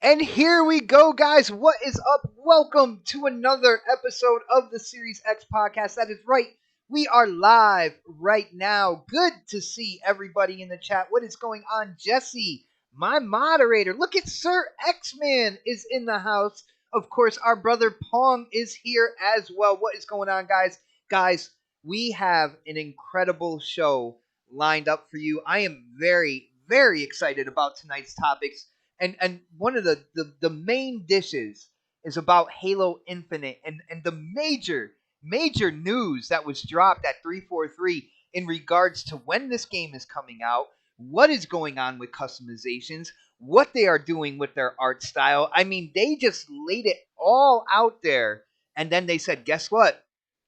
And here we go, guys. What is up? Welcome to another episode of the Series X podcast. That is right. We are live right now. Good to see everybody in the chat. What is going on, Jesse, my moderator? Look at Sir X-Man is in the house. Of course, our brother Pong is here as well. What is going on, guys? Guys, we have an incredible show lined up for you. I am very, very excited about tonight's topics. And one of the main dishes is about Halo Infinite and the major news that was dropped at 343 in regards to when this game is coming out, what is going on with customizations, what they are doing with their art style. I mean, they just laid it all out there, and then they said, guess what?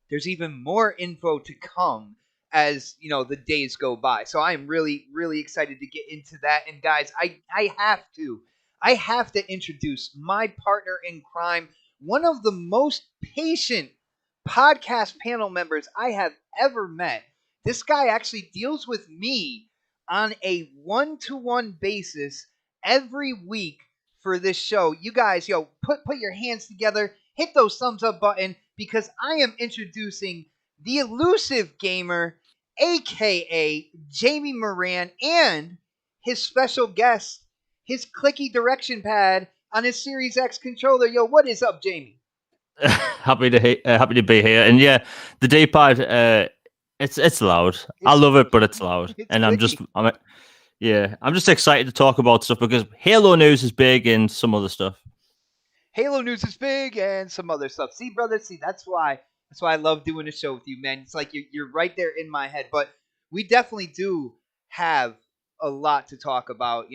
There's even more info to come as the days go by. So I am really excited to get into that. And guys, I have to introduce my partner in crime, one of the most patient podcast panel members I have ever met. This guy actually deals with me on a one-to-one basis every week for this show. You guys, put your hands together, hit those thumbs up button, because I am introducing the elusive gamer, aka Jamie Moran, and his special guest, his clicky direction pad on his Series X controller. Yo, what is up, Jamie? happy to be here. And yeah, the D-pad, it's loud. I love it, but it's loud. And clicky. I'm just excited to talk about stuff because Halo news is big and some other stuff. Halo news is big and some other stuff. See, brother, that's why I love doing a show with you, man. It's like you're right there in my head. But we definitely do have a lot to talk about.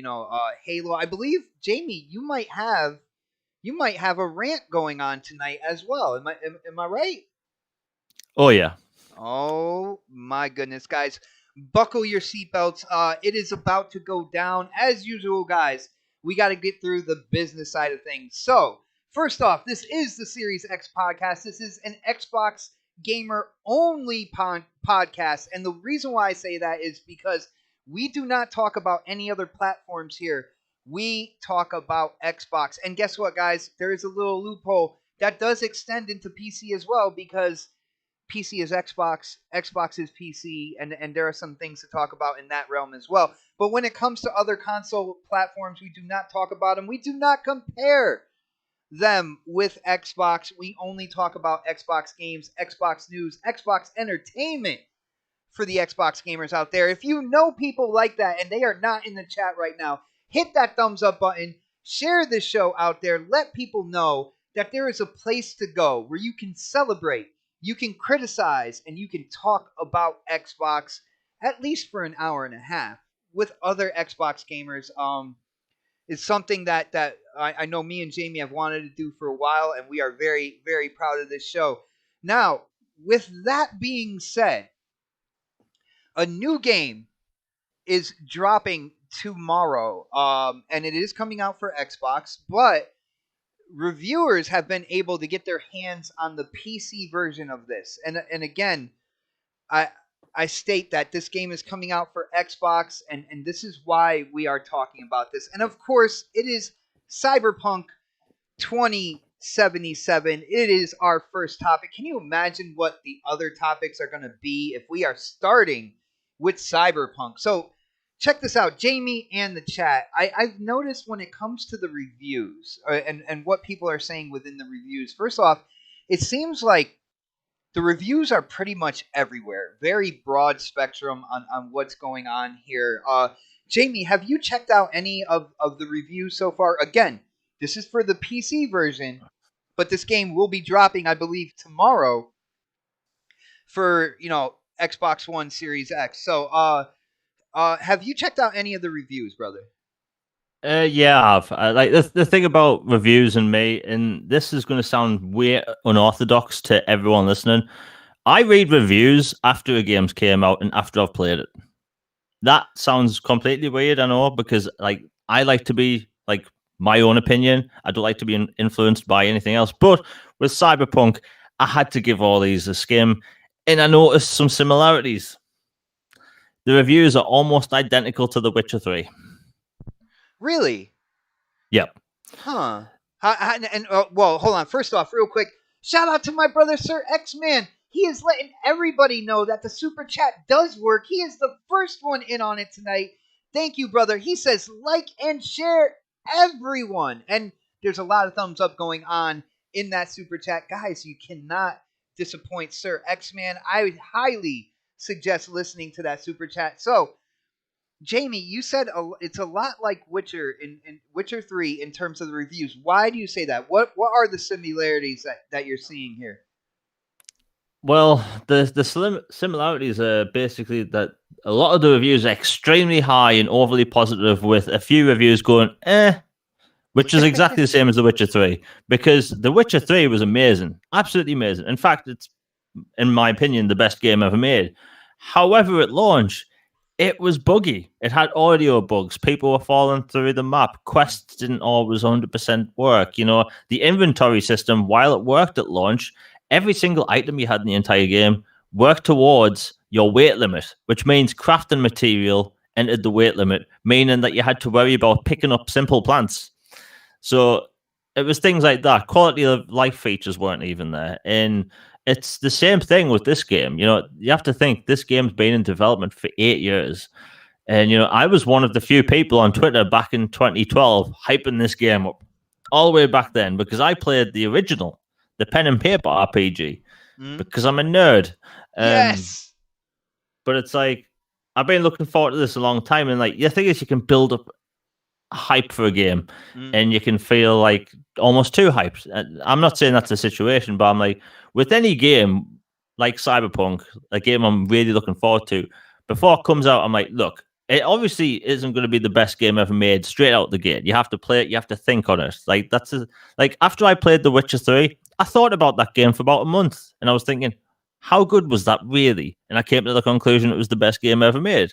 Halo. I believe, Jamie, you might have a rant going on tonight as well. Am I right? Oh yeah. Oh my goodness, guys. Buckle your seatbelts. It is about to go down. As usual, guys, we got to get through the business side of things. So, first off, this is the Series X podcast. This is an Xbox gamer only podcast. And the reason why I say that is because we do not talk about any other platforms here. We talk about Xbox. And guess what, guys? There is a little loophole that does extend into PC as well, because PC is Xbox, Xbox is PC, and there are some things to talk about in that realm as well. But when it comes to other console platforms, we do not talk about them. We do not compare them with Xbox. We only talk about Xbox games, Xbox news, Xbox entertainment for the Xbox gamers out there. If you know people like that and they are not in the chat right now, hit that thumbs up button, share this show out there, let people know that there is a place to go where you can celebrate, you can criticize, and you can talk about Xbox at least for an hour and a half with other Xbox gamers. It's something that I know me and Jamie have wanted to do for a while, and we are very, very proud of this show. Now, with that being said, a new game is dropping tomorrow, and it is coming out for Xbox, but reviewers have been able to get their hands on the PC version of this. And again, I state that this game is coming out for Xbox, and this is why we are talking about this. And of course, it is Cyberpunk 2077. It is our first topic. Can you imagine what the other topics are going to be if we are starting with Cyberpunk? So check this out, Jamie and the chat. I've noticed when it comes to the reviews and what people are saying within the reviews, first off, it seems like the reviews are pretty much everywhere. Very broad spectrum on what's going on here. Jamie, have you checked out any of the reviews so far? Again, this is for the PC version, but this game will be dropping, I believe, tomorrow for, Xbox One Series X. So, have you checked out any of the reviews, brother? Yeah, I have. Like the thing about reviews and me, and this is going to sound weird, unorthodox to everyone listening. I read reviews after a game's came out and after I've played it. That sounds completely weird, I know, because I like to be my own opinion. I don't like to be influenced by anything else. But with Cyberpunk, I had to give all these a skim, and I noticed some similarities. The reviews are almost identical to The Witcher 3. Really? Yep. Huh. Well, hold on. First off, real quick, shout out to my brother, Sir X Man. He is letting everybody know that the super chat does work. He is the first one in on it tonight. Thank you, brother. He says like and share, everyone. And there's a lot of thumbs up going on in that super chat. Guys, you cannot disappoint Sir X Man. I would highly suggest listening to that super chat. So, Jamie, you said it's a lot like Witcher in Witcher 3 in terms of the reviews. Why do you say that? What are the similarities that you're seeing here? Well, the similarities are basically that a lot of the reviews are extremely high and overly positive, with a few reviews going which is exactly the same as The Witcher 3, because The Witcher 3 was amazing, absolutely amazing. In fact, it's, in my opinion, the best game ever made. However, at launch, it was buggy. It had audio bugs. People were falling through the map. Quests didn't always 100% work. You know, the inventory system, while it worked at launch, every single item you had in the entire game worked towards your weight limit, which means crafting material entered the weight limit, meaning that you had to worry about picking up simple plants. So it was things like that. Quality of life features weren't even there. And it's the same thing with this game. You know, you have to think this game's been in development for 8 years. And, you know, I was one of the few people on Twitter back in 2012 hyping this game up all the way back then, because I played the original, the pen and paper RPG, because I'm a nerd. Yes. But it's like, I've been looking forward to this a long time. And like, the thing is, you can build up hype for a game and you can feel like almost too hyped. I'm not saying that's the situation, but I'm like, with any game like Cyberpunk, a game I'm really looking forward to, before it comes out, I'm like, look, it obviously isn't going to be the best game ever made straight out the gate. You have to play it, you have to think on it. Like, like after I played The Witcher 3, I thought about that game for about a month and I was thinking, how good was that really? And I came to the conclusion it was the best game ever made.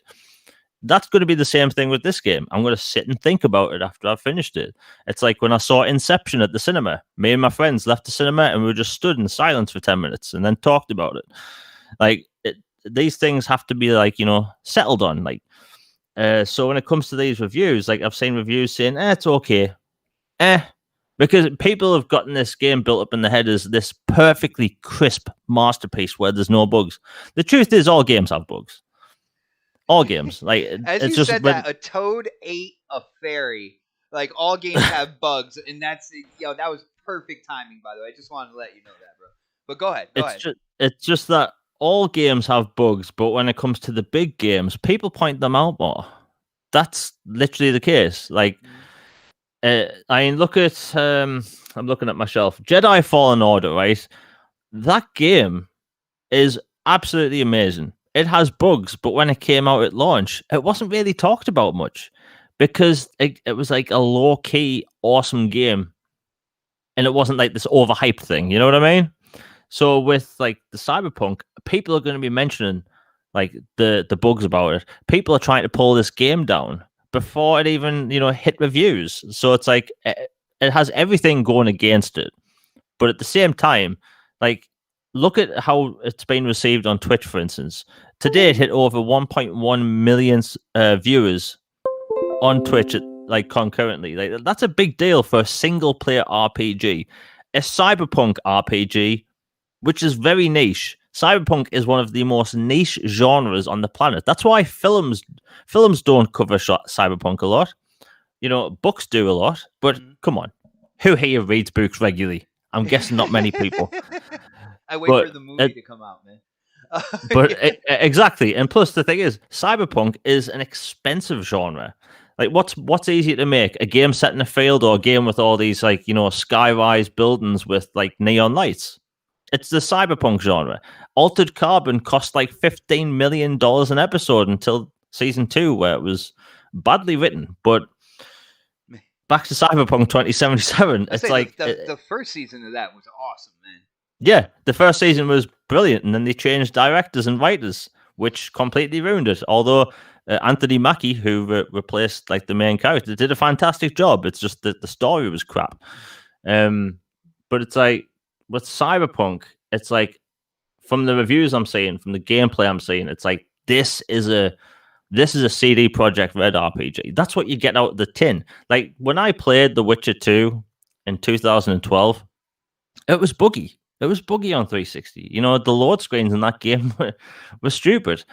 That's going to be the same thing with this game. I'm going to sit and think about it after I've finished it. It's like when I saw Inception at the cinema. Me and my friends left the cinema and we just stood in silence for 10 minutes and then talked about it. Like, these things have to be, like, you know, settled on. Like, so when it comes to these reviews, like, I've seen reviews saying, it's okay. Because people have gotten this game built up in their head as this perfectly crisp masterpiece where there's no bugs. The truth is, all games have bugs. All games, like, as it's you just said that a toad ate a fairy. Like, all games have bugs, and that's, that was perfect timing, by the way. I just wanted to let you know that, bro. But go ahead. It's just that all games have bugs, but when it comes to the big games, people point them out more. That's literally the case. Like, I mean, look at I'm looking at my shelf. Jedi Fallen Order, right? That game is absolutely amazing. It has bugs, but when it came out at launch, it wasn't really talked about much because it was like a low-key, awesome game. And it wasn't like this overhyped thing, you know what I mean? So with like the Cyberpunk, people are going to be mentioning like the bugs about it. People are trying to pull this game down before it even, you know, hit reviews. So it's like it has everything going against it. But at the same time, like, look at how it's been received on Twitch, for instance. Today, it hit over 1.1 million viewers on Twitch, like, concurrently. Like, that's a big deal for a single-player RPG. A cyberpunk RPG, which is very niche. Cyberpunk is one of the most niche genres on the planet. That's why films don't cover cyberpunk a lot. You know, books do a lot, but come on. Who here reads books regularly? I'm guessing not many people. I wait for the movie to come out, man. Exactly. And plus, the thing is, cyberpunk is an expensive genre. Like, what's easier to make? A game set in a field or a game with all these, like, you know, sky-rise buildings with, like, neon lights? It's the cyberpunk genre. Altered Carbon cost like $15 million an episode until season 2, where it was badly written. But back to Cyberpunk 2077. It's like the first season of that was awesome, man. Yeah, the first season was brilliant, and then they changed directors and writers, which completely ruined it. Although Anthony Mackie, who replaced like the main character, did a fantastic job. It's just that the story was crap. But it's like with Cyberpunk, it's like, from the reviews I'm seeing, from the gameplay I'm seeing, it's like this is a This is a CD Project Red RPG. That's what you get out of the tin. Like when I played The Witcher 2 in 2012, it was buggy. It was buggy on 360. You know, the load screens in that game were stupid.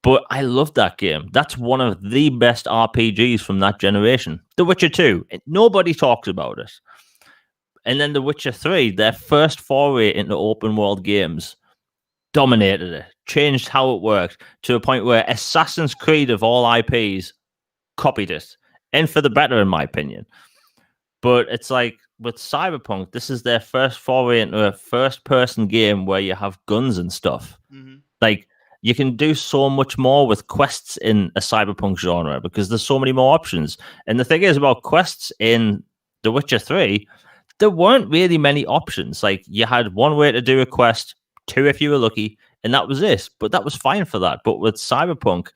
But I love that game. That's one of the best RPGs from that generation. The Witcher 2, nobody talks about it. And then The Witcher 3, their first foray into open world games, dominated it, changed how it worked to a point where Assassin's Creed of all IPs copied it. And for the better, in my opinion. But it's like with Cyberpunk, this is their first foray into a first person game where you have guns and stuff. Mm-hmm. Like you can do so much more with quests in a Cyberpunk genre because there's so many more options. And the thing is about quests in The Witcher 3, there weren't really many options. Like you had one way to do a quest, two if you were lucky, and that was it. But that was fine for that. But with Cyberpunk,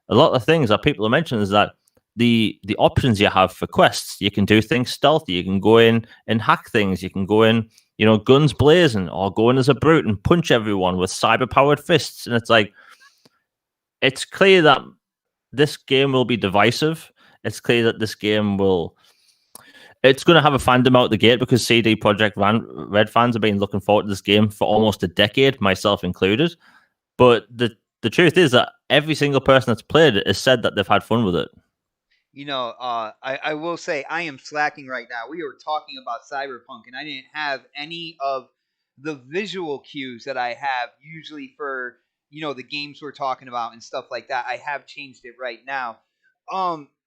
a lot of things that people are mentioning is that the options you have for quests, you can do things stealthy, you can go in and hack things, you can go in, you know, guns blazing, or go in as a brute and punch everyone with cyber powered fists. And it's like, it's clear that this game will be divisive. It's clear that this game will, it's going to have a fandom out the gate because CD Projekt Red fans have been looking forward to this game for almost a decade, myself included. But the truth is that every single person that's played it has said that they've had fun with it. I will say I am slacking right now. We were talking about Cyberpunk, and I didn't have any of the visual cues that I have usually for the games we're talking about and stuff like that. I have changed it right now.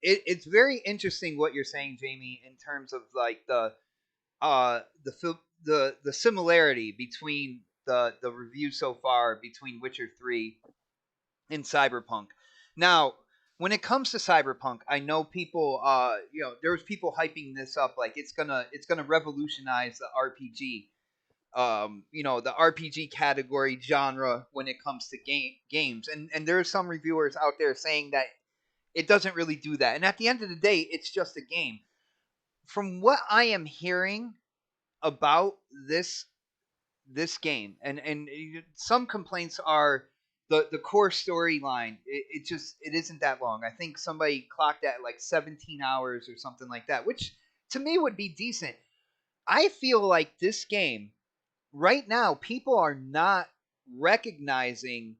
It's very interesting what you're saying, Jamie, in terms of like the similarity between the review so far between Witcher 3 in Cyberpunk. Now, when it comes to Cyberpunk, I know people there was people hyping this up like it's gonna revolutionize the RPG the RPG category genre when it comes to games. And there are some reviewers out there saying that it doesn't really do that. And at the end of the day, it's just a game. From what I am hearing about this game, and some complaints are the core storyline. It isn't that long. I think somebody clocked at like 17 hours or something like that, which to me would be decent. I feel like this game right now, people are not recognizing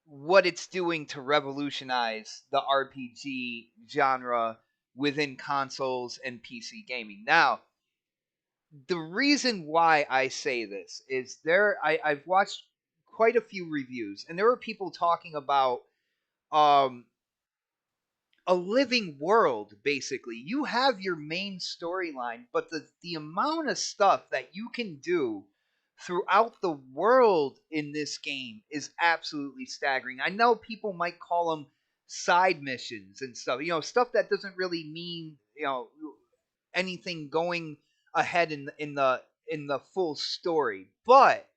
what it's doing to revolutionize the RPG genre within consoles and PC gaming. Now, the reason why I say this is I've watched quite a few reviews, and there were people talking about um, a living world. Basically, you have your main storyline, but the amount of stuff that you can do throughout the world in this game is absolutely staggering. I know people might call them side missions and stuff, stuff that doesn't really mean anything going ahead in the full story, but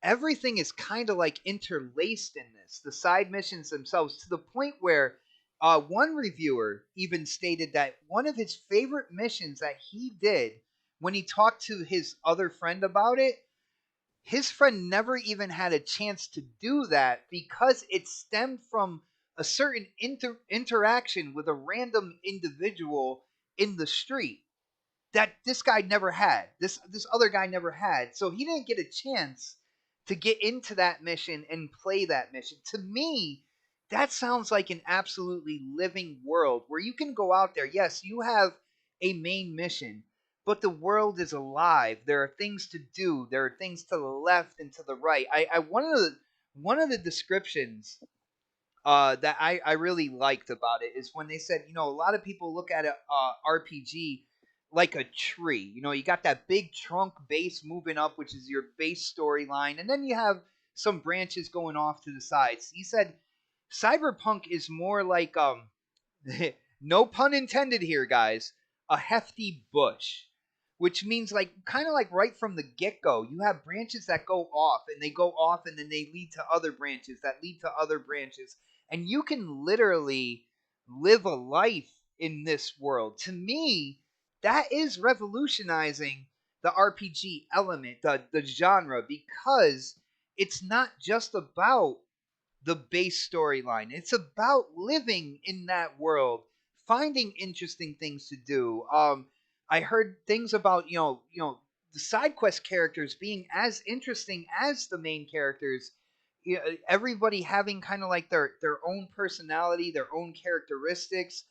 everything is kind of like interlaced in this. The side missions themselves, to the point where one reviewer even stated that one of his favorite missions that he did when he talked to his other friend about it, his friend never even had a chance to do that because it stemmed from a certain interaction with a random individual in the street that this guy never had. This other guy never had. So he didn't get a chance to get into that mission and play that mission. To me, that sounds like an absolutely living world where you can go out there. Yes, you have a main mission, but the world is alive. There are things to do. There are things to the left and to the right. I one of the descriptions that I really liked about it is when they said, a lot of people look at a RPG like a tree. You got that big trunk base moving up, which is your base storyline, and then you have some branches going off to the sides. He said Cyberpunk is more like no pun intended here, guys, a hefty bush, which means like kind of like right from the get go, you have branches that go off and they go off and then they lead to other branches that lead to other branches, and you can literally live a life in this world. To me, that is revolutionizing the RPG element, the genre, because it's not just about the base storyline. It's about living in that world, finding interesting things to do. I heard things about the side quest characters being as interesting as the main characters. Everybody having kind of like their own personality, their own characteristics.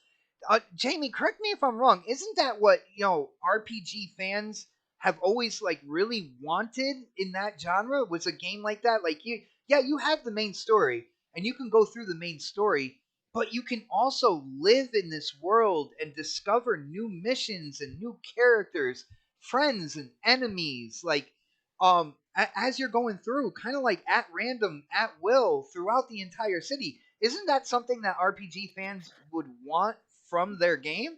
Jamie, correct me if I'm wrong. Isn't that what RPG fans have always like really wanted in that genre? Was a game like that? Like yeah, you have the main story, and you can go through the main story, but you can also live in this world and discover new missions and new characters, friends and enemies. Like as you're going through, kind of like at random, at will, throughout the entire city. Isn't that something that RPG fans would want from their game?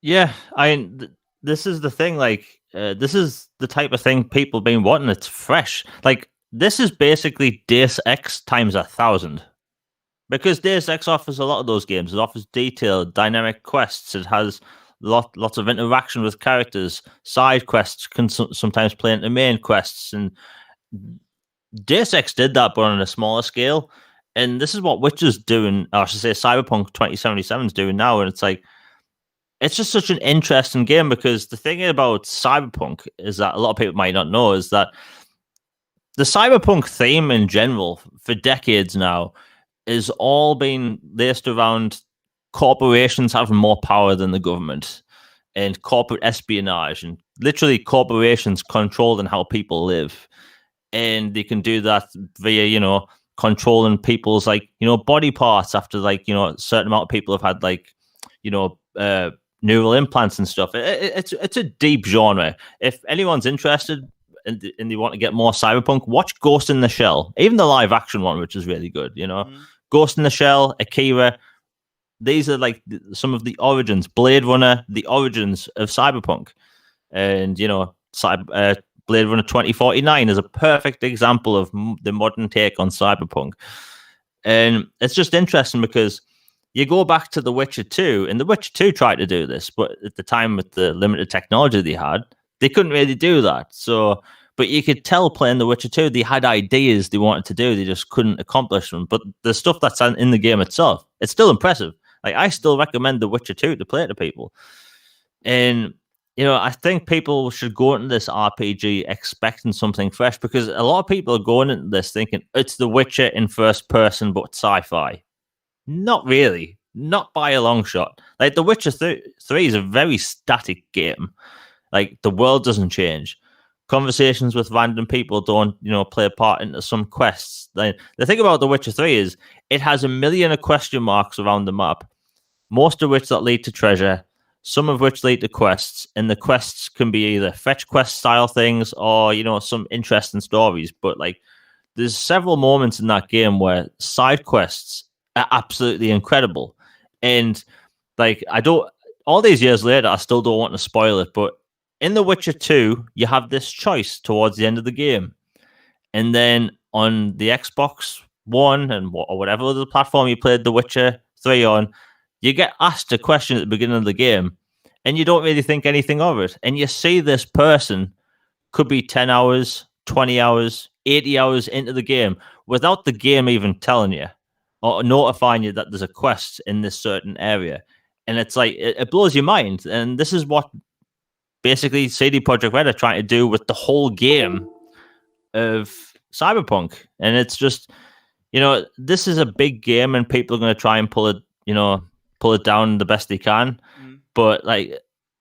Yeah, this is the thing. Like, this is the type of thing people been wanting. It's fresh. Like, this is basically Deus Ex times 1,000. Because Deus Ex offers a lot of those games. It offers detailed, dynamic quests. It has lots of interaction with characters. Side quests can sometimes play into main quests, and Deus Ex did that, but on a smaller scale. And this is what Witcher's doing, or I should say, Cyberpunk 2077 is doing now. And it's like, it's just such an interesting game because the thing about Cyberpunk is that a lot of people might not know is that the Cyberpunk theme in general for decades now is all been based around corporations having more power than the government and corporate espionage and literally corporations controlling how people live. And they can do that via, controlling people's body parts after a certain amount of people have had you know, neural implants and stuff. It's a deep genre. If anyone's interested and they want to get more cyberpunk, watch Ghost in the Shell, even the live action one, which is really good. Mm-hmm. Ghost in the Shell, Akira. These are like some of the origins. Blade Runner, the origins of cyberpunk, and Blade Runner 2049 is a perfect example of the modern take on cyberpunk. And it's just interesting because you go back to The Witcher 2, and The Witcher 2 tried to do this, but at the time with the limited technology they had, they couldn't really do that. So, but you could tell playing The Witcher 2, they had ideas they wanted to do, they just couldn't accomplish them. But the stuff that's in the game itself, it's still impressive. Like, I still recommend The Witcher 2 to play to people. And I think people should go into this RPG expecting something fresh because a lot of people are going into this thinking it's The Witcher in first person, but sci-fi. Not really. Not by a long shot. Like, The Witcher 3 is a very static game. Like, the world doesn't change. Conversations with random people don't, play a part into some quests. Like, the thing about The Witcher 3 is it has a million of question marks around the map, most of which that lead to treasure, some of which lead to quests, and the quests can be either fetch quest style things or, some interesting stories. But, like, there's several moments in that game where side quests are absolutely incredible. And like, I don't, all these years later, I still don't want to spoil it, but in The Witcher 2, you have this choice towards the end of the game. And then on the Xbox One or whatever other platform you played The Witcher 3 on, you get asked a question at the beginning of the game and you don't really think anything of it. And you see this person could be 10 hours, 20 hours, 80 hours into the game without the game even telling you or notifying you that there's a quest in this certain area. And it's like, it blows your mind. And this is what basically CD Projekt Red are trying to do with the whole game of Cyberpunk. And it's just, this is a big game and people are going to try and pull it down the best they can. Mm-hmm. But like,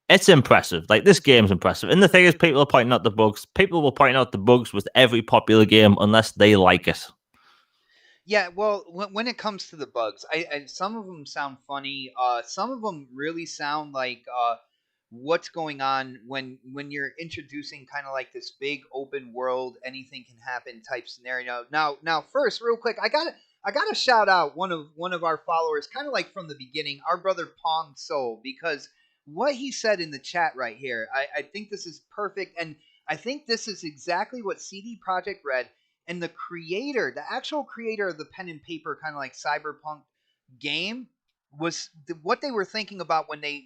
it's impressive. Like, this game's impressive. And the thing is, people are pointing out the bugs. People will point out the bugs with every popular game unless they like it. Yeah, well, when it comes to the bugs, some of them sound funny. Some of them really sound like what's going on when you're introducing kind of like this big open world, anything can happen type scenario. Now, first, real quick, I gotta shout out one of our followers, kind of like from the beginning, our brother Pong Soul, because what he said in the chat right here, I think this is perfect, and I think this is exactly what CD Projekt Red and the creator, the actual creator of the pen and paper kind of like cyberpunk game was what they were thinking about when they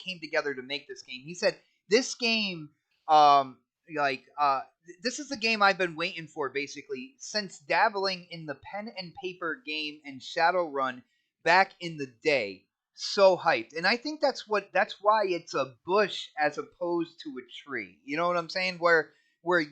came together to make this game. He said this game like this is the game I've been waiting for basically since dabbling in the pen and paper game and Shadowrun back in the day. So hyped. And I think that's why it's a bush as opposed to a tree. You know what I'm saying? Where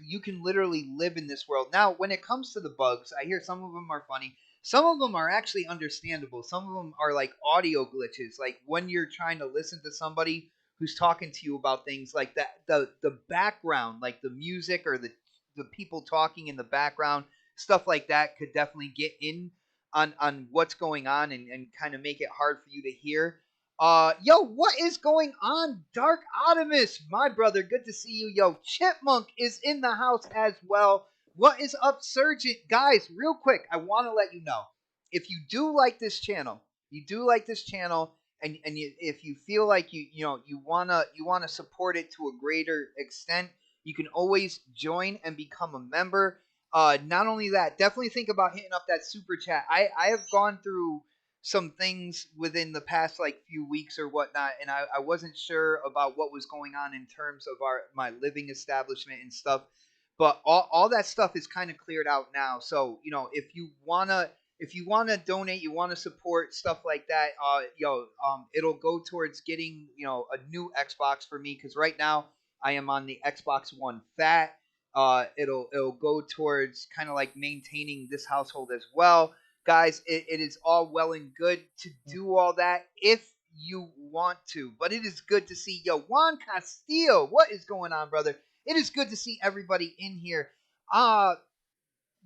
you can literally live in this world. Now, when it comes to the bugs, I hear some of them are funny. Some of them are actually understandable. Some of them are like audio glitches, like when you're trying to listen to somebody who's talking to you about things like that, the background, like the music or the people talking in the background, stuff like that could definitely get in on what's going on and kind of make it hard for you to hear. Yo, what is going on, Dark Optimus, my brother? Good to see you. Yo, Chipmunk is in the house as well. What is up, Surgeon? Guys, real quick, I want to let you know if you do like this channel, and if you feel like you wanna support it to a greater extent, you can always join and become a member. Not only that, definitely think about hitting up that super chat. I have gone through some things within the past like few weeks or whatnot, and I wasn't sure about what was going on in terms of my living establishment and stuff. But all that stuff is kind of cleared out now. So if you wanna donate, you wanna support stuff like that, it'll go towards getting a new Xbox for me because right now I am on the Xbox One Fat. It'll go towards kind of like maintaining this household as well, guys. It is all well and good to do all that if you want to, but it is good to see Juan Castillo. What is going on, brother? It is good to see everybody in here. Uh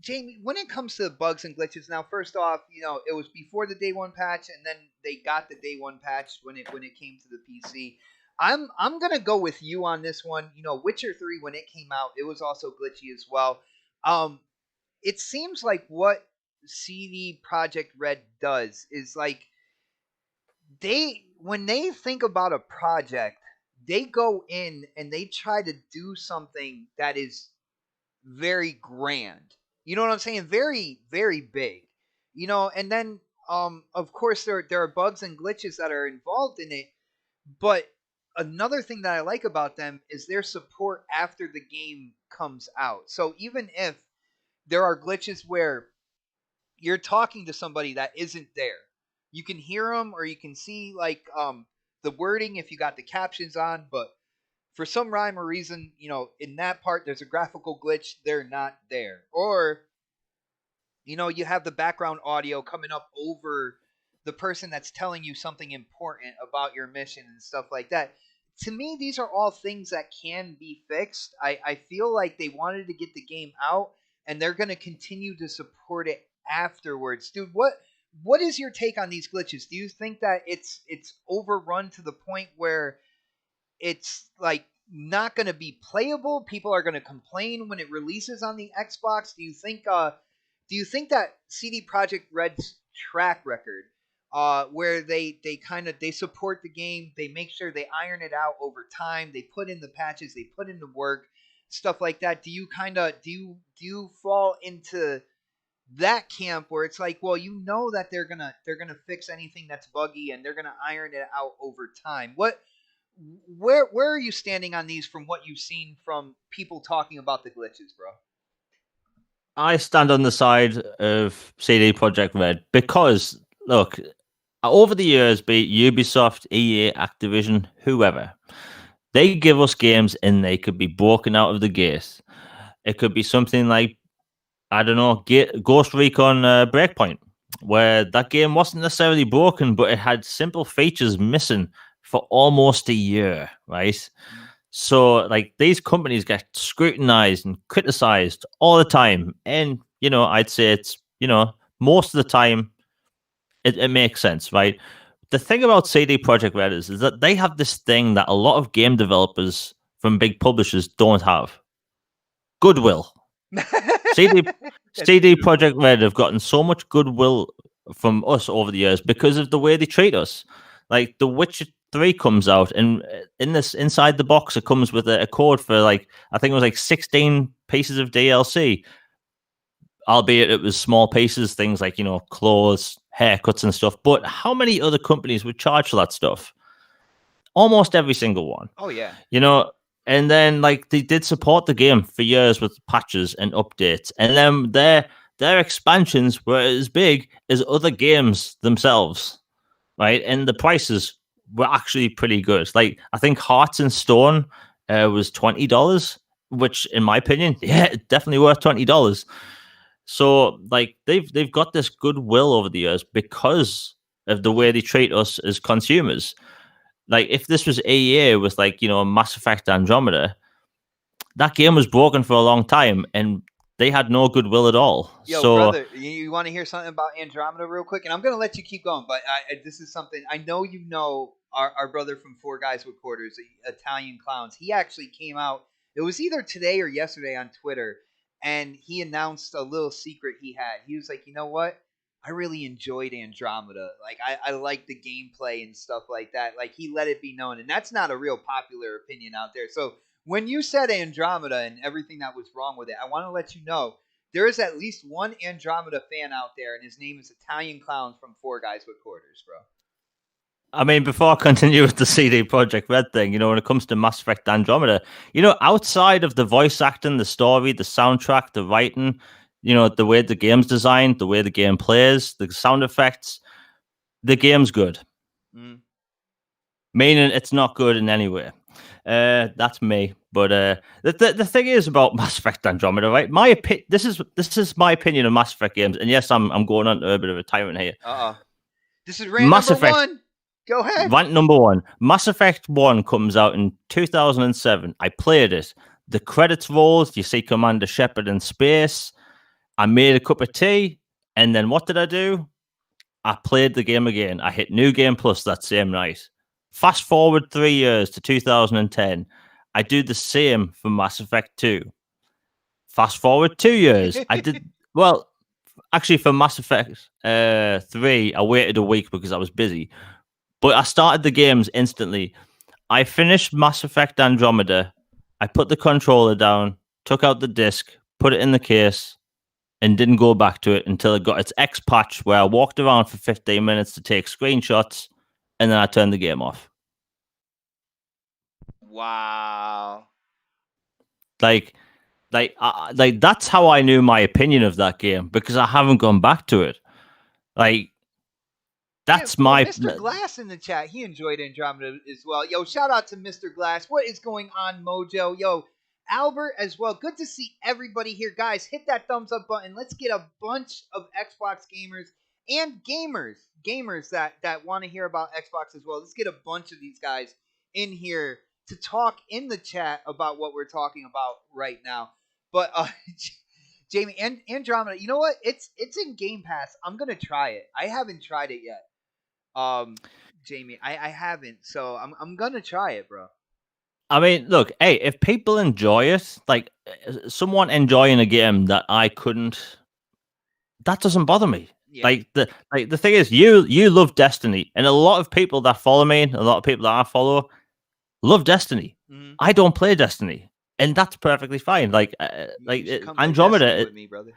Jamie, when it comes to the bugs and glitches, now first off, it was before the day one patch, and then they got the day one patch when it came to the PC. I'm gonna go with you on this one. Witcher 3 when it came out, it was also glitchy as well. Um, it seems like what CD Project Red does is like they when they think about a project, they go in and they try to do something that is very grand. You know what I'm saying? Very, very big. And then of course there are bugs and glitches that are involved in it, but another thing that I like about them is their support after the game comes out. So even if there are glitches where you're talking to somebody that isn't there, you can hear them or you can see like the wording if you got the captions on, but for some rhyme or reason, in that part, there's a graphical glitch. They're not there. Or, you have the background audio coming up over the person that's telling you something important about your mission and stuff like that. To me, these are all things that can be fixed. I feel like they wanted to get the game out and they're going to continue to support it afterwards. Dude, what is your take on these glitches? Do you think that it's overrun to the point where it's like not going to be playable? People are going to complain when it releases on the Xbox. Do you think that CD Projekt Red's track record, where they kind of they support the game, they make sure they iron it out over time, they put in the patches, they put in the work, stuff like that? Do you kind of do you fall into that camp where it's like, well, that they're gonna fix anything that's buggy and they're gonna iron it out over time? Where are you standing on these from what you've seen from people talking about the glitches, bro? I stand on the side of CD Projekt Red because, look, over the years, be it Ubisoft, EA, Activision, whoever, they give us games and they could be broken out of the gate. It could be something like, I don't know, Ghost Recon Breakpoint, where that game wasn't necessarily broken, but it had simple features missing for almost a year, right? So, like, these companies get scrutinized and criticized all the time. And, I'd say it's, most of the time it makes sense, right? The thing about CD Projekt Red is that they have this thing that a lot of game developers from big publishers don't have: goodwill. CD That's CD true. Projekt Red have gotten so much goodwill from us over the years because of the way they treat us. Like The Witcher 3 comes out, and inside the box it comes with a code for, like, I think it was like 16 pieces of DLC, albeit it was small pieces, things like, clothes, haircuts and stuff. But how many other companies would charge for that stuff? Almost every single one. Oh yeah. You know, And then like they did support the game for years with patches and updates, and then their expansions were as big as other games themselves, right? And the prices were actually pretty good. Like I think Hearts and Stone was $20, which in my opinion, yeah, definitely worth $20. So like they've got this goodwill over the years because of the way they treat us as consumers. Like if this was EA with like a Mass Effect Andromeda, that game was broken for a long time and they had no goodwill at all. Yo, So brother, you want to hear something about Andromeda real quick? And I'm gonna let you keep going, but this is something I know you know. Our brother from Four Guys with Quarters, the Italian Clowns. He actually came out. It was either today or yesterday on Twitter, and he announced a little secret he had. He was like, you know what? I really enjoyed Andromeda. Like I like the gameplay and stuff like that. Like he let it be known, and that's not a real popular opinion out there. So when you said Andromeda and everything that was wrong with it, I want to let you know there is at least one Andromeda fan out there, and his name is Italian Clown from Four Guys with Quarters, bro. I mean, before I continue with the CD Project Red thing, when it comes to Mass Effect Andromeda, outside of the voice acting, the story, the soundtrack, the writing, the way the game's designed, the way the game plays, the sound effects, the game's good. Mm. Meaning it's not good in any way. That's me. But the thing is about Mass Effect Andromeda, right? This is my opinion of Mass Effect games, and yes, I'm going on to a bit of a tyrant here. This is rant Mass number Effect one. Go ahead. Rant number one. Mass Effect 1 comes out in 2007. I played it. The credits rolled. You see Commander Shepard in space. I made a cup of tea. And then what did I do? I played the game again. I hit New Game Plus that same night. Fast forward 3 years to 2010. I do the same for Mass Effect 2. Fast forward 2 years. I did, well, actually, for Mass Effect 3, I waited a week because I was busy. But I started the games instantly. I finished Mass Effect Andromeda. I put the controller down, took out the disc, put it in the case, and didn't go back to it until it got its X patch where I walked around for 15 minutes to take screenshots, and then I turned the game off. Wow. Like, like that's how I knew my opinion of that game because I haven't gone back to it. Like, Yeah, that's well, my. Mr. Glass in the chat, he enjoyed Andromeda as well. Yo, shout out to Mr. Glass. What is going on, Mojo? Yo, Albert as well. Good to see everybody here. Guys, hit that thumbs up button. Let's get a bunch of Xbox gamers and gamers that want to hear about Xbox as well. Let's get a bunch of these guys in here to talk in the chat about what we're talking about right now. But Jamie and Andromeda, you know what? It's in Game Pass. I'm gonna try it. I haven't tried it yet. Um, Jamie, I haven't, so I'm gonna try it, bro. I mean, look, hey, if people enjoy it, like someone enjoying a game that I couldn't, that doesn't bother me. Yeah. Like the thing is, you love Destiny, and a lot of people that follow me, a lot of people that I follow, love Destiny. Mm-hmm. I don't play Destiny, and that's perfectly fine. You should come play Destiny Andromeda, with me, brother.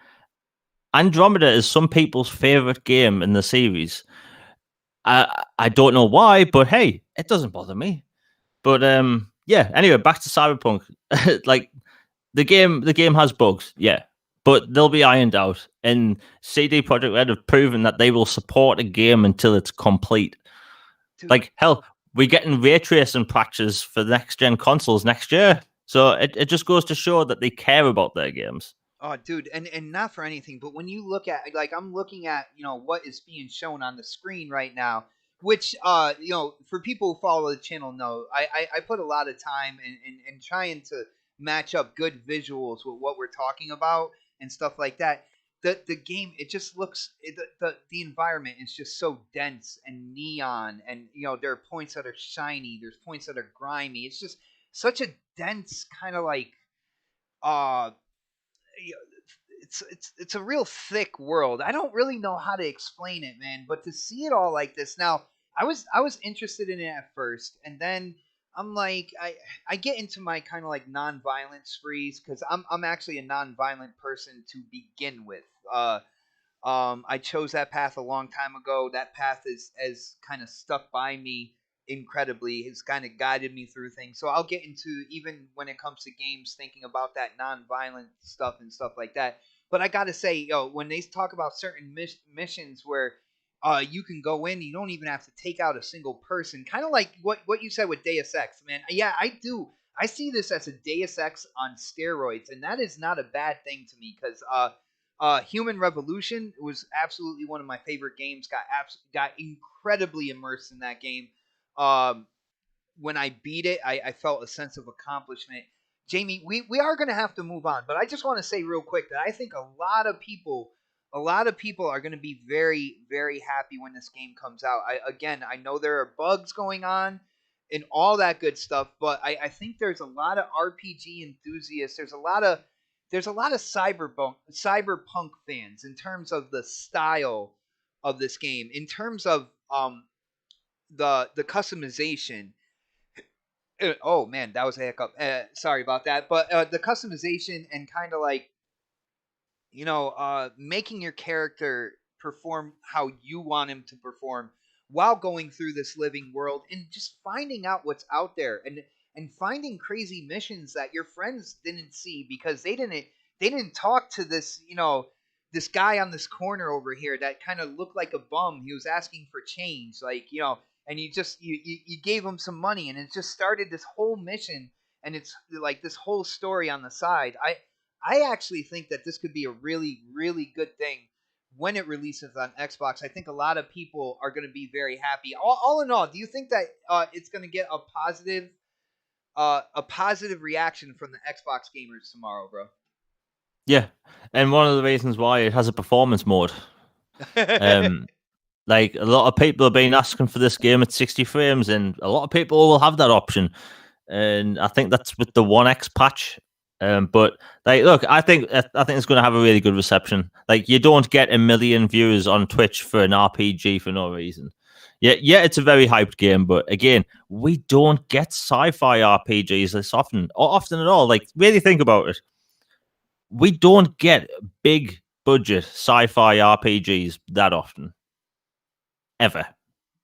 Andromeda is some people's favorite game in the series. I don't know why, but hey, it doesn't bother me. But yeah. Anyway, back to Cyberpunk. Like the game has bugs, yeah, but they'll be ironed out. And CD Projekt Red have proven that they will support a game until it's complete. Dude, Like hell, we're getting ray tracing patches for next gen consoles next year. So it just goes to show that they care about their games. oh, dude, and not for anything, but when you look at like I'm looking at what is being shown on the screen right now, which for people who follow the channel know I put a lot of time in trying to match up good visuals with what we're talking about and stuff like that. The game it just looks the environment is just so dense and neon, and there are points that are shiny, there's points that are grimy. It's just such a dense kind of like uh it's a real thick world. I don't really know how to explain it, man. But to see it all like this now, I was interested in it at first, and then I'm like, I get into my kind of like non-violent sprees because I'm actually a non-violent person to begin with. I chose that path a long time ago. That path is kind of stuck by me incredibly. Has kind of guided me through things. So I'll get into, even when it comes to games, thinking about that non-violent stuff and stuff like that. But I gotta say, when they talk about certain missions where you can go in, you don't even have to take out a single person, kind of like what you said with Deus Ex, man. Yeah, I do. I see this as a Deus Ex on steroids, and that is not a bad thing to me because Human Revolution was absolutely one of my favorite games. Got incredibly immersed in that game. Um, when I beat it, I felt a sense of accomplishment. Jamie, we are going to have to move on, but I just want to say real quick that I think a lot of people are going to be very, very happy when this game comes out. I know there are bugs going on and all that good stuff, but I think there's a lot of RPG enthusiasts. There's a lot of cyberpunk fans in terms of the style of this game, in terms of the customization. Oh man, that was a hiccup. Sorry about that. But the customization and kind of like, making your character perform how you want him to perform while going through this living world and just finding out what's out there, and finding crazy missions that your friends didn't see because they didn't talk to this guy on this corner over here that kind of looked like a bum. He was asking for change, like, and you gave him some money, and it just started this whole mission, and it's like this whole story on the side. I actually think that this could be a really, really good thing when it releases on Xbox. I think a lot of people are going to be very happy. All in all, do you think that it's going to get a positive reaction from the Xbox gamers tomorrow, bro? Yeah, and one of the reasons why it has a performance mode. Um, like a lot of people have been asking for this game at 60 frames, and a lot of people will have that option. And I think that's with the One X patch. But like, look, I think it's going to have a really good reception. Like, you don't get a million views on Twitch for an RPG for no reason. Yeah, it's a very hyped game, but again, we don't get sci-fi RPGs this often, or often at all. Like, really think about it. We don't get big budget sci-fi RPGs that often, ever.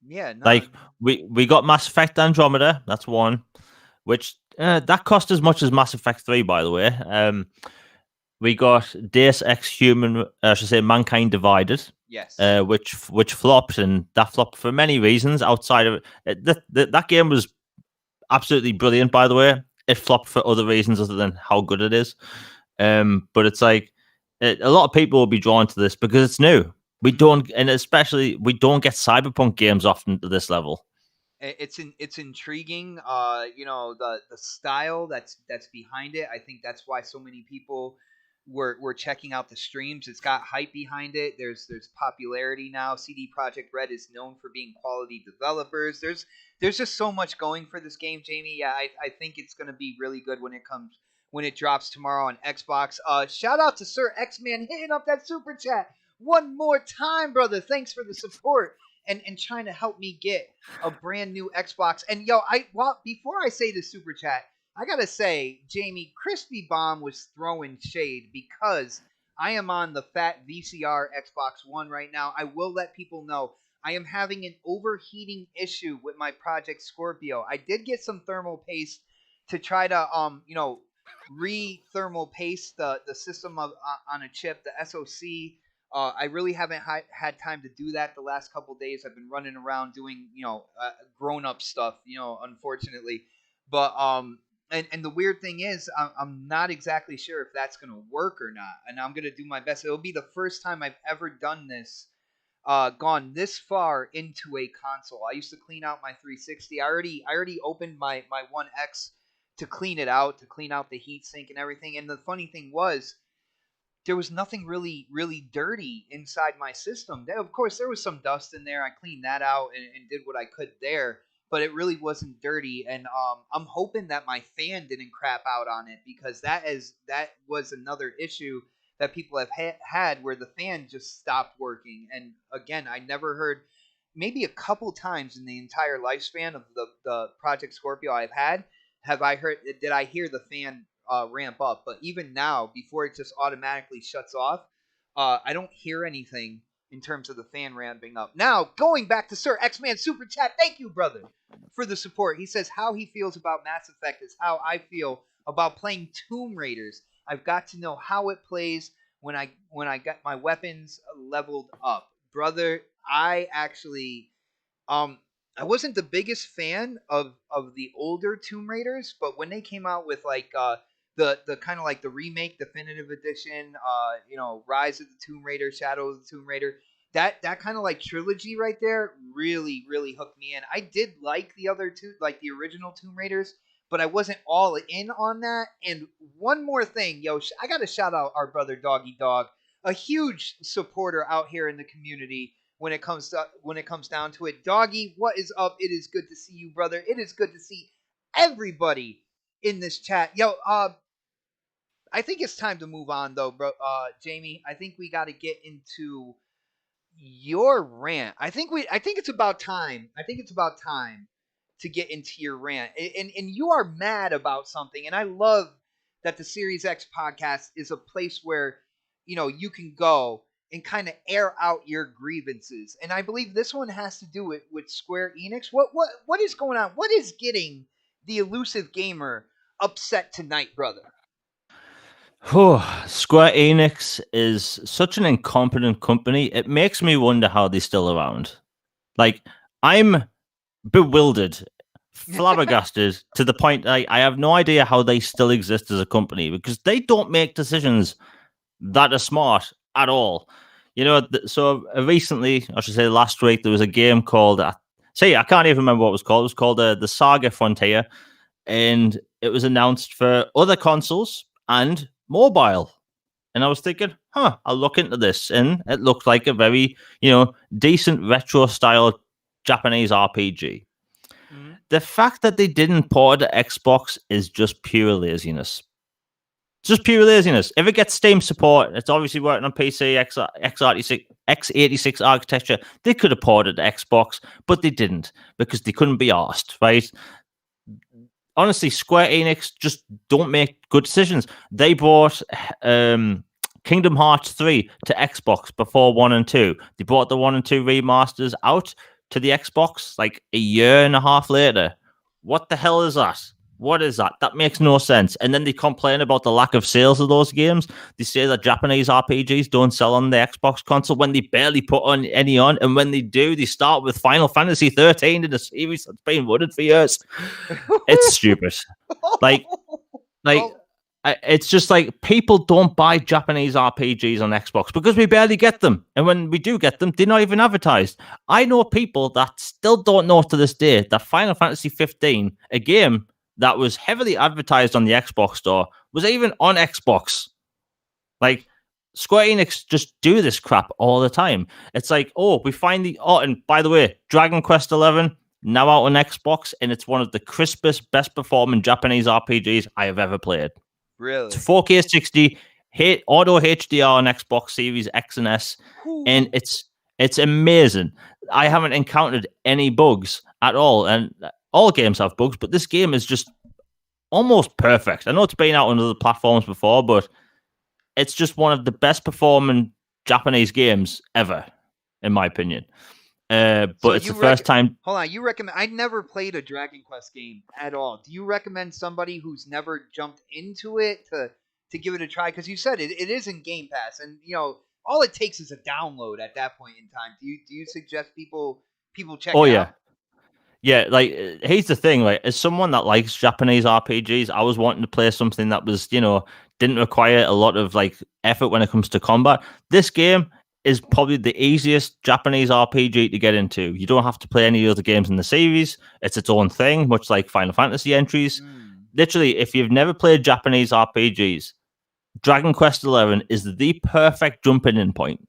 Yeah, no. Like, we got Mass Effect Andromeda, that's one, which that cost as much as Mass Effect 3, by the way. We got Deus Ex Human, I should say, Mankind Divided, Yes. which flopped, and that flopped for many reasons. Outside of it, that game was absolutely brilliant, by the way. It flopped for other reasons other than how good it is. But it's like a lot of people will be drawn to this because it's new. We Mhm. don't, and especially we don't get cyberpunk games often to this level. It's intriguing. The style that's behind it. I think that's why so many people were checking out the streams. It's got hype behind it. There's popularity now. CD Projekt Red is known for being quality developers. There's just so much going for this game, Jamie. Yeah, I think it's gonna be really good when it drops tomorrow on Xbox. Shout out to Sir X Man hitting up that super chat one more time, brother. Thanks for the support and trying to help me get a brand new Xbox. And before I say the super chat, I gotta say, Jamie, Crispy Bomb was throwing shade because I am on the fat VCR Xbox One right now. I will let people know I am having an overheating issue with my Project Scorpio. I did get some thermal paste to try to re-thermal paste the system on a chip, the SoC. I really haven't had time to do that the last couple days. I've been running around doing, grown up stuff, unfortunately. But and the weird thing is, I'm not exactly sure if that's gonna work or not, and I'm gonna do my best. It'll be the first time I've ever done this, gone this far into a console. I used to clean out my 360. I already opened my One X to clean it out, to clean out the heat sink and everything. And the funny thing was, there was nothing really dirty inside my system. Of course, there was some dust in there. I cleaned that out and did what I could there, but it really wasn't dirty. And I'm hoping that my fan didn't crap out on it, because that was another issue that people have had, where the fan just stopped working. And again, I never heard, maybe a couple times in the entire lifespan of the Project Scorpio I've had, have I heard did I hear the fan ramp up. But even now, before it just automatically shuts off, I don't hear anything in terms of the fan ramping up. Now, going back to Sir X-Man Super Chat, thank you, brother, for the support. He says how he feels about Mass Effect is how I feel about playing Tomb Raiders. I've got to know how it plays when I got my weapons leveled up. Brother, I actually um I wasn't the biggest fan of the older Tomb Raiders, but when they came out with like the kind of like the remake definitive edition, Rise of the Tomb Raider, Shadow of the Tomb Raider, that kind of like trilogy right there really really hooked me in. I did like the other two, like the original Tomb Raiders, but I wasn't all in on that. And one more thing, yo, I got to shout out our brother Doggy Dog, a huge supporter out here in the community when it comes down to it. Doggy, what is up? It is good to see you, brother. It is good to see everybody in this chat. Yo, I think it's time to move on though, bro. Jamie, I think we got to get into your rant. I think it's about time. I think it's about time to get into your rant. And you are mad about something, and I love that the Series X podcast is a place where you can go and kind of air out your grievances. And I believe this one has to do with Square Enix. What is going on? What is getting the elusive gamer upset tonight, brother? Square Enix is such an incompetent company. It makes me wonder how they're still around. Like, I'm bewildered, flabbergasted to the point I have no idea how they still exist as a company, because they don't make decisions that are smart at all. So recently, I should say last week, there was a game called, I can't even remember what it was called. It was called the Saga Frontier, and it was announced for other consoles and mobile. And I was thinking, I'll look into this. And it looked like a very, decent retro style Japanese RPG. Mm-hmm. The fact that they didn't port it to Xbox is just pure laziness. Just pure laziness. If it gets Steam support, it's obviously working on PC, x86 architecture. They could have ported to Xbox, but they didn't because they couldn't be asked, right? Honestly, Square Enix just don't make good decisions. They brought Kingdom Hearts 3 to Xbox before 1 and 2. They brought the 1 and 2 remasters out to the Xbox like a year and a half later. What the hell is that? What is that? That makes no sense. And then they complain about the lack of sales of those games. They say that Japanese RPGs don't sell on the Xbox console when they barely put on any on. And when they do, they start with Final Fantasy 13 in a series that's been running for years. It's stupid. It's just like people don't buy Japanese RPGs on Xbox because we barely get them. And when we do get them, they're not even advertised. I know people that still don't know to this day that Final Fantasy 15, a game that was heavily advertised on the Xbox store, was even on Xbox. Like, Square Enix just do this crap all the time. It's like, we find and by the way, Dragon Quest 11, now out on Xbox, and it's one of the crispest, best performing Japanese RPGs I have ever played. Really? It's 4K 60, auto HDR on Xbox Series X and S, and it's amazing. I haven't encountered any bugs at all, and all games have bugs, but this game is just almost perfect. I know it's been out on other platforms before, but it's just one of the best performing Japanese games ever, in my opinion. But so it's the first time. Hold on, you recommend? I never played a Dragon Quest game at all. Do you recommend somebody who's never jumped into it to give it a try? Because you said it is in Game Pass, and all it takes is a download at that point in time. Do you suggest people check it out? Yeah, like, here's the thing, like, as someone that likes Japanese RPGs, I was wanting to play something that was, didn't require a lot of, like, effort when it comes to combat. This game is probably the easiest Japanese RPG to get into. You don't have to play any other games in the series. It's its own thing, much like Final Fantasy entries. Literally, if you've never played Japanese RPGs, Dragon Quest 11 is the perfect jumping in point.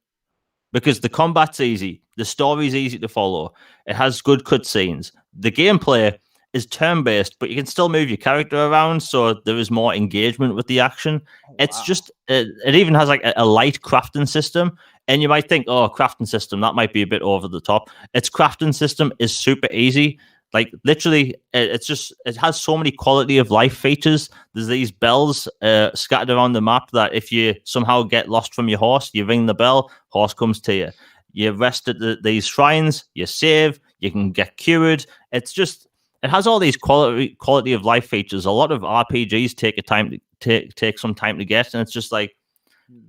Because the combat's easy, the story's easy to follow, it has good cutscenes. The gameplay is turn-based, but you can still move your character around, so there is more engagement with the action. Oh, it's wow. Just, it even has like a light crafting system, and you might think, crafting system, that might be a bit over the top. Its crafting system is super easy. Like, literally, it has so many quality of life features. There's these bells scattered around the map that if you somehow get lost from your horse, you ring the bell, horse comes to you. You rest at these shrines, you save, you can get cured. It's just it has all these quality of life features. A lot of RPGs take a time to take some time to get, and it's just like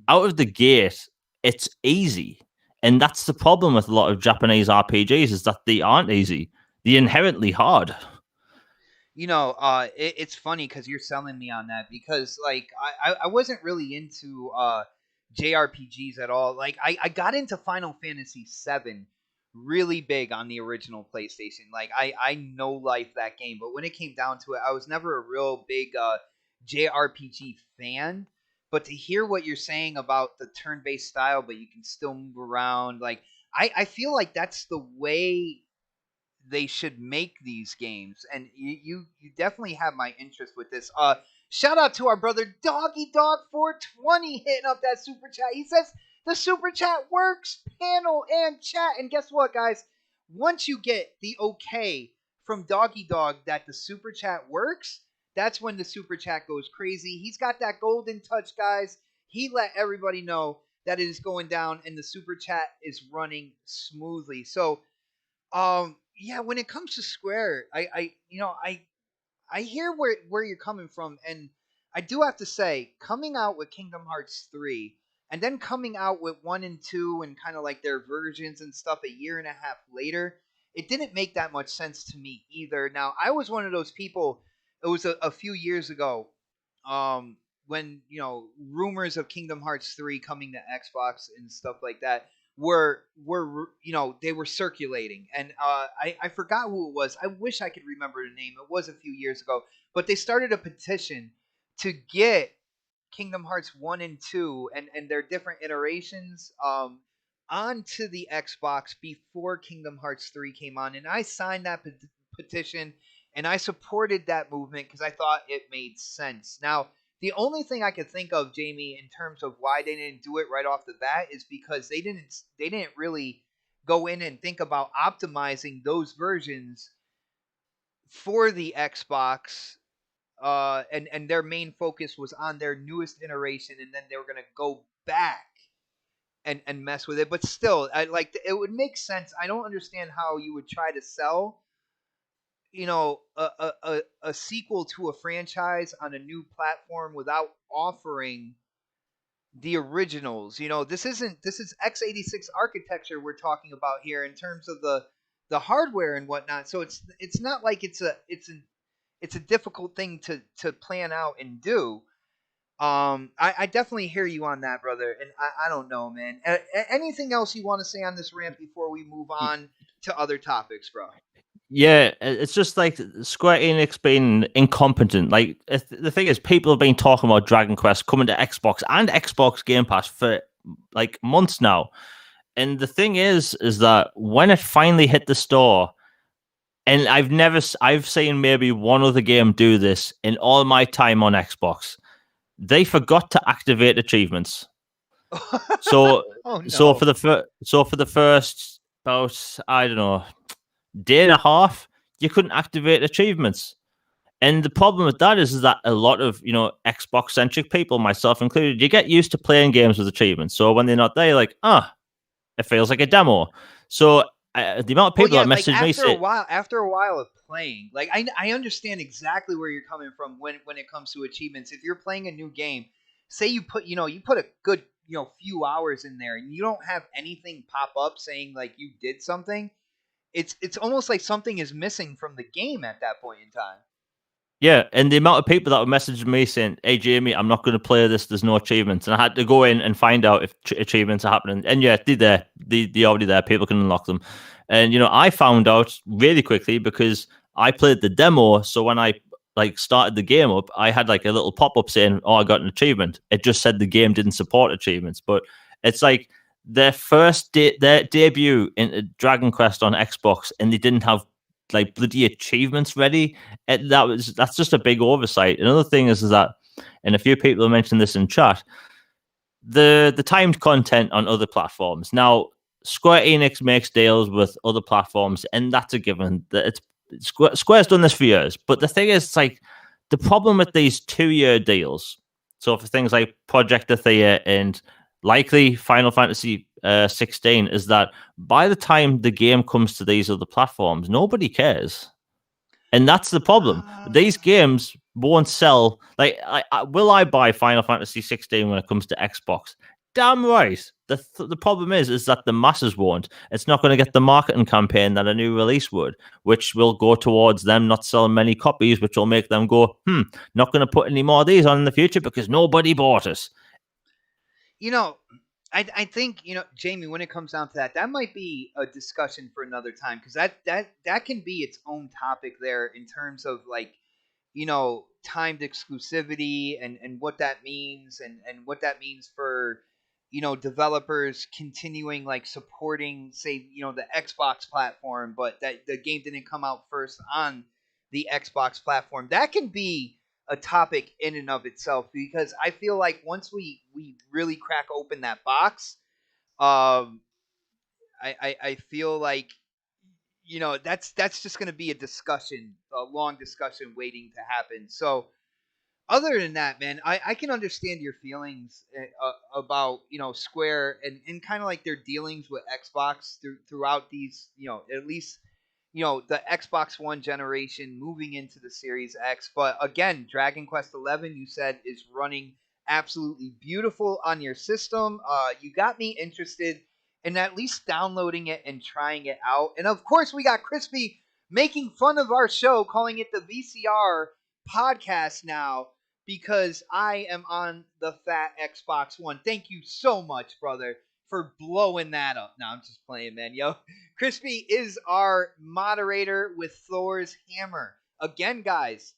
out of the gate, it's easy. And that's the problem with a lot of Japanese RPGs is that they aren't easy. They're inherently hard. It's funny because you're selling me on that because like I wasn't really into JRPGs at all. Like I got into Final Fantasy VII really big on the original PlayStation. Like I know life that game, but when it came down to it, I was never a real big JRPG fan. But to hear what you're saying about the turn-based style, but you can still move around, like I feel like that's the way they should make these games, and you definitely have my interest with this. Shout out to our brother Doggy Dog 420 hitting up that super chat. He says the super chat works, panel and chat. And guess what, guys? Once you get the okay from Doggy Dog that the super chat works, that's when the super chat goes crazy. He's got that golden touch, guys. He let everybody know that it is going down and the super chat is running smoothly. So yeah, when it comes to Square, I hear where you're coming from, and I do have to say, coming out with Kingdom Hearts 3 and then coming out with 1 and 2 and kind of like their versions and stuff a year and a half later, it didn't make that much sense to me either. Now, I was one of those people, it was a few years ago, when, rumors of Kingdom Hearts 3 coming to Xbox and stuff like that were they were circulating, and I forgot who it was. I wish I could remember the name. It was a few years ago, but they started a petition to get Kingdom Hearts 1 and 2 and their different iterations onto the Xbox before Kingdom Hearts 3 came on, and I signed that petition and I supported that movement because I thought it made sense. Now, the only thing I could think of, Jamie, in terms of why they didn't do it right off the bat is because they didn't really go in and think about optimizing those versions for the Xbox, and their main focus was on their newest iteration, and then they were gonna go back and mess with it. But still, it would make sense. I don't understand how you would try to sell a sequel to a franchise on a new platform without offering the originals. This is x86 architecture we're talking about here in terms of the hardware and whatnot. So it's not like it's a difficult thing to plan out and do. I definitely hear you on that, brother, and I don't know, man. Anything else you want to say on this rant before we move on to other topics, bro? Yeah, it's just like Square Enix being incompetent. Like the thing is, people have been talking about Dragon Quest coming to Xbox and Xbox Game Pass for like months now. And the thing is that when it finally hit the store, and I've seen maybe one other game do this in all my time on Xbox. They forgot to activate achievements. So Oh no. so for the first about, I don't know, day and a half, you couldn't activate achievements. And the problem with that is that a lot of, Xbox centric people, myself included, you get used to playing games with achievements. So when they're not there, you're like, it feels like a demo. So the amount of people that message me say, after a while of playing, like I understand exactly where you're coming from when it comes to achievements. If you're playing a new game, say you put a good few hours in there and you don't have anything pop up saying like you did something, it's almost like something is missing from the game at that point in time. yeah, and the amount of people that were messaging me saying, "Hey Jamie, I'm not going to play this. There's no achievements," and I had to go in and find out if achievements are happening. And yeah, they're there. They're already there. People can unlock them. And I found out really quickly because I played the demo. So when I started the game up, I had like a little pop up saying, "Oh, I got an achievement." It just said the game didn't support achievements, but it's like their their debut in Dragon Quest on Xbox, and they didn't have like bloody achievements ready. And that's just a big oversight. Another thing is that, and a few people have mentioned this in chat, the timed content on other platforms. Now, Square Enix makes deals with other platforms, and that's a given. That Square's done this for years. But the thing is, it's like the problem with these 2-year deals. So for things like Project Athea and likely Final Fantasy 16 is that by the time the game comes to these other platforms, nobody cares. And that's the problem. These Uh, games won't sell. Like, will I buy Final Fantasy 16 when it comes to Xbox? Damn right. The problem is that the masses won't. It's not going to get the marketing campaign that a new release would, which will go towards them not selling many copies, which will make them go, not going to put any more of these on in the future because nobody bought it. you know, I think Jamie, when it comes down to that, that might be a discussion for another time because that can be its own topic there in terms of like timed exclusivity and what that means and what that means for developers continuing like supporting say the Xbox platform, but that the game didn't come out first on the Xbox platform. That can be a topic in and of itself because I feel like once we really crack open that box, um I feel like that's just going to be a discussion, a long discussion waiting to happen. So other than that, man, I can understand your feelings about Square and kind of like their dealings with Xbox throughout these at least the Xbox One generation moving into the Series X. But again, Dragon Quest 11, you said, is running absolutely beautiful on your system. You got me interested in at least downloading it and trying it out. And of course, we got Crispy making fun of our show, calling it the VCR podcast now because I am on the fat Xbox One. Thank you so much, brother, for blowing that up. No, I'm just playing, man. Yo, Crispy is our moderator with Thor's hammer. Again, guys,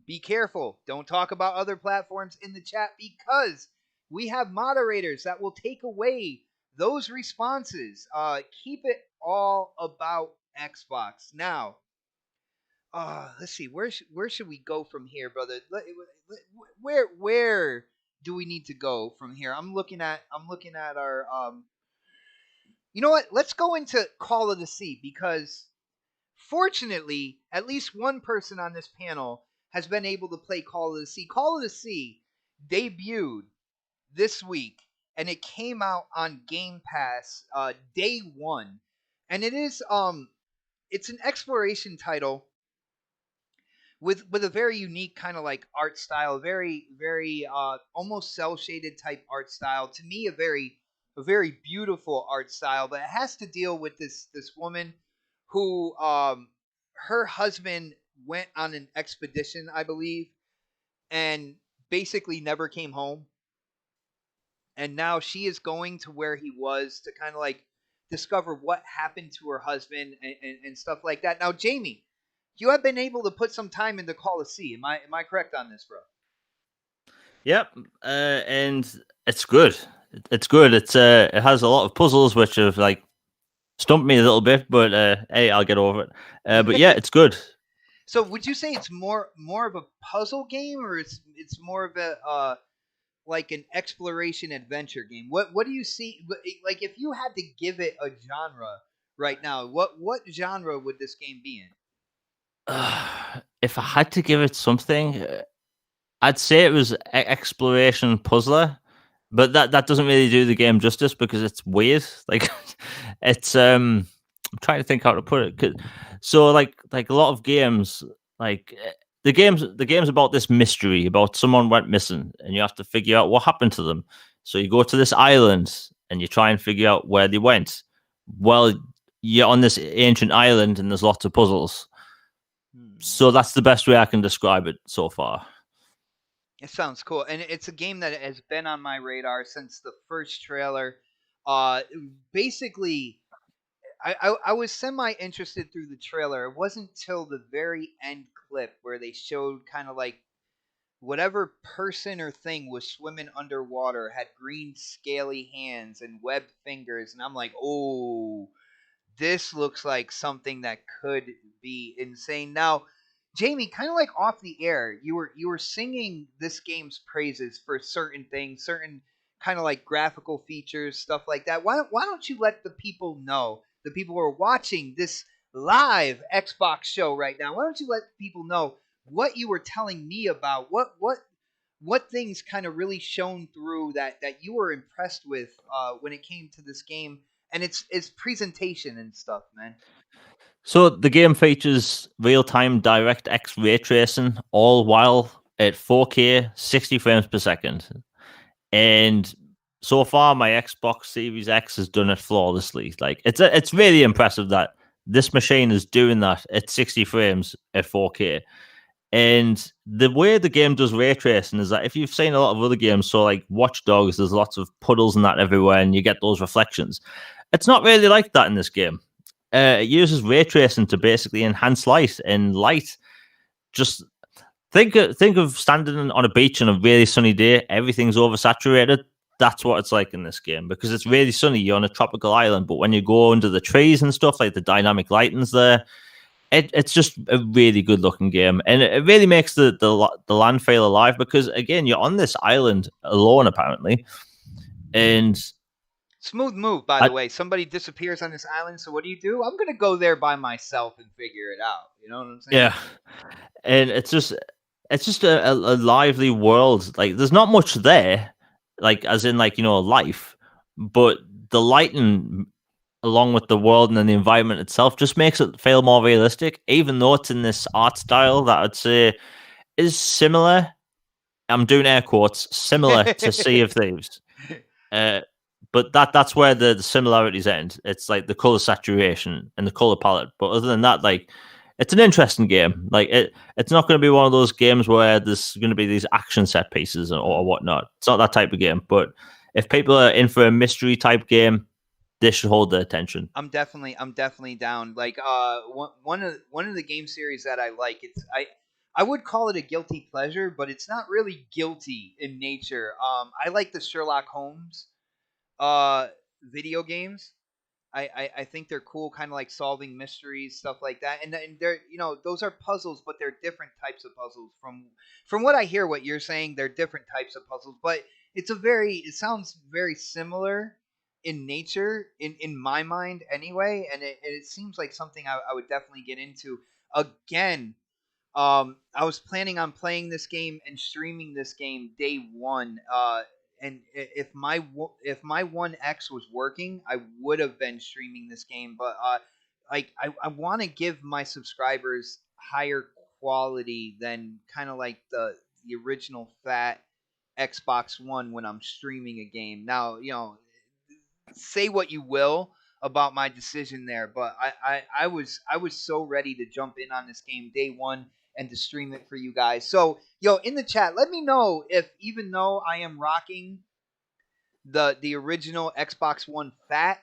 be careful. Don't talk about other platforms in the chat because we have moderators that will take away those responses. Keep it all about Xbox. Now, let's see. Where should we go from here, brother? Where do we need to go from here? I'm looking at our You know what? Let's go into Call of the Sea because fortunately, at least one person on this panel has been able to play Call of the Sea. Call of the Sea debuted this week and it came out on Game Pass day 1. And it's an exploration title with a very unique kind of like art style, very almost cell shaded type art style. To me, a very beautiful art style, but it has to deal with this woman who her husband went on an expedition, I believe, and basically never came home. And now she is going to where he was to kind of like discover what happened to her husband and stuff like that. Now, Jamie, you have been able to put some time into Call of Sea. Am I correct on this, bro? Yep, and it's good. It's good. It has a lot of puzzles which have like stumped me a little bit, but hey, I'll get over it. But yeah, it's good. So, would you say it's more of a puzzle game, or it's more of a like an exploration adventure game? What do you see? Like, if you had to give it a genre right now, what genre would this game be in? If I had to give it something, I'd say it was exploration puzzler, but that doesn't really do the game justice because it's weird. Like it's I'm trying to think how to put it. So like a lot of games, like the game's about this mystery about someone went missing and you have to figure out what happened to them. So you go to this island and you try and figure out where they went. Well, you're on this ancient island and there's lots of puzzles. Hmm. So that's the best way I can describe it so far. It sounds cool, and it's a game that has been on my radar since the first trailer. Basically, I was semi interested through the trailer. It wasn't till the very end clip where they showed kind of like whatever person or thing was swimming underwater had green scaly hands and webbed fingers, and I'm like, oh, this looks like something that could be insane. Now, Jamie, kind of like off the air, you were singing this game's praises for certain things, certain kind of like graphical features, stuff like that. Why don't you let the people know, the people who are watching this live Xbox show right now? Why don't you let people know what you were telling me about? what things kind of really shone through that you were impressed with when it came to this game and its presentation and stuff, man. So the game features real-time DirectX ray tracing, all while at 4K, 60 frames per second. And so far, my Xbox Series X has done it flawlessly. Like it's really impressive that this machine is doing that at 60 frames at 4K. And the way the game does ray tracing is that if you've seen a lot of other games, so like Watch Dogs, there's lots of puddles and that everywhere, and you get those reflections. It's not really like that in this game. It uses ray tracing to basically enhance light, and light just think of standing on a beach on a really sunny day. Everything's oversaturated. That's what it's like in this game because it's really sunny. You're on a tropical island, but when you go under the trees and stuff, like the dynamic lighting's there, it's just a really good looking game, and it really makes the land feel alive because again, you're on this island alone apparently, and Smooth move, by I, the way. Somebody disappears on this island, so what do? I'm gonna go there by myself and figure it out. You know what I'm saying? yeah, and it's just a lively world. Like there's not much there, like as in like life, but the lighting along with the world and then the environment itself just makes it feel more realistic. Even though it's in this art style that I'd say is similar. I'm doing air quotes similar to Sea of Thieves. Uh, but that's where the similarities end. It's like the color saturation and the color palette. But other than that, like it's an interesting game. Like it's not going to be one of those games where there's going to be these action set pieces or whatnot. It's not that type of game. But if people are in for a mystery type game, this should hold their attention. I'm definitely down. Like one of the game series that I like. I would call it a guilty pleasure, but it's not really guilty in nature. I like the Sherlock Holmes uh video games. I think they're cool, kind of like solving mysteries, stuff like that. And they're those are puzzles, but they're different types of puzzles. From what I hear, what you're saying, they're different types of puzzles, but it sounds very similar in nature in my mind anyway, and it seems like something I would definitely get into again. I was planning on playing this game and streaming this game day one. And if my One X was working, I would have been streaming this game. But like I want to give my subscribers higher quality than kind of like the original fat Xbox One when I'm streaming a game. Now, say what you will about my decision there, but I was so ready to jump in on this game day one and to stream it for you guys. So in the chat, let me know if even though I am rocking the original Xbox One Fat.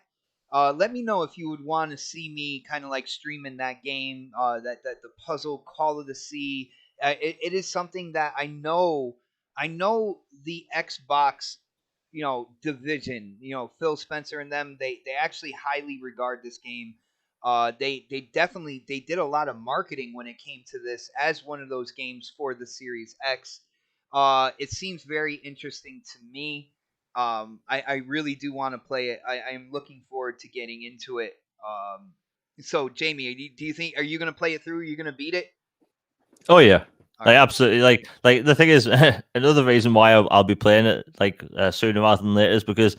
Let me know if you would want to see me kind of like streaming that game, that the puzzle Call of the Sea. It is something that I know the Xbox division, Phil Spencer and them, they actually highly regard this game. They did a lot of marketing when it came to this as one of those games for the Series X. It seems very interesting to me. I really do want to play it. I am looking forward to getting into it. So Jamie, do you think, are you going to play it through? Are you going to beat it? Oh yeah, All like right. absolutely. Like the thing is, another reason why I'll be playing it like sooner rather than later is because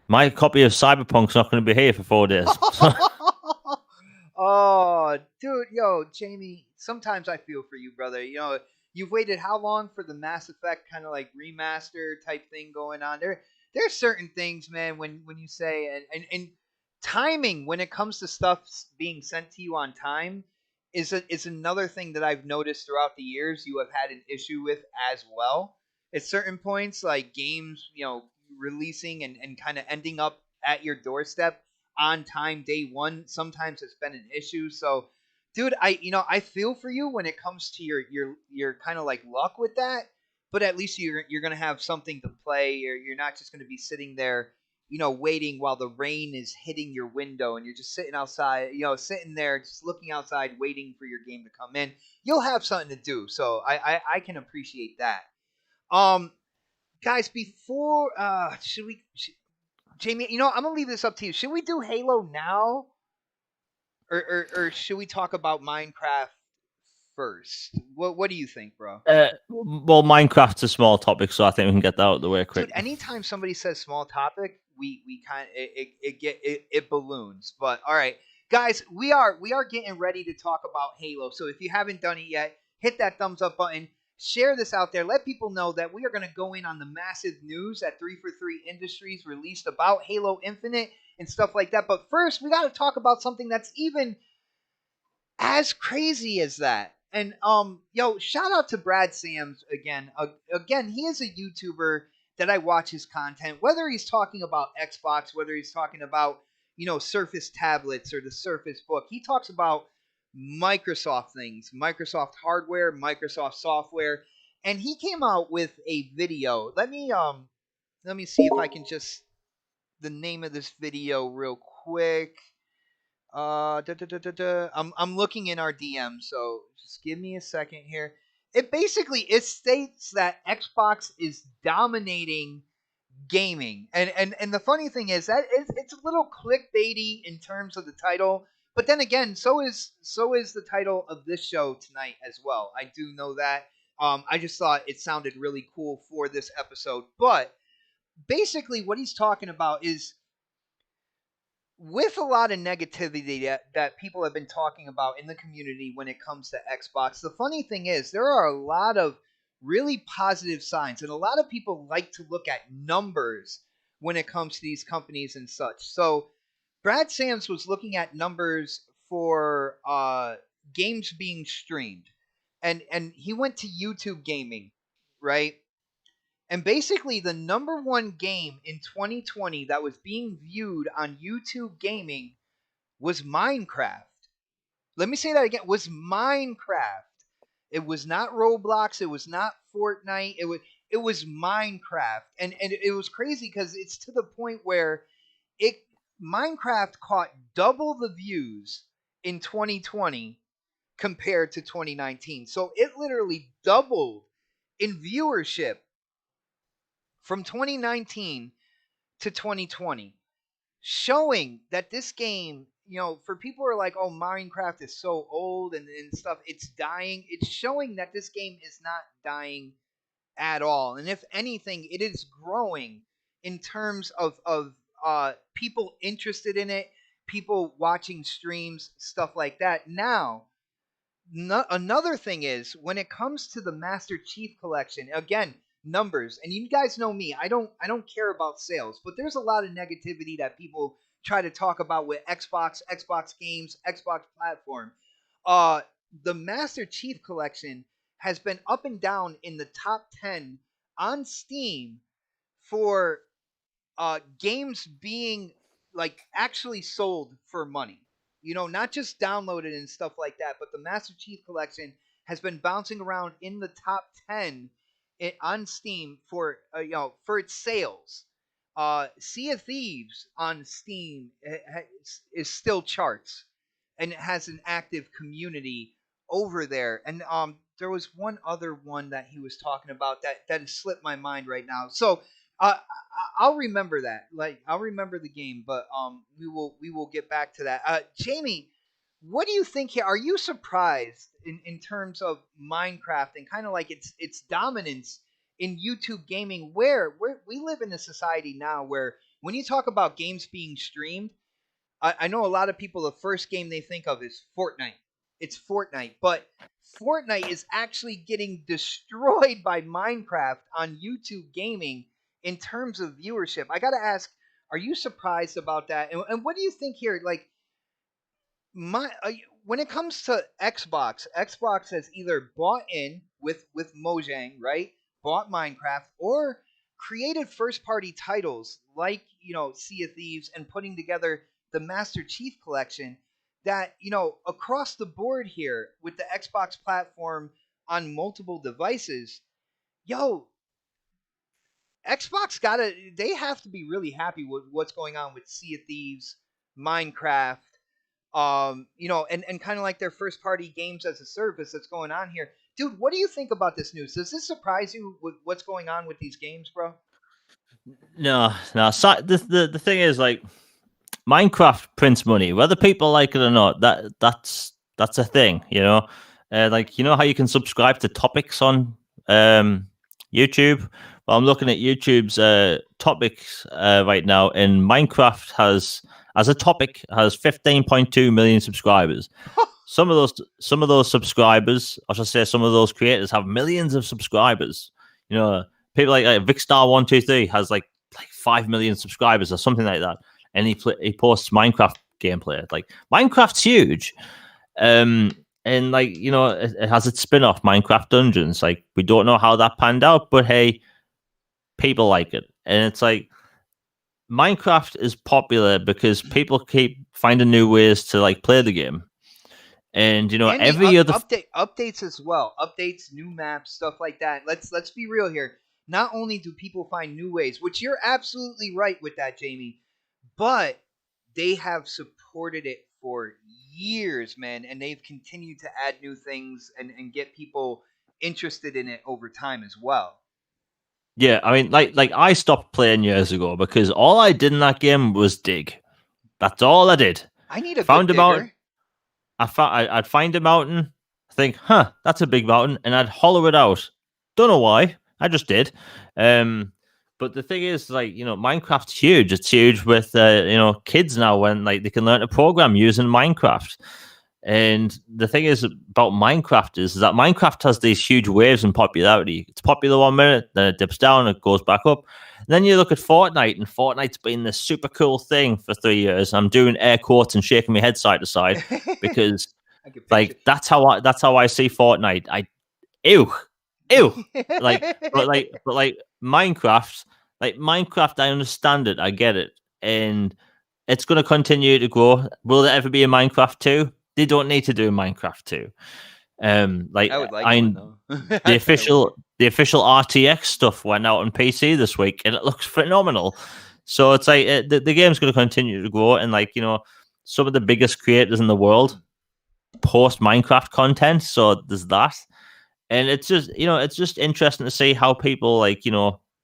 my copy of Cyberpunk's not going to be here for 4 days. Oh, dude, Jamie. Sometimes I feel for you, brother. You've waited how long for the Mass Effect kind of like remaster type thing going on? There's certain things, man. When you say and timing when it comes to stuff being sent to you on time is another thing that I've noticed throughout the years. You have had an issue with as well at certain points, like games, releasing and kind of ending up at your doorstep on time day one sometimes it's been an issue. So dude, I feel for you when it comes to your kind of like luck with that, but at least you're gonna have something to play. You're not just gonna be sitting there waiting while the rain is hitting your window and you're just sitting outside, sitting there just looking outside waiting for your game to come in. You'll have something to do, so I can appreciate that. um Guys, before Jamie, I'm gonna leave this up to you. Should we do Halo now, or should we talk about Minecraft first? What do you think, bro? Well, Minecraft's a small topic, so I think we can get that out of the way quick. Dude, anytime somebody says small topic, we kind of it balloons. But all right, guys, we are getting ready to talk about Halo. So if you haven't done it yet, hit that thumbs up button. Share this out there. Let people know that we are going to go in on the massive news that 343 Industries released about Halo Infinite and stuff like that. But first, we got to talk about something that's even as crazy as that. And yo, shout out to Brad Sams again. Again, he is a YouTuber that I watch his content. Whether he's talking about Xbox, whether he's talking about Surface tablets or the Surface Book, he talks about Microsoft things, Microsoft hardware, Microsoft software, and he came out with a video. Let me see if I can just the name of this video real quick. I'm looking in our DM, so just give me a second here. It states that Xbox is dominating gaming, and the funny thing is that it's a little clickbaity in terms of the title, but then again, so is the title of this show tonight as well. I do know that. I just thought it sounded really cool for this episode, but basically, what he's talking about is with a lot of negativity that people have been talking about in the community when it comes to Xbox. The funny thing is, there are a lot of really positive signs, and a lot of people like to look at numbers when it comes to these companies and such. So, Brad Sams was looking at numbers for games being streamed, and he went to YouTube Gaming, right? And basically, the number one game in 2020 that was being viewed on YouTube Gaming was Minecraft. Let me say that again. Was Minecraft. It was not Roblox. It was not Fortnite. It was Minecraft, and it was crazy because it's to the point where it Minecraft caught double the views in 2020 compared to 2019. So it literally doubled in viewership from 2019 to 2020, showing that this game, for people who are like, oh, Minecraft is so old and stuff, it's dying. It's showing that this game is not dying at all. And if anything, it is growing in terms of people interested in it, people watching streams, stuff like that. Now, another thing is when it comes to the Master Chief Collection, again, numbers, and you guys know me, I don't care about sales, but there's a lot of negativity that people try to talk about with Xbox games, Xbox platform. uh the Master Chief Collection has been up and down in the top 10 on Steam for games being like actually sold for money. Not just downloaded and stuff like that, but the Master Chief Collection has been bouncing around in the top 10 on Steam for its sales. Sea of Thieves on Steam is still charts, and it has an active community over there. And there was one other one that he was talking about that has slipped my mind right now. So I'll remember that. Like I'll remember the game, but we will get back to that. Jamie, what do you think here? Are you surprised in terms of Minecraft and kind of like its dominance in YouTube gaming, where we live in a society now where when you talk about games being streamed, I know a lot of people, the first game they think of is Fortnite. It's Fortnite, but Fortnite is actually getting destroyed by Minecraft on YouTube gaming in terms of viewership. I gotta ask, are you surprised about that? And what do you think here? Like my when it comes to Xbox has either bought in with Mojang, right? Bought Minecraft or created first party titles like Sea of Thieves and putting together the Master Chief Collection that across the board here with the Xbox platform on multiple devices. Yo, Xbox gotta they have to be really happy with what's going on with Sea of Thieves, Minecraft, and kind of like their first party games as a service that's going on here. Dude, what do you think about this news? Does this surprise you with what's going on with these games, bro? No, no. So the thing is, like, Minecraft prints money, whether people like it or not. That's a thing, you know. Like, you know how you can subscribe to topics on um, YouTube? Well, I'm looking at YouTube's topics right now, and Minecraft has, as a topic, has 15.2 million subscribers. Some of those subscribers, I should say, some of those creators have millions of subscribers. You know, people like Vicstar123 has like 5 million subscribers or something like that, and he posts Minecraft gameplay. Like Minecraft's huge, um, and like it has its spin-off, Minecraft Dungeons. Like we don't know how that panned out, but hey, people like it, and it's like Minecraft is popular because people keep finding new ways to like play the game. And And the every other updates as well, updates, new maps, stuff like that. Let's be real here. Not only do people find new ways, which you're absolutely right with that, Jamie, but they have supported it for years, man, and they've continued to add new things and get people interested in it over time as well. Yeah, I mean, like I stopped playing years ago because all I did in that game was dig. That's all I did. I need a good Found a mountain. digger. I'd find a mountain. Think, that's a big mountain, and I'd hollow it out. Don't know why. I just did. Um, but the thing is, like, Minecraft's huge. It's huge with kids now when like they can learn to program using Minecraft. And the thing is about Minecraft is that Minecraft has these huge waves in popularity. It's popular 1 minute, then it dips down, it goes back up. And then you look at Fortnite, and Fortnite's been this super cool thing for 3 years. I'm doing air quotes and shaking my head side to side because, I can picture. like, that's how I see Fortnite. Ew, ew. Like, but like Minecraft, I understand it, I get it, and it's going to continue to grow. Will there ever be a Minecraft 2? They don't need to do Minecraft 2. Like I would like one I though. the I would. official RTX stuff went out on PC this week, and it looks phenomenal. So it's like the game's going to continue to grow, and like some of the biggest creators in the world post Minecraft content. So there's that, and it's just interesting to see how people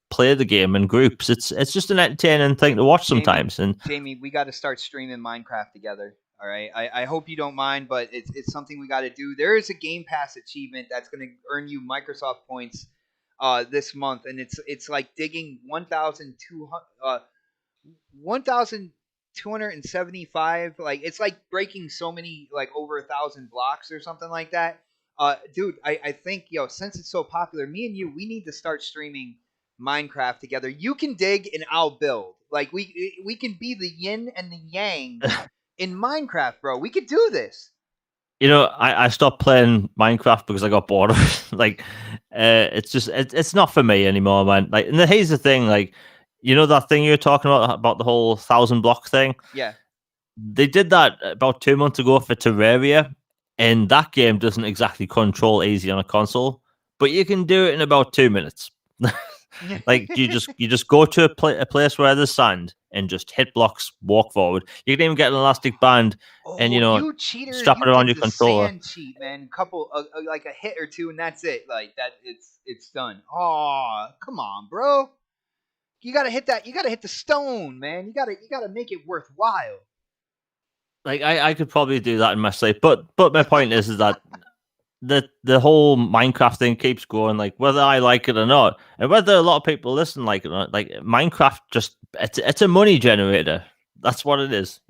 play the game in groups. It's just an entertaining thing to watch Jamie, sometimes, and Jamie, we got to start streaming Minecraft together. All right. I hope you don't mind, but it's something we got to do. There is a Game Pass achievement that's going to earn you Microsoft points this month, and it's like digging 1,275. Like it's like breaking so many like over 1,000 blocks or something like that. Dude, I think since it's so popular, me and you, we need to start streaming Minecraft together. You can dig and I'll build. Like we can be the yin and the yang in Minecraft, bro. We could do this. I stopped playing Minecraft because I got bored of it. Like, it's not for me anymore, man. Like, and here's the thing, like, that thing you were talking about the whole 1,000 block thing. Yeah. They did that about 2 months ago for Terraria, and that game doesn't exactly control easy on a console, but you can do it in about 2 minutes. Like you just go to a place where there's sand and just hit blocks, walk forward. You can even get an elastic band and Oh, you cheater! strap You it around did your the controller. sand cheat, man. Couple, like a hit or two, and that's it. Like that, it's done. Oh, come on, bro. You gotta hit that. You gotta hit the stone, man. You gotta make it worthwhile. Like I could probably do that in my sleep, but my point is that the whole Minecraft thing keeps going, like whether I like it or not, and whether a lot of people listen like it or not. Like Minecraft, just it's a money generator. That's what it is.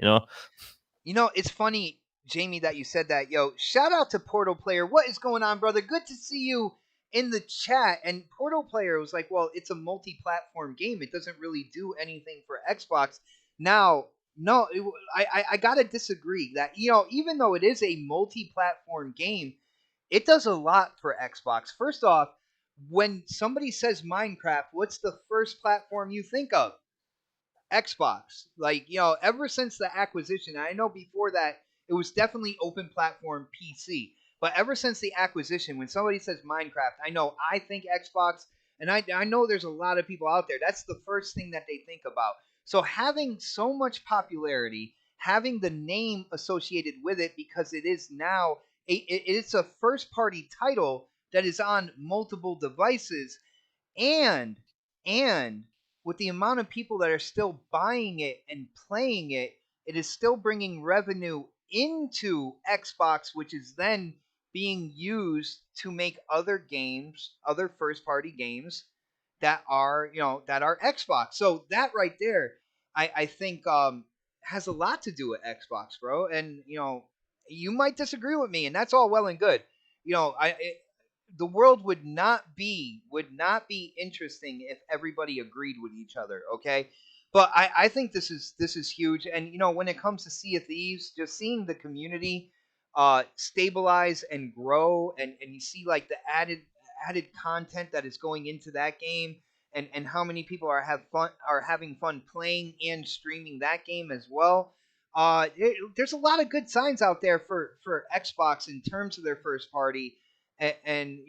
It's funny, Jamie, that you said that. Yo, shout out to Portal Player. What is going on, brother? Good to see you in the chat. And Portal Player was like, well, it's a multi-platform game. It doesn't really do anything for Xbox. Now, no, I gotta disagree. That even though it is a multi-platform game, it does a lot for Xbox. First off, when somebody says Minecraft, what's the first platform you think of? Xbox. Like, ever since the acquisition, I know before that it was definitely open platform PC. But ever since the acquisition, when somebody says Minecraft, I think Xbox, and I know there's a lot of people out there. That's the first thing that they think about. So having so much popularity, having the name associated with it because it is now it's a first party title that is on multiple devices, and and with the amount of people that are still buying it and playing it, it is still bringing revenue into Xbox, which is then being used to make other games, other first party games that are, that are Xbox. So that right there, I think has a lot to do with Xbox, bro. And you might disagree with me, and that's all well and good. The world would not be interesting if everybody agreed with each other. Okay, but I think this is huge. And when it comes to Sea of Thieves, just seeing the community stabilize and grow, and you see like the added content that is going into that game, and how many people are having fun playing and streaming that game as well. There's a lot of good signs out there for Xbox in terms of their first party, and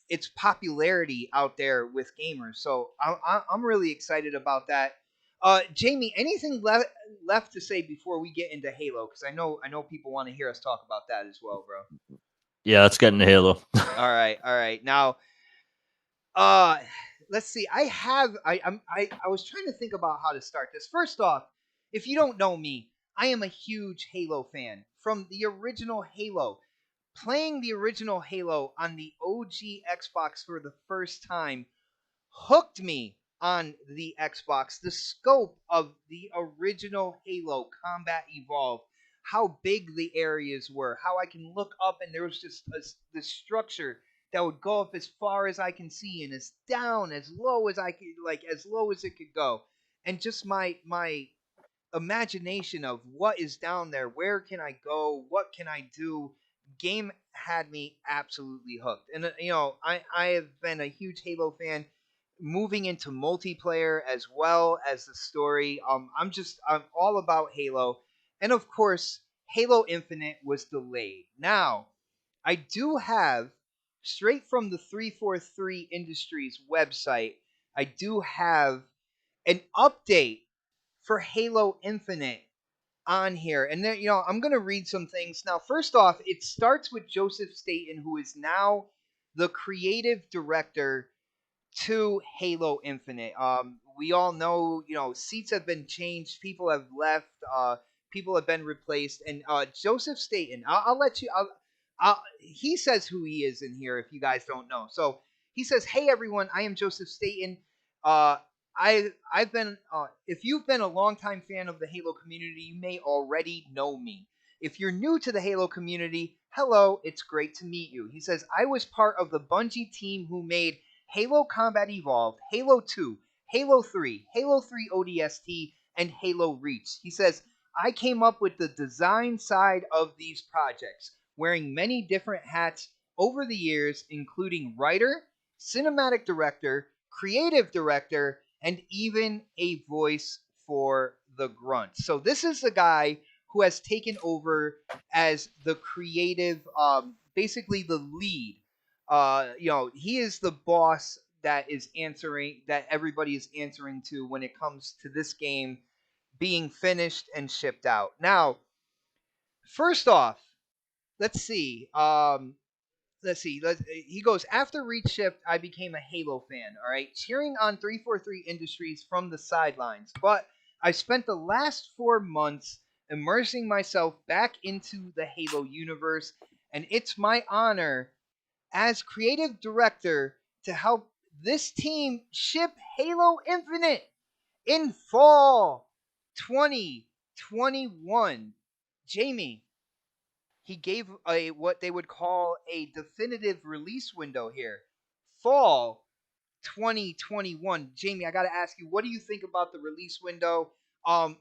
its popularity out there with gamers. So I'm really excited about that. Jamie, anything left to say before we get into Halo? Because I know people want to hear us talk about that as well, bro. Yeah, let's get into Halo. All right. Now, uh, let's see. I was trying to think about how to start this. First off, if you don't know me, I am a huge Halo fan from the original Halo. Playing the original Halo on the OG Xbox for the first time hooked me on the Xbox. The scope of the original Halo Combat Evolved, how big the areas were, how I can look up and there was just this structure that would go up as far as I can see and as down as low as I could, like as low as it could go, and just my imagination of what is down there, where can I go, what can I do. Game had me absolutely hooked, and I have been a huge Halo fan, moving into multiplayer as well as the story. I'm all about Halo, and of course, Halo Infinite was delayed. Now, I do have straight from the 343 Industries website. I do have an update for Halo Infinite on here. And then, I'm going to read some things. Now, first off, it starts with Joseph Staten, who is now the creative director to Halo Infinite. We all know, seats have been changed, people have left, people have been replaced, and Joseph Staten. I'll let you. He says who he is in here if you guys don't know. So he says, "Hey everyone, I am Joseph Staten. Uh, I've been if you've been a longtime fan of the Halo community, you may already know me. If you're new to the Halo community, hello, it's great to meet you." He says, "I was part of the Bungie team who made Halo Combat Evolved, Halo 2, Halo 3, Halo 3 ODST, and Halo Reach." He says, "I came up with the design side of these projects, wearing many different hats over the years, including writer, cinematic director, creative director, and even a voice for the grunt." So this is the guy who has taken over as the creative, basically the lead. He is the boss that everybody is answering to when it comes to this game being finished and shipped out. Now, first off, let's see. Let's see. He goes, "After Reach shipped, I became a Halo fan. All right, cheering on 343 Industries from the sidelines. But I spent the last 4 months immersing myself back into the Halo universe, and it's my honor as creative director to help this team ship Halo Infinite in fall 2021. Jamie, he gave a what they would call a definitive release window here. Fall 2021. Jamie, I got to ask you, what do you think about the release window? I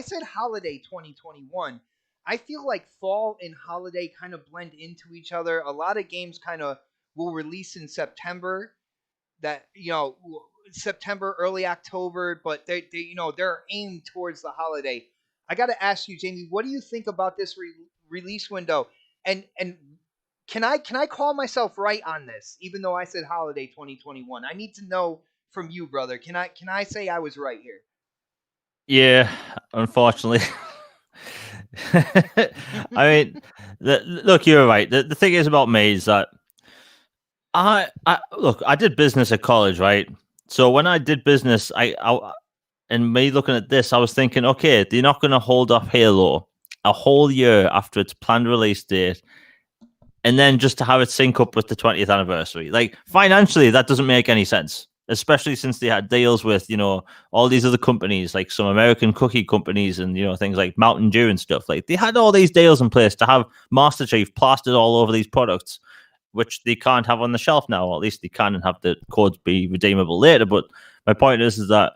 said holiday 2021. I feel like fall and holiday kind of blend into each other. A lot of games kind of will release in September, that September, early October, but they're aimed towards the holiday. I got to ask you, Jamie, what do you think about this release window? And can I call myself right on this, even though I said holiday 2021? I need to know from you, brother. Can I say I was right here? Yeah, unfortunately. I mean, look, you're right. The thing is about me is that I look. I did business at college, right? So when I did business, and me looking at this, I was thinking, okay, they're not going to hold off Halo a whole year after its planned release date and then just to have it sync up with the 20th anniversary. Like financially, that doesn't make any sense, especially since they had deals with, all these other companies, like some American cookie companies and, things like Mountain Dew and stuff. Like they had all these deals in place to have Master Chief plastered all over these products, which they can't have on the shelf now, or at least they can and have the codes be redeemable later. But my point is that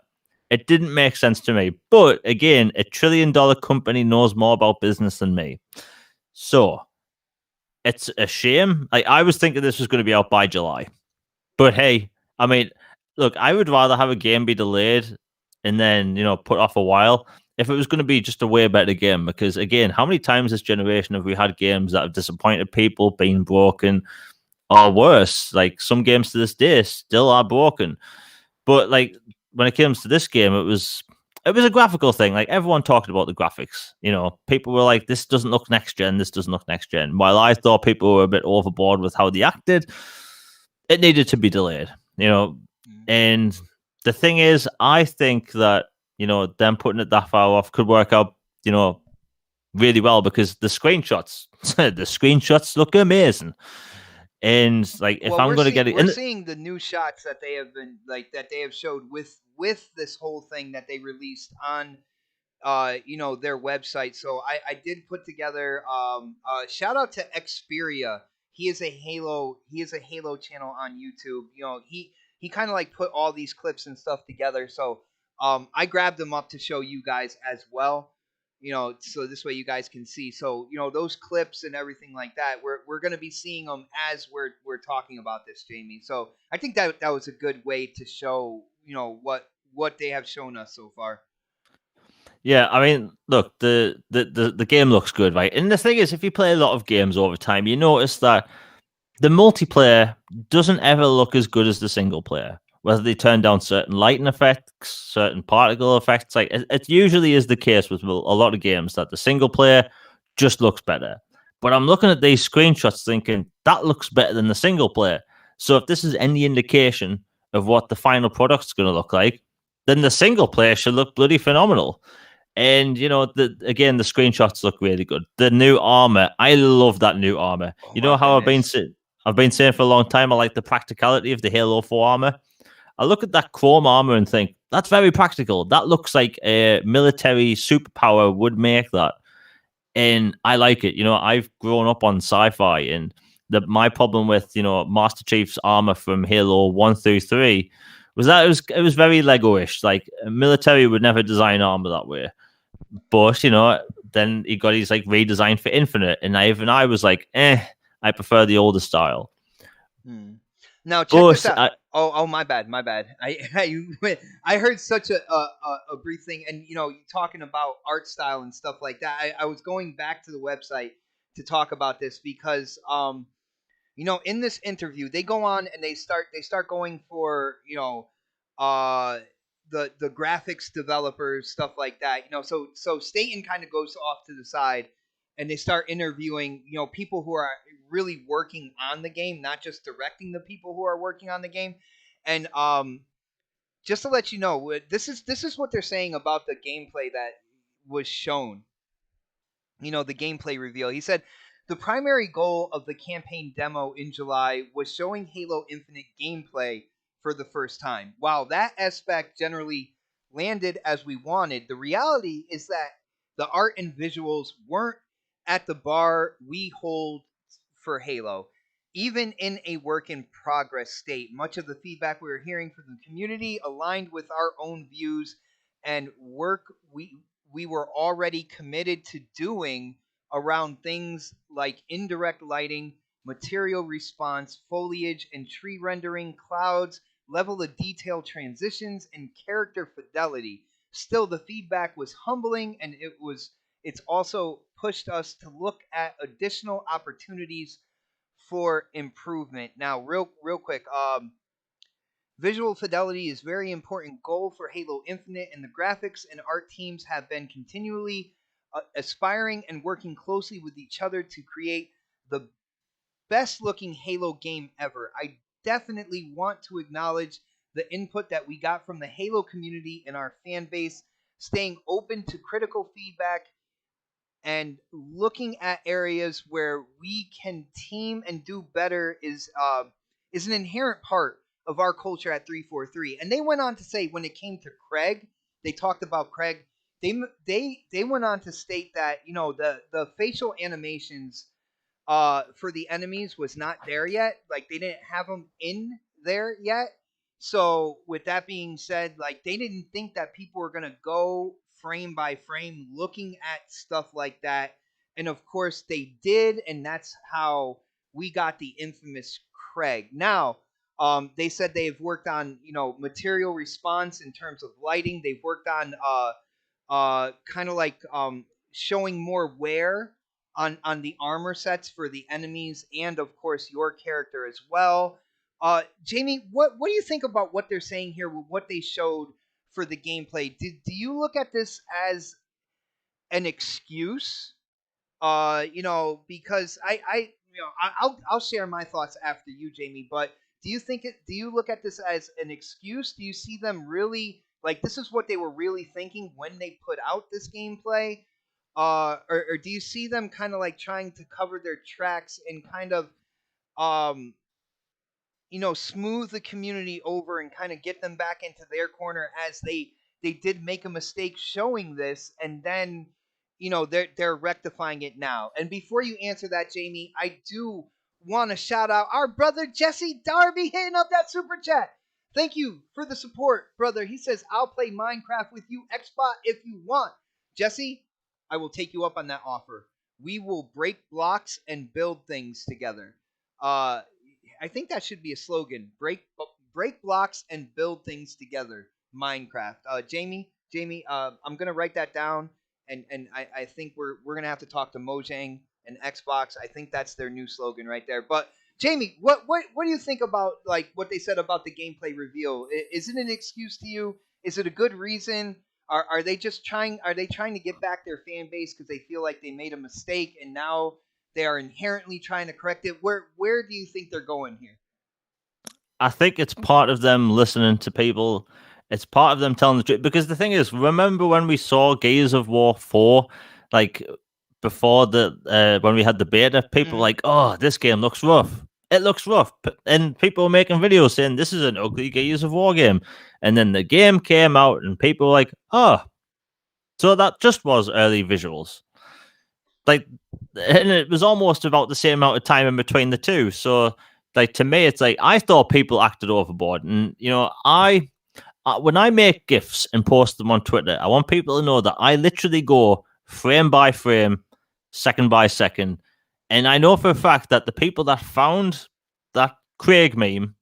it didn't make sense to me. But again, $1 trillion company knows more about business than me. So it's a shame. Like I was thinking this was going to be out by July. But hey, I mean, look, I would rather have a game be delayed and then, put off a while if it was going to be just a way better game. Because again, how many times this generation have we had games that have disappointed people, been broken, or worse? Like some games to this day still are broken. But like when it comes to this game, it was a graphical thing. Like everyone talked about the graphics. People were like, "This doesn't look next gen. This doesn't look next gen." While I thought people were a bit overboard with how they acted, it needed to be delayed. And the thing is, I think that them putting it that far off could work out, really well because the screenshots, the screenshots look amazing. And like, if Well, I'm going to get it, we're seeing the new shots that they have been like that they have showed with this whole thing that they released on their website. So I did put together shout out to Xperia. He is a Halo channel on YouTube. He kind of like put all these clips and stuff together. So I grabbed them up to show you guys as well. So this way you guys can see. So those clips and everything like that. We're gonna be seeing them as we're talking about this, Jamie. So I think that was a good way to show what they have shown us so far. yeah, I mean, look, the game looks good, right? And the thing is, if you play a lot of games over time, you notice that the multiplayer doesn't ever look as good as the single player. Whether they turn down certain lighting effects, certain particle effects, like it usually is the case with a lot of games that the single player just looks better. But I'm looking at these screenshots thinking that looks better than the single player. So if this is any indication of what the final product's going to look like, then the single player should look bloody phenomenal. And again, the screenshots look really good. The new armor, I love that new armor. Oh You my know how goodness. I've been saying for a long time, I like the practicality of the Halo 4 armor. I look at that chrome armor and think that's very practical. That looks like a military superpower would make that, and I like it. I've grown up on sci-fi, and my problem with Master Chief's armor from Halo 1 through 3 was that it was very Lego-ish. Like military would never design armor that way. But then he got his like redesign for Infinite, and I was like, I prefer the older style. Hmm. Now check this But out. Oh, my bad, my bad. I heard such a brief thing, and you talking about art style and stuff like that. I was going back to the website to talk about this because in this interview they go on and they start going for uh the graphics developers, stuff like that. So Staten kind of goes off to the side and they start interviewing people who are really working on the game, not just directing the people who are working on the game. And just to let you know, this is what they're saying about the gameplay that was shown, the gameplay reveal. He said the primary goal of the campaign demo in July was showing Halo Infinite gameplay for the first time. While that aspect generally landed as we wanted, the reality is that the art and visuals weren't at the bar we hold for Halo. Even in a work in progress state, much of the feedback we were hearing from the community aligned with our own views and work we were already committed to doing around things like indirect lighting, material response, foliage and tree rendering, clouds, level of detail transitions, and character fidelity. Still, the feedback was humbling, and it's also pushed us to look at additional opportunities for improvement. Now, real quick, visual fidelity is a very important goal for Halo Infinite, and the graphics and art teams have been continually aspiring and working closely with each other to create the best looking Halo game ever. I definitely want to acknowledge the input that we got from the Halo community and our fan base, staying open to critical feedback and looking at areas where we can team and do better is an inherent part of our culture at 343. And they went on to say when it came to Craig, they talked about Craig. They went on to state that the facial animations for the enemies was not there yet. Like they didn't have them in there yet. So with that being said, like they didn't think that people were gonna go frame by frame looking at stuff like that. And of course they did, and that's how we got the infamous Craig. Now, they said they've worked on material response in terms of lighting. They've worked on kind of like showing more wear on the armor sets for the enemies, and of course your character as well. Jamie, what do you think about what they're saying here with what they showed for the gameplay? Do you look at this as an excuse? Because I'll share my thoughts after you, Jamie. But do you look at this as an excuse? Do you see them really like this is what they were really thinking when they put out this gameplay? Or do you see them kind of like trying to cover their tracks and kind of um smooth the community over and kind of get them back into their corner as they did make a mistake showing this, and then they're rectifying it now. And before you answer that, Jamie, I do want to shout out our brother Jesse Darby hitting up that super chat. Thank you for the support, brother. He says, I'll play Minecraft with you, Xbot, if you want. Jesse, I will take you up on that offer. We will break blocks and build things together. Uh, I think that should be a slogan. Break blocks and build things together. Minecraft. Jamie, I'm gonna write that down, and I think we're gonna have to talk to Mojang and Xbox. I think that's their new slogan right there. But Jamie, what do you think about like what they said about the gameplay reveal? Is it an excuse to you? Is it a good reason? Are they just trying? Are they trying to get back their fan base because they feel like they made a mistake and now they are inherently trying to correct it? Where do you think they're going here? I think it's part of them listening to people. It's part of them telling the truth. Because the thing is, remember when we saw Gears of War 4, like before when we had the beta, people were Mm-hmm. like, "Oh, this game looks rough. It looks rough," and people were making videos saying this is an ugly Gears of War game. And then the game came out, and people were like, "Oh, so that just was early visuals." Like, and it was almost about the same amount of time in between the two. So, like to me, it's like I thought people acted overboard, and when I make gifs and post them on Twitter, I want people to know that I literally go frame by frame, second by second, and I know for a fact that the people that found that Craig meme,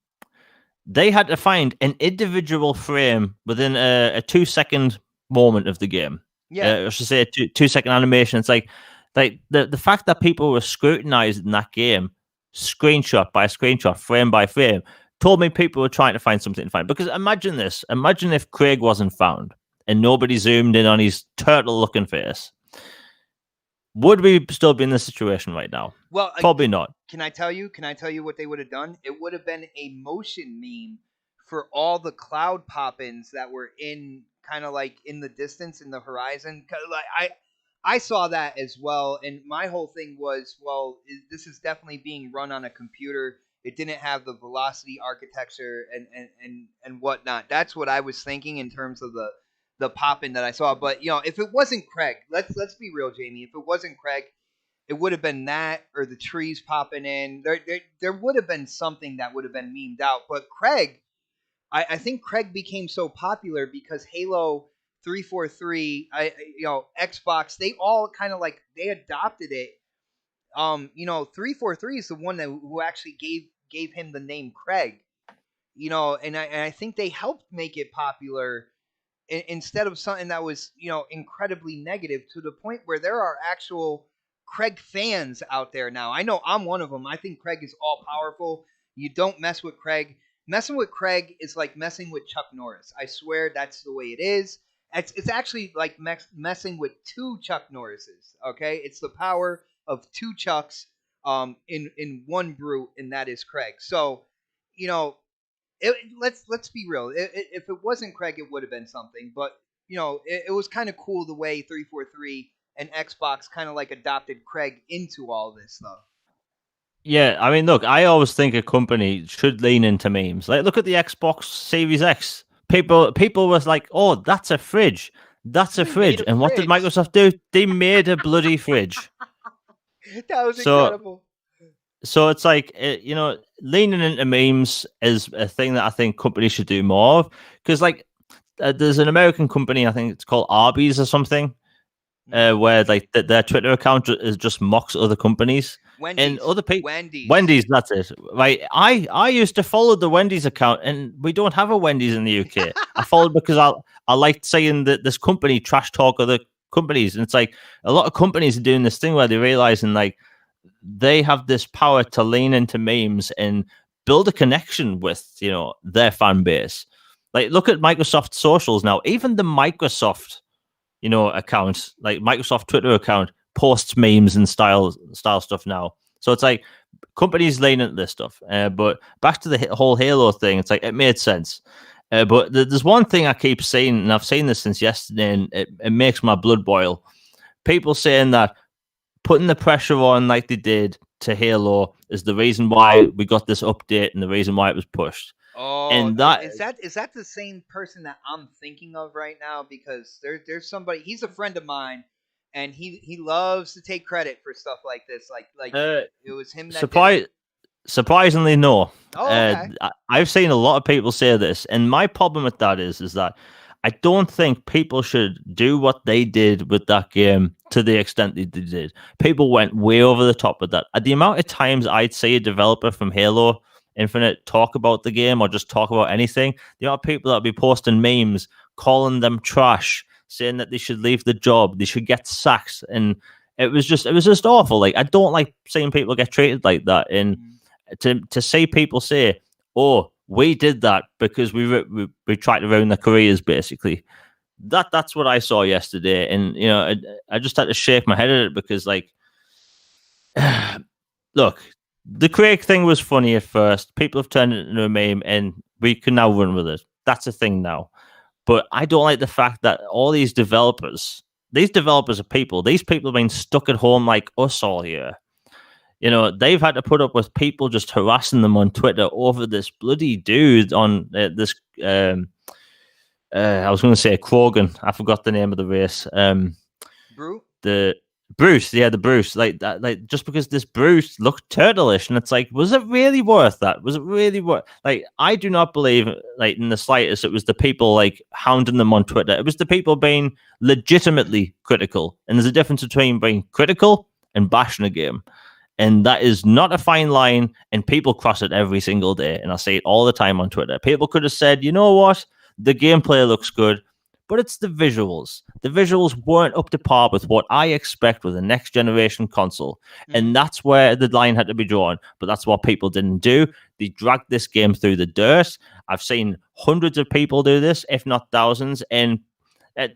they had to find an individual frame within a 2 second moment of the game. Yeah. I should say a 2 second animation. It's like the fact that people were scrutinizing that game, screenshot by screenshot, frame by frame, told me people were trying to find something to find. Because imagine this: imagine if Craig wasn't found and nobody zoomed in on his turtle-looking face. Would we still be in this situation right now? Well, Probably not. can I tell you? Can I tell you what they would have done? It would have been a motion meme for all the cloud pop-ins that were in kind of like in the distance in the horizon. 'Cause, like I saw that as well, and my whole thing was, well, this is definitely being run on a computer. It didn't have the velocity architecture and whatnot. That's what I was thinking in terms of the pop in that I saw. But if it wasn't Craig, let's be real, Jamie. If it wasn't Craig, it would have been that or the trees popping in. There would have been something that would have been memed out. But Craig, I think Craig became so popular because Halo 343, Xbox, they all kind of like they adopted it. 343 is the one that who actually gave him the name Craig. And I think they helped make it popular instead of something that was incredibly negative to the point where there are actual Craig fans out there now. I know I'm one of them. I think Craig is all powerful. You don't mess with Craig. Messing with Craig is like messing with Chuck Norris. I swear that's the way it is. It's actually like messing with two Chuck Norrises. Okay, it's the power of two Chucks in one brute, and that is Craig. So, you know, let's be real. If it wasn't Craig, it would have been something. But it was kind of cool the way 343 and Xbox kind of like adopted Craig into all this stuff. Yeah, I mean, look, I always think a company should lean into memes. Like, look at the Xbox Series X. People was like, "Oh, that's a fridge. That's a They made fridge." a And what did fridge. Microsoft do? They made a bloody fridge. That was So, incredible. so it's like, leaning into memes is a thing that I think companies should do more of. Because, like, there's an American company, I think it's called Arby's or something, Hmm. where like their Twitter account is just mocks other companies and Wendy's. other people. Wendy's. Wendy's, that's it. Right. I used to follow the Wendy's account, and we don't have a Wendy's in the UK. I followed because I liked saying that this company trash talk other companies, and it's like a lot of companies are doing this thing where they're realizing like they have this power to lean into memes and build a connection with their fan base. Like look at Microsoft socials now. Even the Microsoft account, like Microsoft Twitter account, posts memes and style stuff now. So it's like companies lean into this stuff. But back to the whole Halo thing, it's like it made sense. But there's one thing I keep saying, and I've seen this since yesterday, and it makes my blood boil. People saying that putting the pressure on like they did to Halo is the reason why we got this update and the reason why it was pushed. Oh, And that is that the same person that I'm thinking of right now? Because there's somebody. He's a friend of mine, and he loves to take credit for stuff like this. Like uh, it was him that did it. surprise Surprisingly, no. Oh, okay. I've seen a lot of people say this, and my problem with that is that I don't think people should do what they did with that game to the extent that they did. People went way over the top with that. At the amount of times I'd see a developer from Halo Infinite talk about the game or just talk about anything, the amount of people that would be posting memes, calling them trash, saying that they should leave the job, they should get sacked, and it was just awful. Like I don't like seeing people get treated like that, and Mhm. to see people say, "Oh, we did that because we tried to ruin their careers," basically. That's what I saw yesterday, and I just had to shake my head at it because, like, look, the Craig thing was funny at first. People have turned it into a meme, and we can now run with it. That's a thing now. But I don't like the fact that all these developers are people. These people have been stuck at home like us all year. They've had to put up with people just harassing them on Twitter over this bloody dude on this. I was going to say Krogan. I forgot the name of the race. Brew. The Bruce, yeah, the Bruce. Like that, like just because this Bruce looked turtleish, and it's like, was it really worth that? Was it really worth? Like, I do not believe, like in the slightest, it was the people like hounding them on Twitter. It was the people being legitimately critical, and there's a difference between being critical and bashing a game. And that is not a fine line, and people cross it every single day. And I see it all the time on Twitter. People could have said, you know what? The gameplay looks good, but it's the visuals. The visuals weren't up to par with what I expect with a next generation console. Hmm. And that's where the line had to be drawn. But that's what people didn't do. They dragged this game through the dirt. I've seen hundreds of people do this, if not thousands. And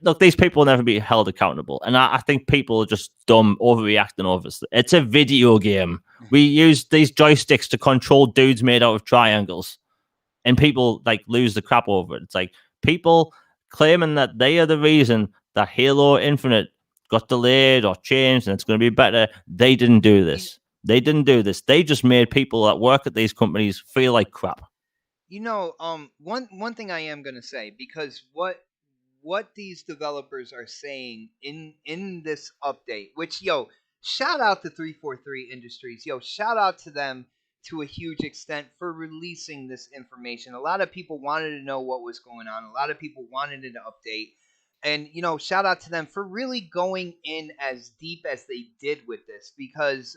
look, these people will never be held accountable. And I think people are just dumb, overreacting over it. It's a video game. We use these joysticks to control dudes made out of triangles, and people like lose the crap over it. It's like people claiming that they are the reason that Halo Infinite got delayed or changed and it's going to be better. They didn't do You, this. They didn't do this. They just made people that work at these companies feel like crap. one thing I am gonna say, because what these developers are saying in this update, which, shout out to 343 Industries, shout out to them to a huge extent for releasing this information. A lot of people wanted to know what was going on. A lot of people wanted an update. And shout out to them for really going in as deep as they did with this, because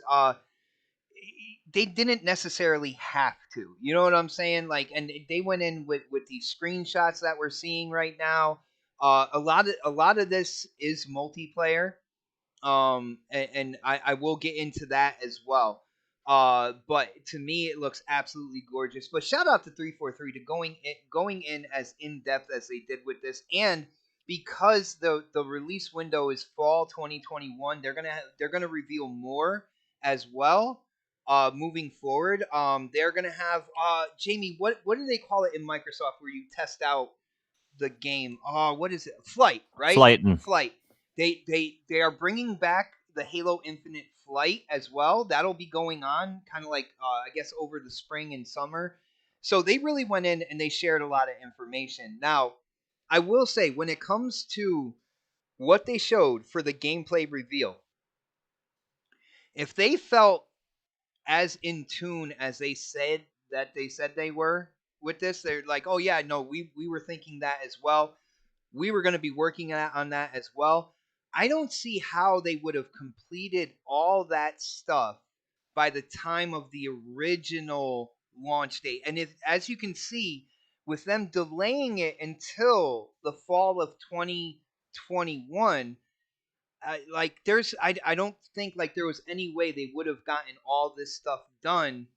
they didn't necessarily have to. You know what I'm saying? Like, and they went in with these screenshots that we're seeing right now. A lot of this is multiplayer, and I will get into that as well. But to me, it looks absolutely gorgeous. But shout out to 343 to going in as in depth as they did with this, and because the release window is fall 2021, they're gonna reveal more as well. Moving forward, they're gonna have Jamie. What do they call it in Microsoft where you test out the game? Oh, what is it? Flight, right? Flighting. Flight. They are bringing back the Halo Infinite flight as well. That'll be going on kind of like I guess over the spring and summer. So they really went in and they shared a lot of information. Now, I will say when it comes to what they showed for the gameplay reveal, if they felt as in tune as they said they were with this, they're like, oh yeah, no, we were thinking that as well. We were going to be working on that as well. I don't see how they would have completed all that stuff by the time of the original launch date. And if, as you can see, with them delaying it until the fall of 2021, like I don't think like there was any way they would have gotten all this stuff done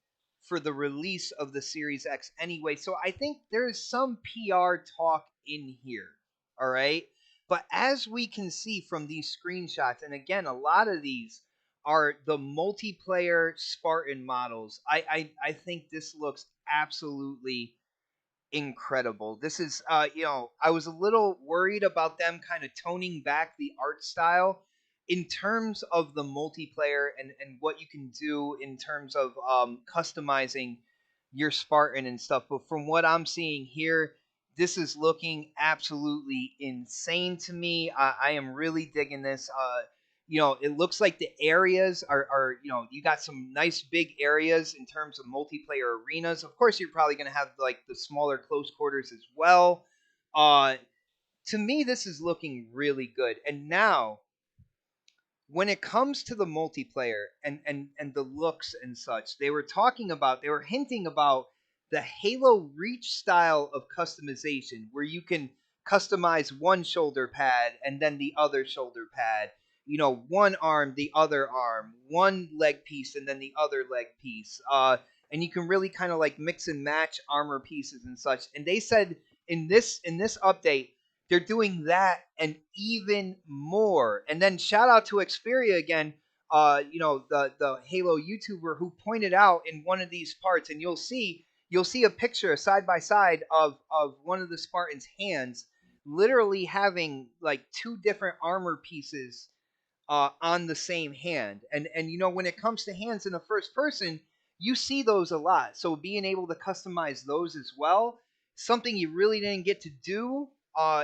for the release of the Series X anyway. So I think there's some PR talk in here. All right. But as we can see from these screenshots, and again, a lot of these are the multiplayer Spartan models. I think this looks absolutely incredible. This is, I was a little worried about them kind of toning back the art style in terms of the multiplayer and what you can do in terms of customizing your Spartan and stuff. But from what I'm seeing here, this is looking absolutely insane to me. I am really digging this. It looks like the areas are, you got some nice big areas in terms of multiplayer arenas. Of course, you're probably going to have like the smaller close quarters as well. Uh, to me, this is looking really good. And now, when it comes to the multiplayer and the looks and such, they were hinting about the Halo Reach style of customization, where you can customize one shoulder pad and then the other shoulder pad. One arm, the other arm, one leg piece, and then the other leg piece. And you can really kind of like mix and match armor pieces and such. And they said in this update they're doing that and even more. And then shout out to Xperia again, the Halo YouTuber who pointed out in one of these parts, and you'll see a picture side by side of one of the Spartans' hands, literally having like two different armor pieces on the same hand. And when it comes to hands in the first person, you see those a lot. So being able to customize those as well, something you really didn't get to do.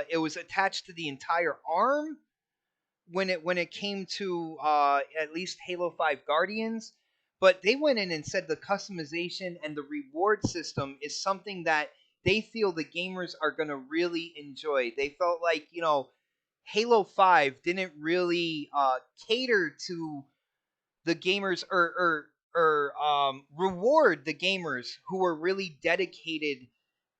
It was attached to the entire arm when it came to at least Halo 5 Guardians. But they went in and said the customization and the reward system is something that they feel the gamers are going to really enjoy. They felt like, Halo 5 didn't really cater to the gamers or reward the gamers who were really dedicated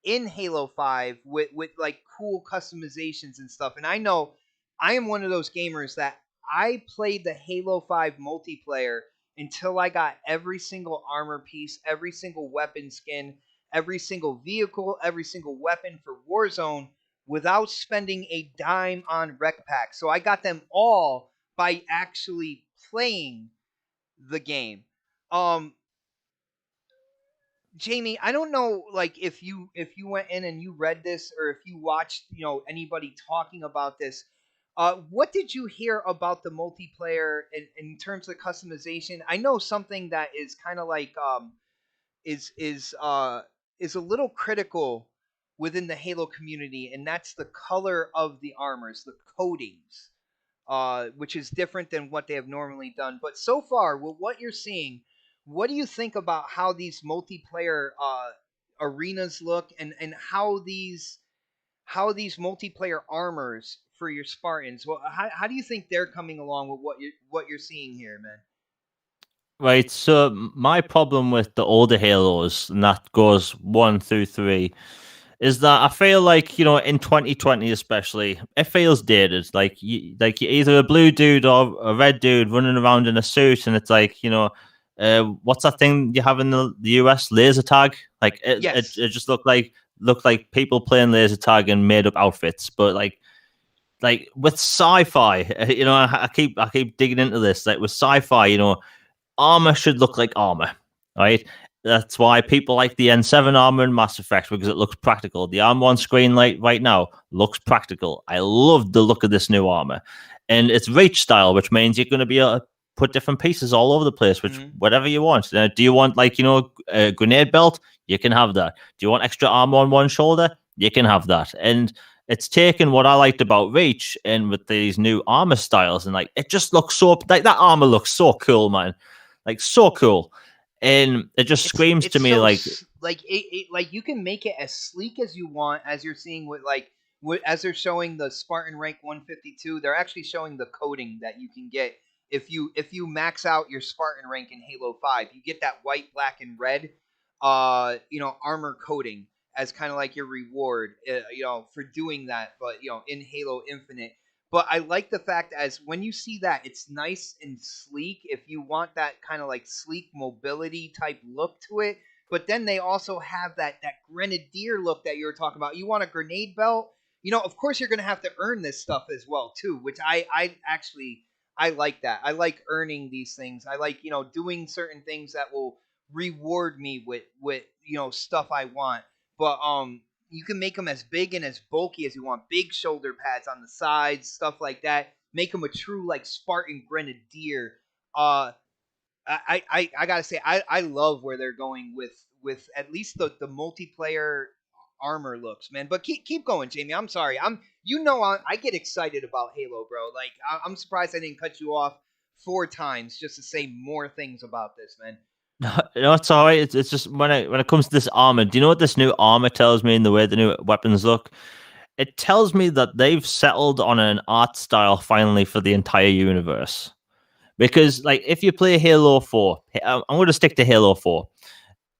in Halo 5 with like cool customizations and stuff. And I know I am one of those gamers that I played the Halo 5 multiplayer until I got every single armor piece, every single weapon skin, every single vehicle, every single weapon for Warzone without spending a dime on rec packs. So I got them all by actually playing the game. Um, Jamie, I don't know, like if you went in and you read this or if you watched, anybody talking about this. What did you hear about the multiplayer in terms of customization? I know something that is kind of like is a little critical within the Halo community, and that's the color of the armors, the coatings, which is different than what they have normally done. But so far, with what you're seeing, what do you think about how these multiplayer arenas look, and how these multiplayer armors for your Spartans? Well, how do you think they're coming along with what you're seeing here, man? Right, so my problem with the older Halos, and that goes 1 through 3, is that I feel like in 2020 especially, it feels dated. Like you're either a blue dude or a red dude running around in a suit, and it's like what's that thing you have in the US, laser tag? Like Yes. it just looked like people playing laser tag in made up outfits, but like with sci-fi, I keep digging into this. Like with sci-fi, armor should look like armor, right? That's why people like the N7 armor in Mass Effect, because it looks practical. The armor on screen right now looks practical. I love the look of this new armor. and it's reach style, which means you're going to be able to put different pieces all over the place, which whatever you want. Do you want like a grenade belt? You can have that. Do you want extra armor on one shoulder? You can have that. And it's taken what I liked about Reach and with these new armor styles, and like it just looks so like that armor looks so cool, man. Like so cool. And it just screams to me so like like you can make it as sleek as you want, as you're seeing with as they're showing the Spartan rank 152. They're actually showing the coding that you can get if you max out your Spartan rank in Halo 5. You get that white, black, and red armor coating as kind of like your reward for doing that, but in Halo Infinite. But I like the fact as when you see that, it's nice and sleek if you want that kind of like sleek mobility type look to it. But then they also have that grenadier look that you were talking about. You want a grenade belt? Of course you're going to have to earn this stuff as well too, which I actually I like that. I like earning these things. I like, doing certain things that will reward me with stuff I want. But you can make them as big and as bulky as you want. Big shoulder pads on the sides, stuff like that. Make them a true like Spartan grenadier. I gotta say I love where they're going with at least the multiplayer armor looks, man. But keep going, Jamie. I'm sorry. I get excited about Halo, bro. Like I'm surprised I didn't cut you off 4 times just to say more things about this, man. No, it's all right. It's just when it comes to this armor, do you know what this new armor tells me in the way the new weapons look? It tells me that they've settled on an art style finally for the entire universe. Because like if you play Halo 4, I'm going to stick to Halo 4.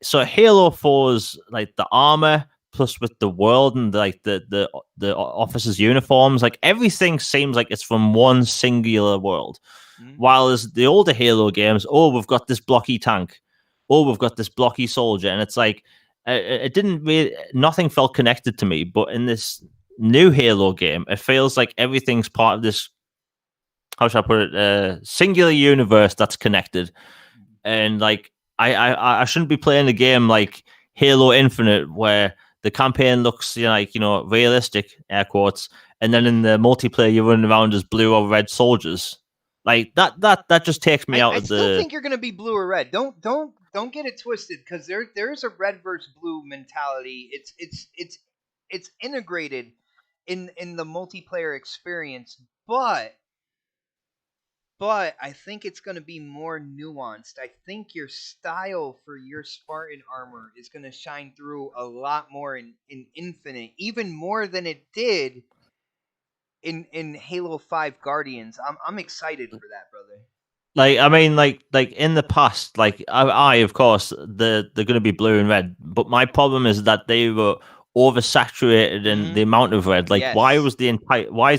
So Halo 4's like the armor plus with the world and like the officers' uniforms, like everything seems like it's from one singular world. While as the older Halo games, we've got this blocky tank, we've got this blocky soldier, and it's like it didn't really, nothing felt connected to me. But in this new Halo game, it feels like everything's part of this, how should I put it, singular universe that's connected. And like I shouldn't be playing a game like Halo Infinite where the campaign looks realistic, air quotes, and then in the multiplayer you're running around as blue or red soldiers. Like that just takes me out I of still think you're gonna be blue or red. Don't get it twisted, because there is a red versus blue mentality. It's integrated in the multiplayer experience, but I think it's going to be more nuanced. I think your style for your Spartan armor is going to shine through a lot more in Infinite, even more than it did in Halo 5 Guardians. I'm excited for that, brother. Like, I mean, like in the past, like I of course, they're going to be blue and red. But my problem is that they were oversaturated in the amount of red. Like, Yes. why is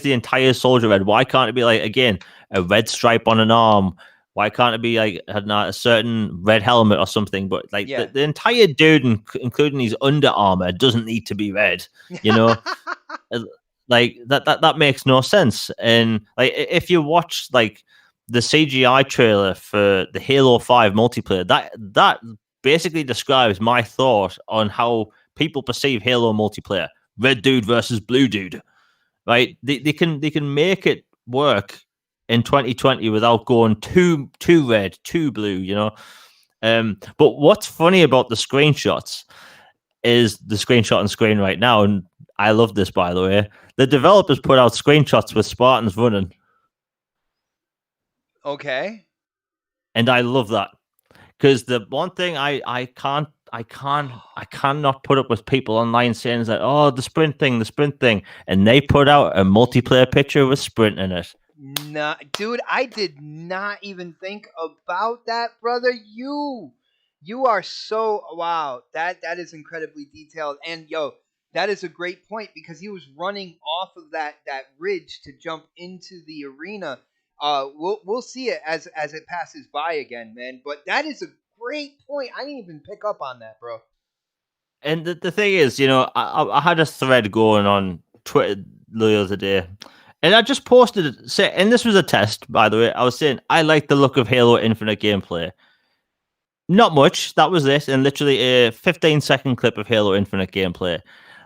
the entire soldier red? Why can't it be like again a red stripe on an arm? Why can't it be like a certain red helmet or something? But like the entire dude, including his under armor, doesn't need to be red. Like that makes no sense. And like if you watch like the CGI trailer for the Halo 5 multiplayer, that basically describes my thought on how people perceive Halo multiplayer. Red dude versus blue dude. Right? They can make it work in 2020 without going too red, too blue, But what's funny about the screenshots is the screenshot on screen right now, and I love this, by the way. The developers put out screenshots with Spartans running. Okay. And I love that, because the one thing I cannot put up with people online saying is that, oh, the sprint thing, and they put out a multiplayer picture with sprint in it. No, dude, I did not even think about that, brother. You are so wow. That is incredibly detailed, and that is a great point, because he was running off of that ridge to jump into the arena. We'll see it as it passes by again, man. But that is a great point. I didn't even pick up on that, bro. And the thing is, I had a thread going on Twitter the other day, and I just posted it. And this was a test, by the way. I was saying I like the look of Halo Infinite gameplay. Not much. That was it, and literally a 15-second clip of Halo Infinite gameplay.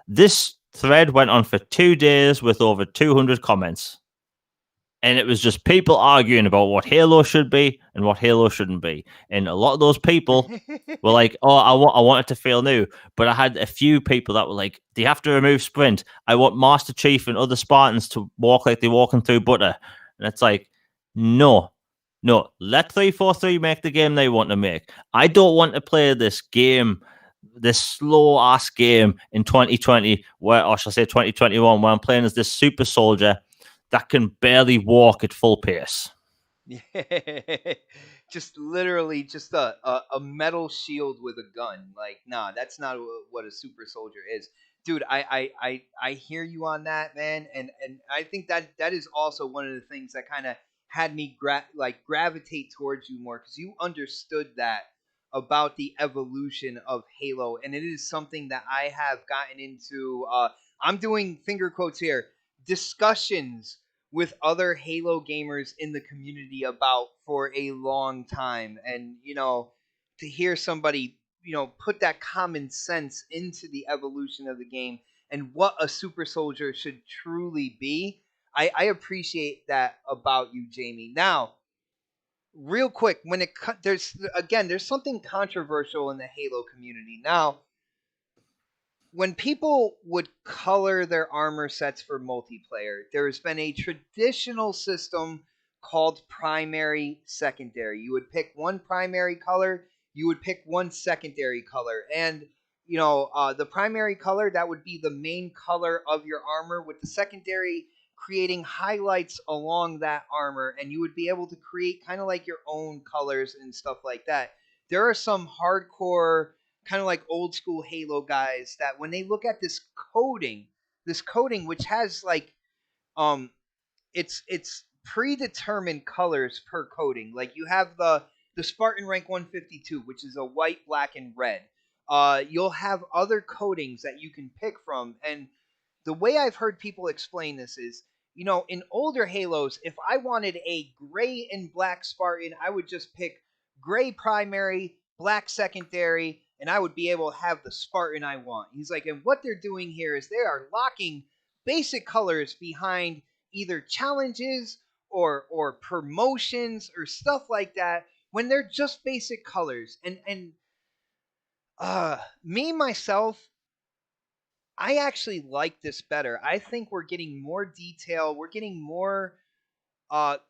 This thread went on for 2 days with over 200 comments. and it was just people arguing about what Halo should be and what Halo shouldn't be. And a lot of those people were like, "Oh, I want it to feel new." But I had a few people that were like, "Do you have to remove sprint? I want Master Chief and other Spartans to walk like they're walking through butter." And it's like, no, no. Let 343 make the game they want to make. I don't want to play this game, this slow ass game in 2020, where, or shall I say 2021, where I'm playing as this super soldier that can barely walk at full pace. Yeah. Just literally just a metal shield with a gun. Like, nah, that's not what a super soldier is. Dude, I hear you on that, man, and I think that that is also one of the things that kind of had me gravitate towards you more because you understood that about the evolution of Halo, and it is something that I have gotten into. I'm doing finger quotes here, discussions with other Halo gamers in the community about for a long time. And, to hear somebody, put that common sense into the evolution of the game and what a super soldier should truly be, I appreciate that about you, Jamie. Now, real quick, when there's something controversial in the Halo community. Now, when people would color their armor sets for multiplayer, there's been a traditional system called primary secondary. You would pick one primary color, you would pick one secondary color, and the primary color that would be the main color of your armor, with the secondary creating highlights along that armor, and you would be able to create kind of like your own colors and stuff like that. There are some hardcore kind of like old school Halo guys that when they look at this coding which has like um it's predetermined colors per coding. Like you have the Spartan rank 152, which is a white, black, and red. You'll have other codings that you can pick from, and the way I've heard people explain this is, in older Halos, if I wanted a gray and black Spartan, I would just pick gray primary, black secondary, and I would be able to have the Spartan I want. He's like, and what they're doing here is they are locking basic colors behind either challenges or promotions or stuff like that when they're just basic colors. And me myself, I actually like this better. I think we're getting more detail. We're getting more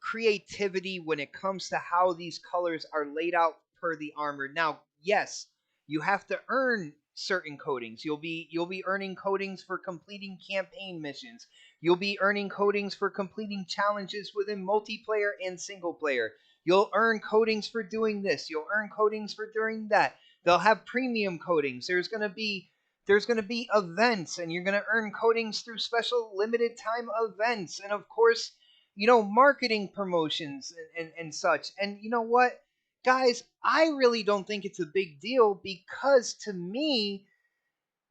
creativity when it comes to how these colors are laid out per the armor. Now, yes, you have to earn certain coatings. You'll be earning coatings for completing campaign missions. You'll be earning coatings for completing challenges within multiplayer and single player. You'll earn coatings for doing this. You'll earn coatings for doing that. They'll have premium coatings. There's going to be events, and you're going to earn coatings through special limited time events, and of course, marketing promotions and such. And you know what, guys, I really don't think it's a big deal because to me,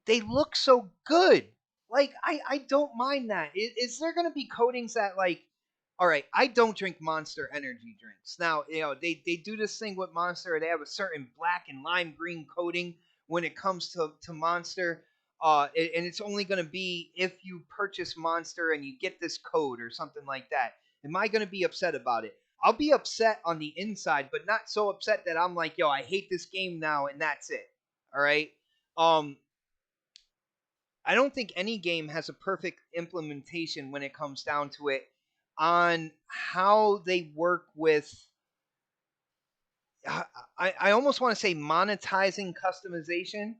they look so good. Like, I don't mind that. Is there going to be coatings that, like, all right, I don't drink Monster energy drinks. Now, they do this thing with Monster. They have a certain black and lime green coating when it comes to Monster. And it's only going to be if you purchase Monster and you get this code or something like that. Am I going to be upset about it? I'll be upset on the inside, but not so upset that I'm like, yo, I hate this game now, and that's it. All right. Um, I don't think any game has a perfect implementation when it comes down to it on how they work with. I almost want to say monetizing customization.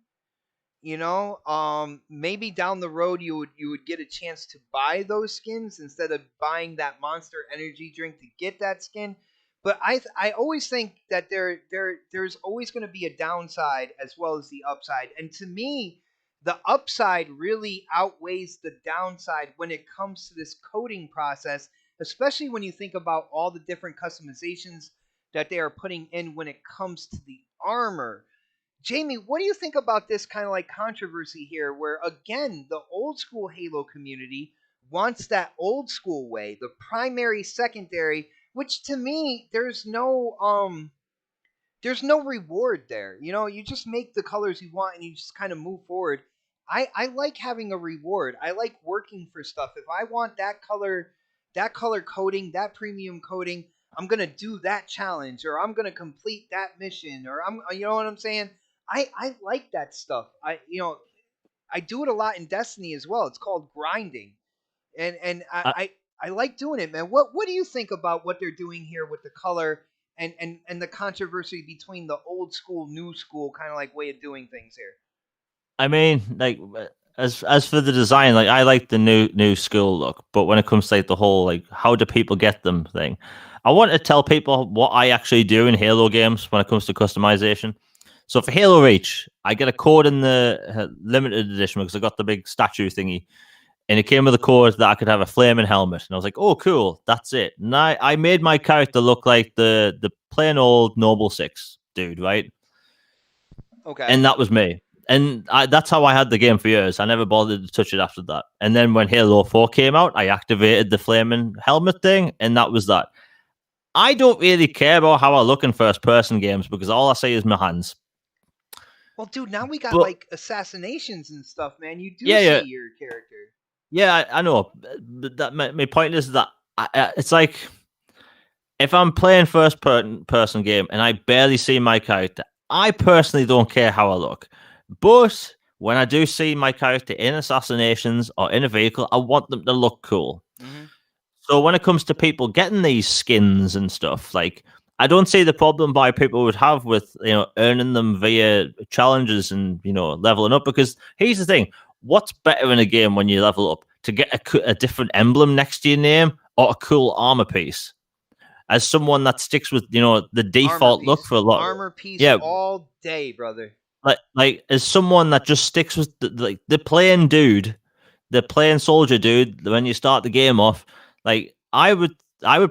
Maybe down the road you would get a chance to buy those skins instead of buying that Monster Energy drink to get that skin. But I always think that there's always going to be a downside as well as the upside, and to me, the upside really outweighs the downside when it comes to this coding process, especially when you think about all the different customizations that they are putting in when it comes to the armor. Jamie, what do you think about this kind of like controversy here, where again the old school Halo community wants that old school way, the primary, secondary, which to me there's no reward there. You just make the colors you want and you just kind of move forward. I like having a reward. I like working for stuff. If I want that color, that color coding, that premium coding. I'm gonna do that challenge, or I'm gonna complete that mission, or I'm, you know what I'm saying? I like that stuff. I do it a lot in Destiny as well. It's called grinding, and I like doing it, man. What do you think about what they're doing here with the color and the controversy between the old school, new school kind of like way of doing things here? I mean, like as for the design, like I like the new school look, but when it comes to like the whole like how do people get them thing, I want to tell people what I actually do in Halo games when it comes to customization. So for Halo Reach, I get a code in the limited edition because I got the big statue thingy, and it came with a code that I could have a flaming helmet, and I was like, oh cool, that's it. And I made my character look like the plain old Noble Six dude, right? Okay. And that was me. And that's how I had the game for years. I never bothered to touch it after that. And then when Halo 4 came out, I activated the flaming helmet thing, and that was that. I don't really care about how I look in first person games because all I see is my hands. Well, dude, now we got But like assassinations and stuff, man. You do yeah, see yeah, your character. yeah, I know. But my point is that it's like if I'm playing person game and I barely see my character, I personally don't care how I look. But when I do see my character in assassinations or in a vehicle, I want them to look cool. Hmm. So when it comes to people getting these skins and stuff, like I don't see the problem why people would have with earning them via challenges and leveling up. Because here's the thing: what's better in a game when you level up to get a different emblem next to your name or a cool armor piece? As someone that sticks with the Armor default look piece, for a lot, armor piece yeah, all day, brother. like as someone that just sticks with the plain dude, the plain soldier dude, when you start the game off, like I would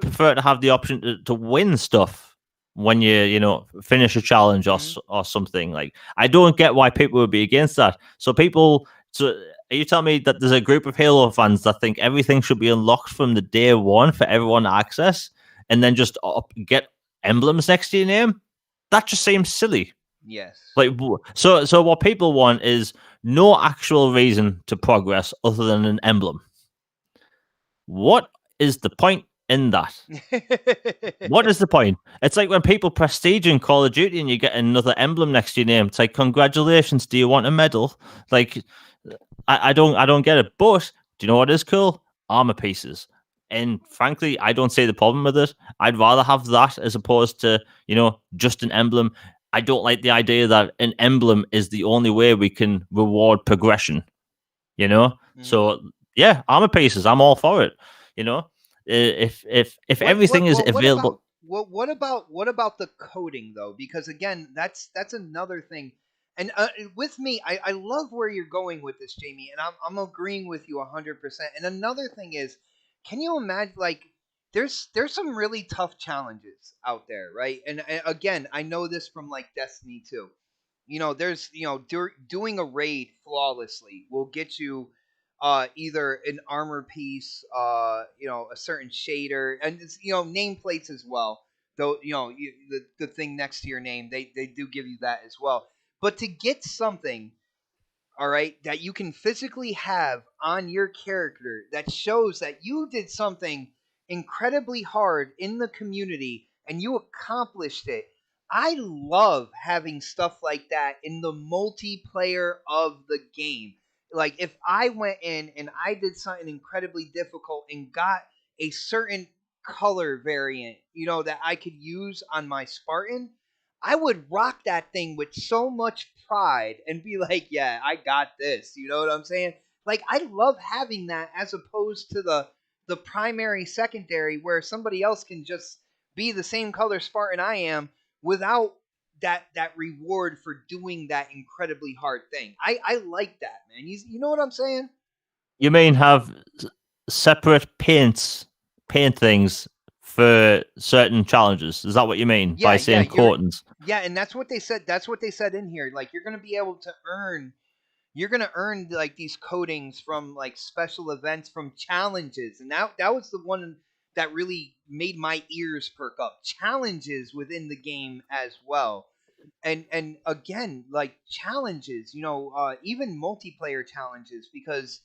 prefer to have the option to win stuff when you finish a challenge Hmm. or something. Like I don't get why people would be against that. So are you telling me that there's a group of Halo fans that think everything should be unlocked from the day one for everyone to access, and then just get emblems next to your name? That just seems silly. Yes. Like so what people want is no actual reason to progress other than an emblem. What is the point in that? What is the point? It's like when people prestige in Call of Duty and you get another emblem next to your name. It's like, congratulations, do you want a medal? Like, I don't get it. But do you know what is cool? Armor pieces. And frankly, I don't see the problem with it. I'd rather have that as opposed to, just an emblem. I don't like the idea that an emblem is the only way we can reward progression, you know? Hmm. So yeah, armor pieces, I'm all for it. You know? If everything is What about available. what about the coding though? Because again, that's another thing. And with me, I love where you're going with this, Jamie, and I'm agreeing with you 100%. And another thing is, can you imagine like there's some really tough challenges out there, right? And again, I know this from like Destiny 2. There's doing a raid flawlessly will get you either an armor piece, a certain shader, and it's, nameplates as well. Though the thing next to your name, they do give you that as well. But to get something, all right, that you can physically have on your character that shows that you did something incredibly hard in the community and you accomplished it. I love having stuff like that in the multiplayer of the game. Like if I went in and I did something incredibly difficult and got a certain color variant, that I could use on my Spartan, I would rock that thing with so much pride and be like, yeah, I got this. You know what I'm saying? Like I love having that as opposed to the primary secondary where somebody else can just be the same color Spartan I am without that reward for doing that incredibly hard thing. I like that, man. You know what I'm saying? You mean have separate paint things for certain challenges? Is that what you mean Yeah, by yeah, saying coatings? yeah, and that's what they said. That's what they said in here. Like you're gonna be able to earn you're gonna earn like these coatings from like special events from challenges, and that was the one that really made my ears perk up. Challenges within the game as well, and again like challenges, even multiplayer challenges because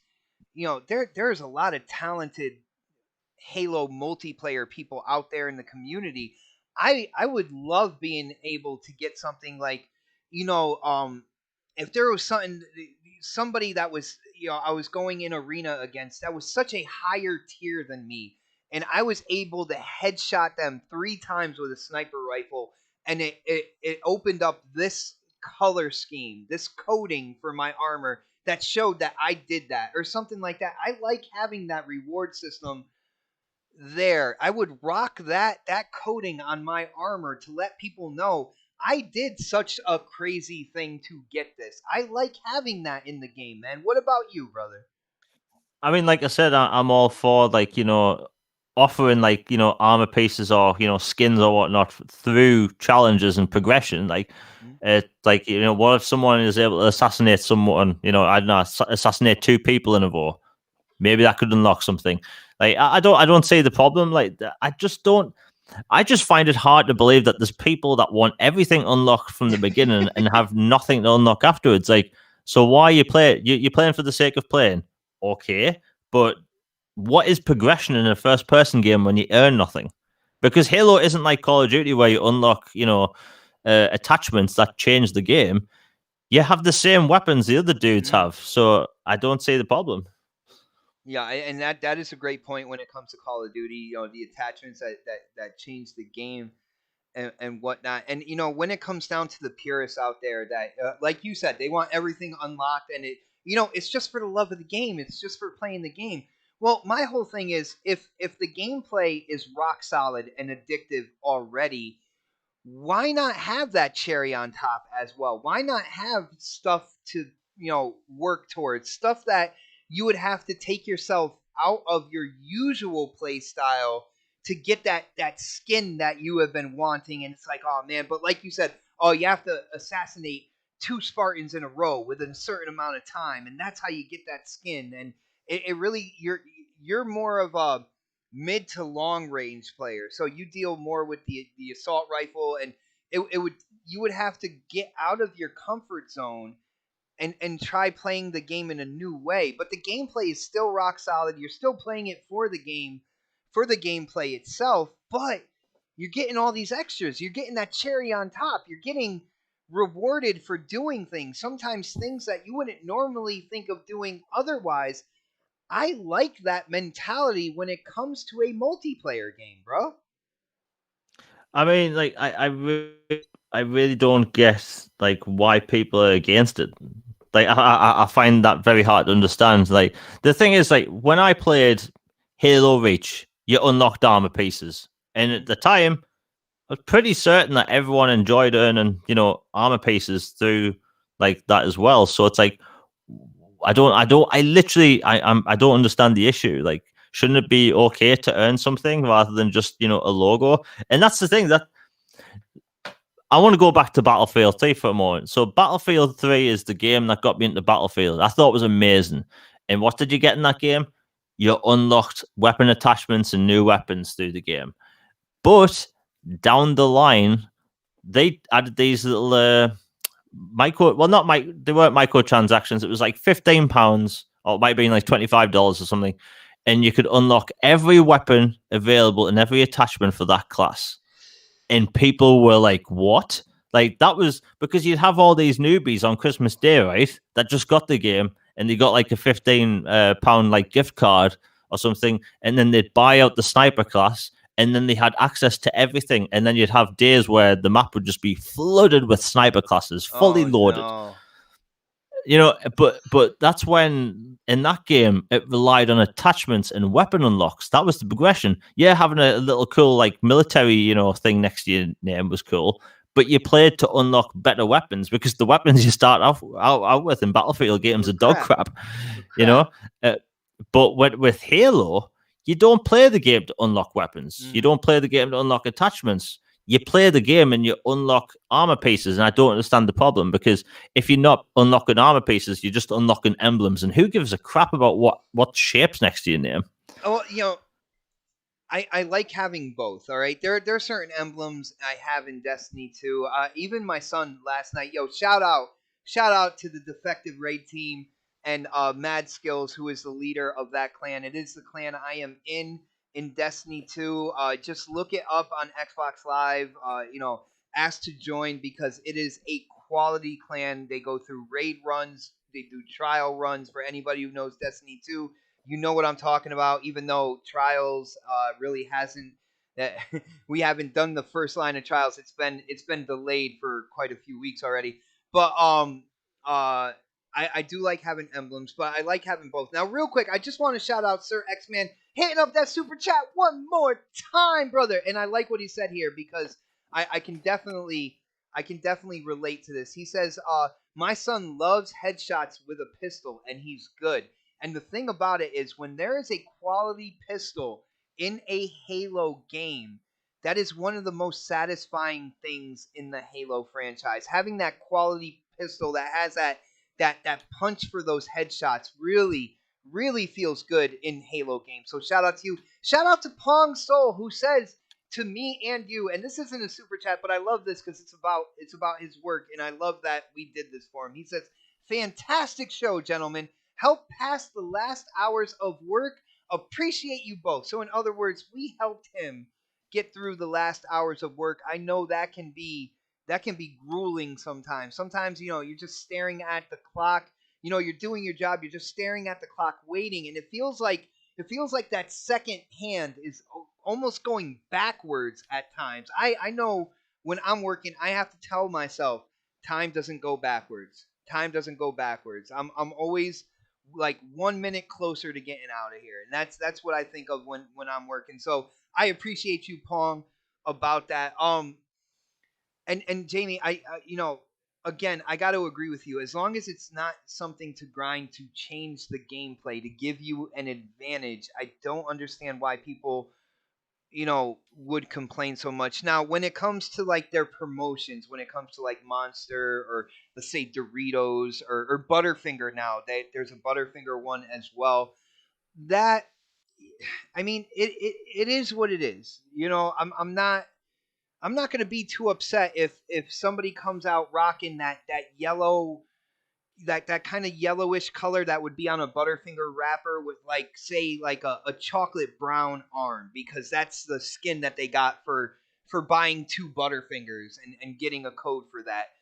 there's a lot of talented Halo multiplayer people out there in the community, I would love being able to get something like, you know, if there was somebody that was, I was going in arena against that was such a higher tier than me, and I was able to headshot them 3 times with a sniper rifle, and it opened up this color scheme, this coding for my armor that showed that I did that or something like that. I like having that reward system there. I would rock that coating on my armor to let people know I did such a crazy thing to get this. I like having that in the game, man. What about you, brother? I mean, like I said, I'm all for like offering like armor pieces or skins or whatnot through challenges and progression. Mhm. Like what if someone is able to assassinate someone? I don't know, assassinate 2 people in a row. Maybe that could unlock something. Like I don't see the problem. Like I just don't. I just find it hard to believe that there's people that want everything unlocked from the beginning and have nothing to unlock afterwards. Like, so why you play? You're playing for the sake of playing, okay? But what is progression in a first-person game when you earn nothing? Because Halo isn't like Call of Duty where you unlock, attachments that change the game. You have the same weapons the other dudes Mhm. have, so I don't see the problem. Yeah, and that is a great point when it comes to Call of Duty. The attachments that change the game and whatnot. And when it comes down to the purists out there, that like you said, they want everything unlocked, and it's just for the love of the game. It's just for playing the game. Well, my whole thing is if the gameplay is rock solid and addictive already, why not have that cherry on top as well? Why not have stuff to work towards, stuff that you would have to take yourself out of your usual play style to get that skin that you have been wanting? And it's like, oh man, but like you said, oh, you have to assassinate 2 Spartans in a row within a certain amount of time, and that's how you get that skin. And it really, you're more of a mid to long range player. So you deal more with the assault rifle, and it would you would have to get out of your comfort zone and try playing the game in a new way. But the gameplay is still rock solid. You're still playing it for the game, for the gameplay itself, but you're getting all these extras. You're getting that cherry on top. You're getting rewarded for doing things. Sometimes things that you wouldn't normally think of doing otherwise. I like that mentality when it comes to a multiplayer game, bro. I mean, like I really don't get like why people are against it. Like I find that very hard to understand. Like the thing is, like when I played Halo Reach, you unlocked armor pieces, and at Mhm. the time, I was pretty certain that everyone enjoyed earning, armor pieces through like that as well. So it's like I literally, I don't understand the issue. Like, shouldn't it be okay to earn something rather than just, a logo? And that's the thing that I want to go back to Battlefield 3 for a moment. So Battlefield 3 is the game that got me into Battlefield. I thought it was amazing. And what did you get in that game? You unlocked weapon attachments and new weapons through the game. But down the line, they added these little not they weren't microtransactions. It was like £15, or it might have been like $25 or something, and you could unlock every weapon available and every attachment for that class. And people were like, "What?" Like that was because you'd have all these newbies on Christmas Day, right? That just got the game and they got like a £15 like gift card or something, and then they'd buy out the sniper class, and then they had access to everything, and then you'd have days where the map would just be flooded with sniper classes, fully Oh loaded. no. But that's when in that game it relied on attachments and weapon unlocks. That was the progression. Yeah, having a little cool like military thing next to your name was cool, but you played to unlock better weapons because the weapons you start out with in Battlefield games We're are dog crap. crap. We're you crap. know uh, but with Halo, you don't play the game to unlock weapons, you Hmm. don't play the game to unlock attachments, you play the game and you unlock armor pieces. And I don't understand the problem, because if you're not unlocking armor pieces, you're just unlocking emblems, and who gives a crap about what shapes next to your name? Oh, I like having both. All right, there are certain emblems I have in Destiny 2. Even my son last night, shout out to the defective raid team and Mad Skills, who is the leader of that clan. It is the clan I am in, in Destiny 2. Just look it up on Xbox Live. Ask to join because it is a quality clan. They go through raid runs, they do trial runs. For anybody who knows Destiny 2, you know what I'm talking about. Even though trials really hasn't that we haven't done the first line of trials. It's been delayed for quite a few weeks already. But uh I do like having emblems, but I like having both. Now, real quick, I just want to shout out Sir X Man hitting up that super chat one more time, brother. And I like what he said here because I can definitely relate to this. He says, my son loves headshots with a pistol, and he's good. And the thing about it is, when there is a quality pistol in a Halo game, that is one of the most satisfying things in the Halo franchise. Having that quality pistol that has that punch for those headshots really feels good in Halo games. So shout out to you. Shout out to Pong Soul who says to me and you, and this isn't a super chat, but I love this because it's about his work, and I love that we did this for him. He says, "Fantastic show, gentlemen. Help pass the last hours of work. Appreciate you both." So in other words, we helped him get through the last hours of work. I know that can be grueling sometimes. Sometimes, you're just staring at the clock. You're doing your job, you're just staring at the clock waiting, and it feels like that second hand is almost going backwards at times. I know when I'm working, I have to tell myself time doesn't go backwards. Time doesn't go backwards. I'm always like 1 minute closer to getting out of here, and that's what I think of when I'm working. So I appreciate you, Pong, about that. And Jamie, again, I got to agree with you. As long as it's not something to grind to change the gameplay to give you an advantage, I don't understand why people would complain so much. Now, when it comes to like their promotions, when it comes to like Monster or let's say Doritos or Butterfinger, now there's a Butterfinger one as well. That I mean, it is what it is. I'm not going to be too upset if somebody comes out rocking that yellow, that kind of yellowish color that would be on a Butterfinger wrapper with like say like a chocolate brown arm, because that's the skin that they got for buying two Butterfingers and getting a code for that.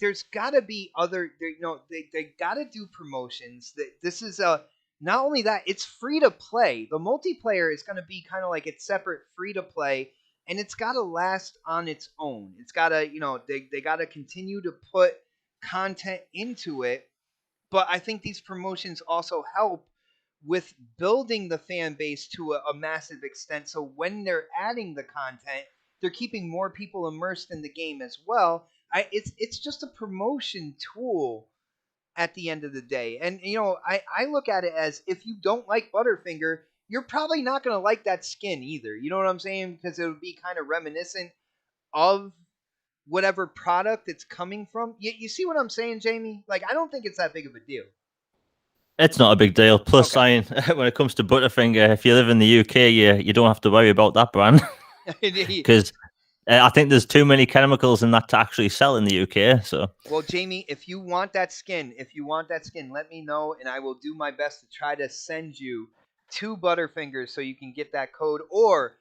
There's got to be other they got to do promotions. That this is a Not only that, it's free to play. The multiplayer is going to be kind of like it's separate, free to play, and it's got to last on its own. It's got to, they got to continue to put content into it. But I think these promotions also help with building the fan base to a massive extent. So when they're adding the content, they're keeping more people immersed in the game as well. It's just a promotion tool at the end of the day. And I look at it as, if you don't like Butterfinger, you're probably not going to like that skin either. You know what I'm saying? Because it would be kind of reminiscent of whatever product it's coming from. You see what I'm saying, Jamie? Like, I don't think it's that big of a deal. It's not a big deal. Plus, Okay. when it comes to Butterfinger, if you live in the UK, you don't have to worry about that brand because I think there's too many chemicals in that to actually sell in the UK. So, well, Jamie, if you want that skin, let me know, and I will do my best to try to send you two Butterfingers so you can get that code, or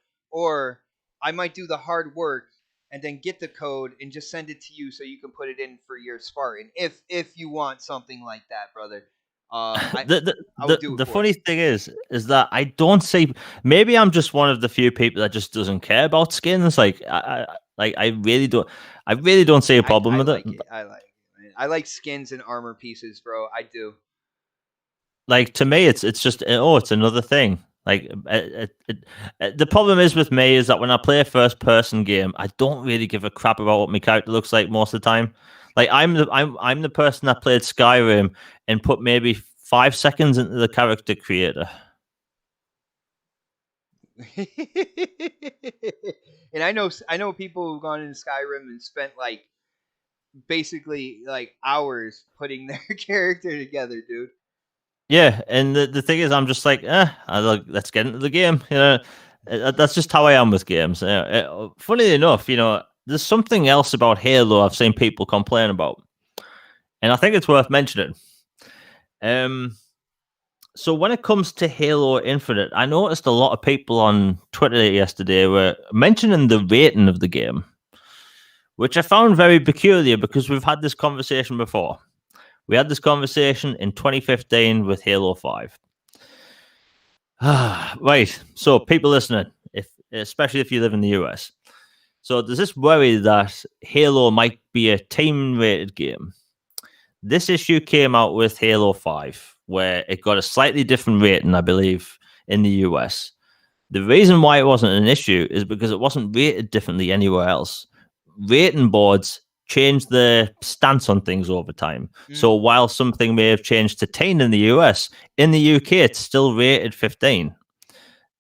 I might do the hard work and then get the code and just send it to you so you can put it in for your Spartan. If you want something like that, brother, I the I will do it the for funny you. thing is that I don't see. Maybe I'm just one of the few people that just doesn't care about skins. I really don't. I really don't see a problem I with it. like it. I like it, man. I like skins and armor pieces, bro. I do. Like, to me, it's just, oh, it's another thing. Like, the problem is with me is that when I play a first person game, I don't really give a crap about what my character looks like most of the time. Like, I'm the person that played Skyrim and put maybe 5 seconds into the character creator. And I know people who've gone into Skyrim and spent like basically like hours putting their character together, dude. Yeah, and the thing is, I'm just like, let's get into the game. That's just how I am with games. Funny enough, there's something else about Halo I've seen people complain about, and I think it's worth mentioning. Um, So when it comes to Halo Infinite, I noticed a lot of people on Twitter yesterday were mentioning the rating of the game, which I found very peculiar because we've had this conversation before. We had this conversation in 2015 with Halo 5. Right. So people listening, if especially if you live in the US. So there's this worry that Halo might be a team rated game. This issue came out with Halo 5, where it got a slightly different rating, I believe, in the US. The reason why it wasn't an issue is because it wasn't rated differently anywhere else. Rating boards change their stance on things over time. So Mm. while something may have changed to 10 in the US, in the UK it's still rated 15.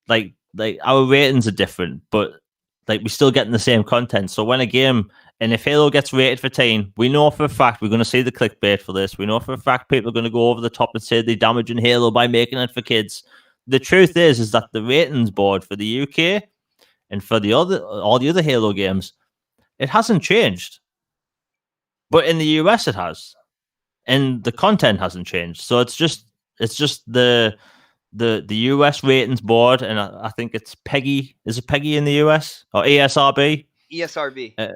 Like our ratings are different, but like we're still getting the same content. So when a game and if Halo gets rated for 10, we know for a fact we're going to see the clickbait for this. We know for a fact people are going to go over the top and say they're damaging Halo by making it for kids. The truth is that the ratings board for the UK and for the other all the other Halo games, it hasn't changed. But in the US it has. And the content hasn't changed. So it's just the US ratings board, and I think it's Peggy. Is it Peggy in the US or ESRB? ESRB. Uh,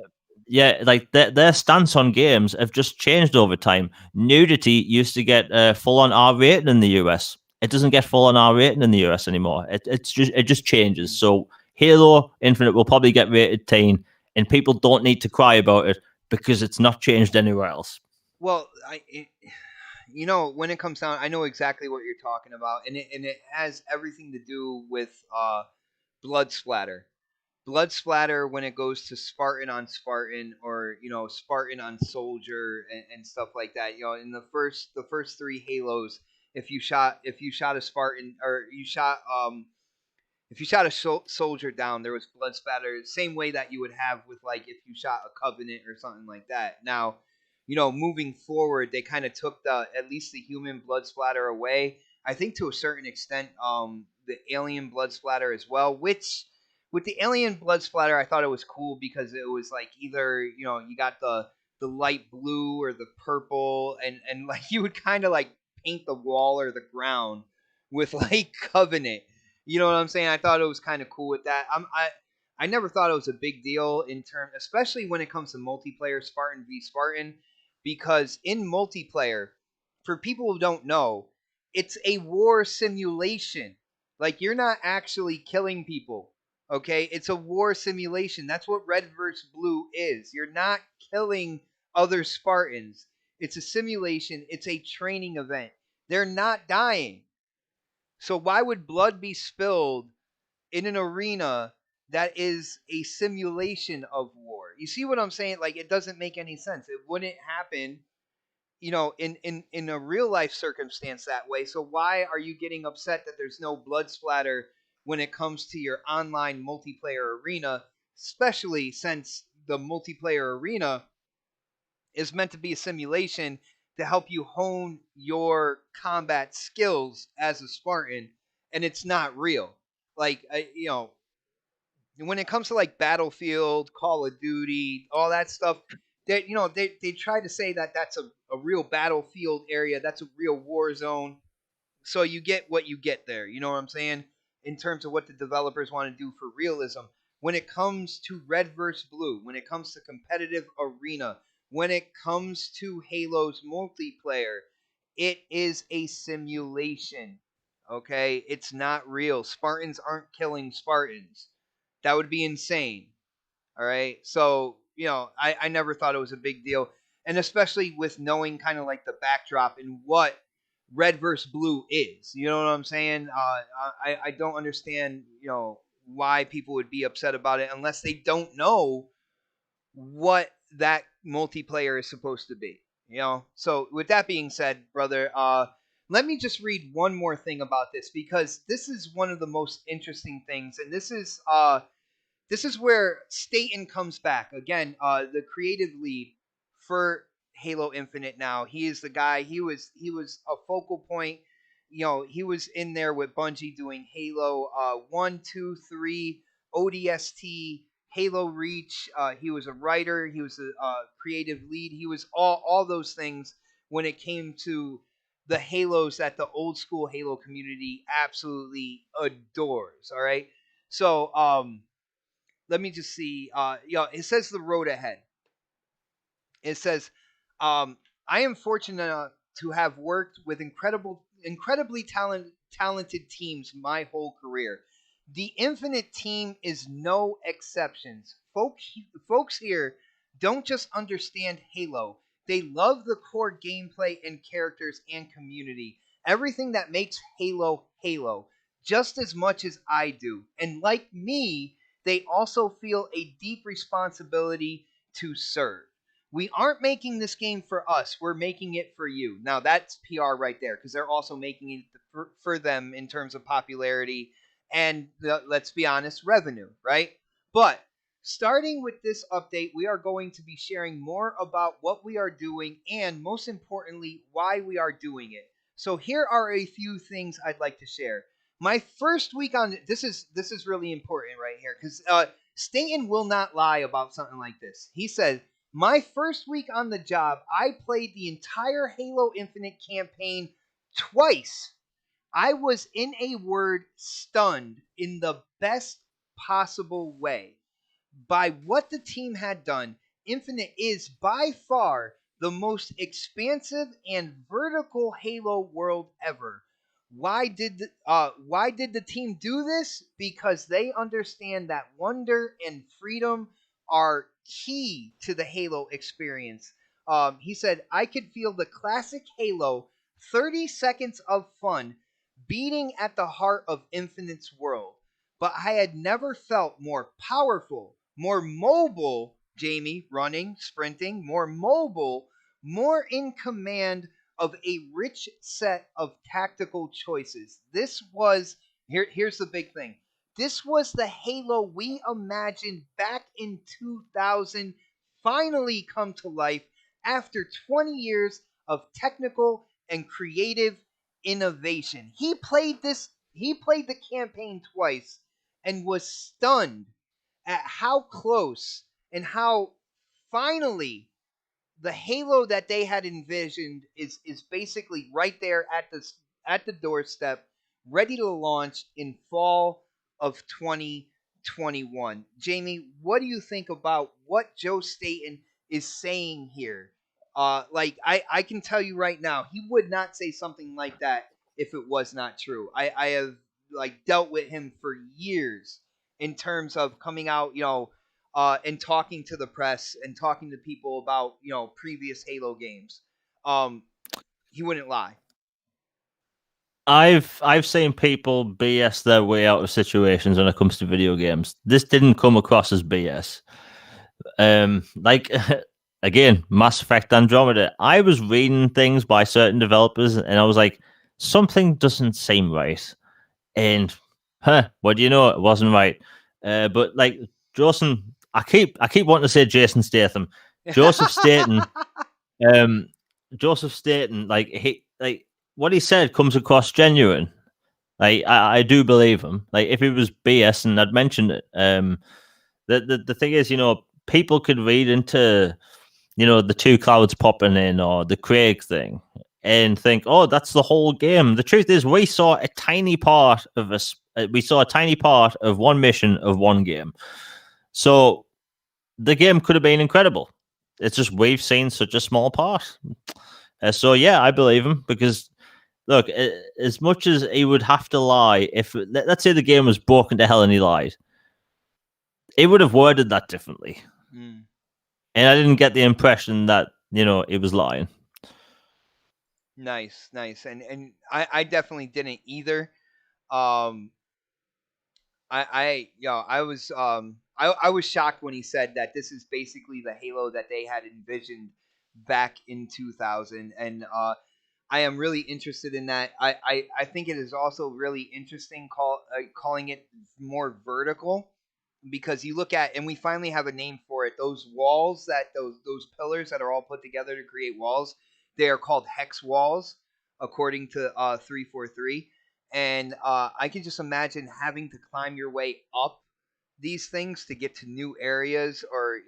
yeah, like their stance on games have just changed over time. Nudity used to get full on R rating in the US. It doesn't get full on R rating in the US anymore. It just changes. So Halo Infinite will probably get rated 10, and people don't need to cry about it because it's not changed anywhere else. Well, when it comes down, I know exactly what you're talking about, and it has everything to do with blood splatter. Blood splatter when it goes to Spartan on Spartan, or Spartan on soldier, and stuff like that. In the first three Halos, if you shot a Spartan, or if you shot a soldier down, there was blood spatter, same way that you would have with, like, if you shot a Covenant or something like that. Now, moving forward, they kind of took the at least the human blood splatter away. I think to a certain extent, the alien blood splatter as well. Which, with the alien blood splatter, I thought it was cool because it was like either you got the light blue or the purple, and like you would kind of like paint the wall or the ground with like Covenant. You know what I'm saying? I thought it was kind of cool with that. I never thought it was a big deal in term, especially when it comes to multiplayer Spartan v Spartan, because in multiplayer, for people who don't know, it's a war simulation. Like, you're not actually killing people. Okay, it's a war simulation. That's what Red versus Blue is. You're not killing other Spartans. It's a simulation. It's a training event. They're not dying. So why would blood be spilled in an arena that is a simulation of war? You see what I'm saying? Like, it doesn't make any sense. It wouldn't happen, in a real life circumstance that way. So why are you getting upset that there's no blood splatter when it comes to your online multiplayer arena, especially since the multiplayer arena is meant to be a simulation to help you hone your combat skills as a Spartan, and it's not real. Like, when it comes to like Battlefield, Call of Duty, all that stuff, they try to say that that's a real battlefield area, that's a real war zone, so you get what you get there. You know what I'm saying? In terms of what the developers want to do for realism. When it comes to Red vs. Blue, when it comes to competitive arena, when it comes to Halo's multiplayer, it is a simulation. Okay? It's not real. Spartans aren't killing Spartans. That would be insane. All right. So, I never thought it was a big deal. And especially with knowing kind of like the backdrop and what Red versus Blue is. You know what I'm saying? I don't understand, why people would be upset about it unless they don't know what that multiplayer is supposed to be. So with that being said, brother, let me just read one more thing about this, because this is one of the most interesting things, and this is where Staten comes back again. The creative lead for Halo Infinite. Now he is the guy. He was a focal point. He was in there with Bungie doing Halo 1, 2, 3, ODST, Halo Reach. He was a writer. He was a creative lead. He was all those things when it came to the Halos that the old school Halo community absolutely adores. All right. So let me just see. It says the road ahead. It says, um, I am fortunate to have worked with incredibly talented teams my whole career. The Infinite team is no exceptions. Folks here don't just understand Halo, they love the core gameplay and characters and community. Everything that makes Halo Halo, just as much as I do. And like me, they also feel a deep responsibility to serve. We aren't making this game for us. We're making it for you. Now that's PR right there because they're also making it for them in terms of popularity and let's be honest, revenue, right? But starting with this update, we are going to be sharing more about what we are doing and most importantly, why we are doing it. So here are a few things I'd like to share. My first week on this is really important right here because Staten will not lie about something like this. He said my first week on the job, I played the entire Halo Infinite campaign twice. I was, in a word, stunned in the best possible way by what the team had done. Infinite is by far the most expansive and vertical Halo world ever. Why did the team do this? Because they understand that wonder and freedom are key to the Halo experience. He said, "I could feel the classic Halo 30 seconds of fun beating at the heart of Infinite's world, but I had never felt more powerful, more mobile, Jamie, running, sprinting, more mobile, more in command of a rich set of tactical choices. Here's the big thing. This was the Halo we imagined back in 2000 finally come to life after 20 years of technical and creative innovation. He played the campaign twice and was stunned at how close and how finally the Halo that they had envisioned is basically right there at the doorstep, ready to launch in fall of 2021. Jamie, what do you think about what Joe Staten is saying here? Like I can tell you right now, he would not say something like that if it was not true. I have like dealt with him for years in terms of coming out, and talking to the press and talking to people about previous Halo games. Um, he wouldn't lie. I've seen people BS their way out of situations when it comes to video games. This didn't come across as BS. Like again, Mass Effect Andromeda. I was reading things by certain developers, and I was like, something doesn't seem right. And what do you know? It wasn't right. But like Joseph, I keep wanting to say Jason Statham, Joseph Staten, um, Joseph Staten. Like what he said comes across genuine. Like I do believe him. Like if it was BS and I'd mentioned it. The thing is, people could read into the two clouds popping in or the Craig thing and think, oh, that's the whole game. The truth is, we saw a tiny part of us. We saw a tiny part of one mission of one game. So the game could have been incredible. It's just we've seen such a small part. So yeah, I believe him because look, as much as he would have to lie, if let's say the game was broken to hell and he lied, he would have worded that differently. Mm, And I didn't get the impression that he was lying. nice, nice, and I definitely didn't either. Um, I was shocked when he said that this is basically the Halo that they had envisioned back in 2000, and I am really interested in that. I think it is also really interesting calling it more vertical because you look at and we finally have a name for it. Those walls that those pillars that are all put together to create walls, they are called hex walls, according to 343. And I can just imagine having to climb your way up these things to get to new areas, or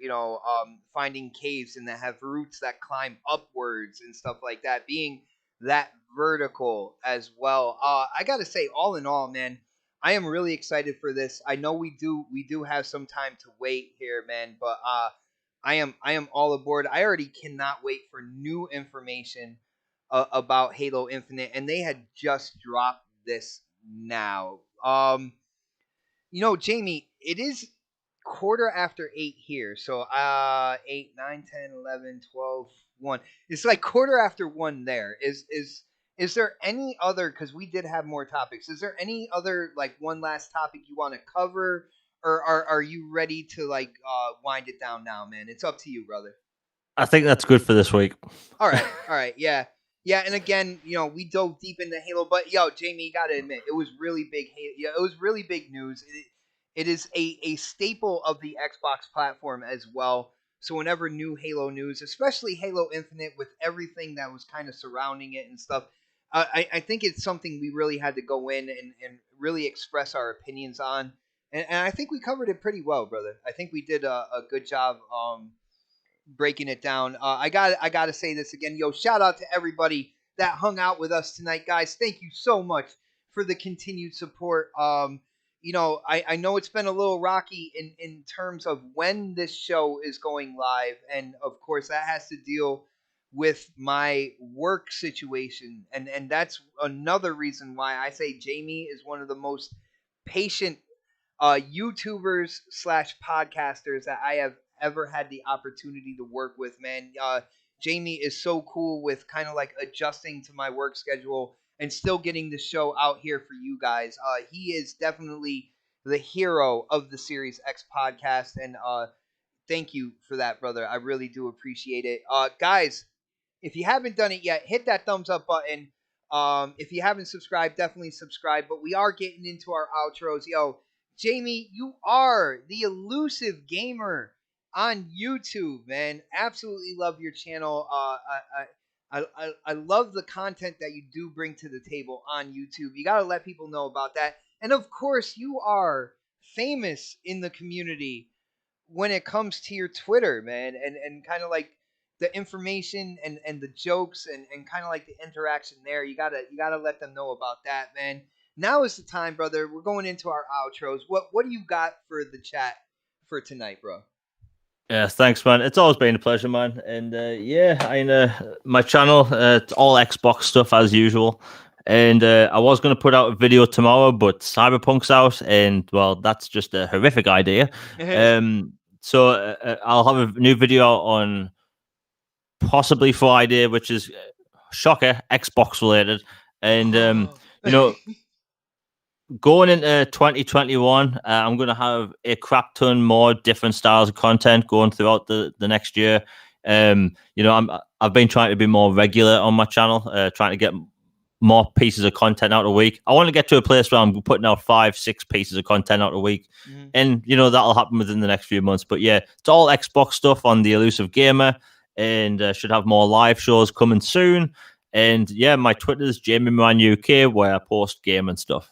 finding caves and that have roots that climb upwards and stuff like that. Being that vertical as well. I gotta say, all in all, man, I am really excited for this. I know we do have some time to wait here, man, but I am all aboard. I already cannot wait for new information about Halo Infinite, and they had just dropped this now. Jamie, it is quarter after 8 here. So 8, 9, 10, 11, 12, 1. It's like quarter after 1 there. Is there any other, cuz we did have more topics. Is there any other like one last topic you want to cover, or are you ready to like wind it down now, man? It's up to you, brother. I think that's good for this week. All right, yeah, yeah. And again, we dove deep into Halo, but yo, Jamie, you gotta admit, it was really big. Yeah, it was really big news. It is a staple of the Xbox platform as well. So whenever new Halo news, especially Halo Infinite, with everything that was kind of surrounding it and stuff, I think it's something we really had to go in and really express our opinions on. And I think we covered it pretty well, brother. I think we did a good job. Breaking it down. I got to say this again. Yo, shout out to everybody that hung out with us tonight, guys. Thank you so much for the continued support. I know it's been a little rocky in terms of when this show is going live, and of course that has to deal with my work situation, and that's another reason why I say Jamie is one of the most patient YouTubers slash podcasters that I have ever had the opportunity to work with, man. Jamie is so cool with kind of like adjusting to my work schedule and still getting the show out here for you guys. He is definitely the hero of the Series X podcast, and thank you for that, brother. I really do appreciate it. Guys, if you haven't done it yet, hit that thumbs up button. If you haven't subscribed, definitely subscribe. But we are getting into our outros. Yo, Jamie, you are the elusive gamer on YouTube, man. Absolutely love your channel. I love the content that you do bring to the table on YouTube. You got to let people know about that. And of course, you are famous in the community when it comes to your Twitter, man, and kind of like the information and the jokes and kind of like the interaction there. You gotta let them know about that, man. Now is the time, brother. We're going into our outros. What do you got for the chat for tonight, bro? Yeah, thanks, man. It's always been a pleasure, man. And yeah, my channel, it's all Xbox stuff as usual. And I was going to put out a video tomorrow, but Cyberpunk's out, and well, that's just a horrific idea. So I'll have a new video on possibly Friday, which is shocker, Xbox related. And you know, going into 2021, I'm going to have a crap ton more different styles of content going throughout the next year. I've been trying to be more regular on my channel, trying to get more pieces of content out a week. I want to get to a place where I'm putting out 5-6 pieces of content out a week, and that'll happen within the next few months. But yeah, it's all Xbox stuff on the Elusive Gamer, and should have more live shows coming soon. And yeah, my Twitter's Jamie Moran UK, where I post game and stuff.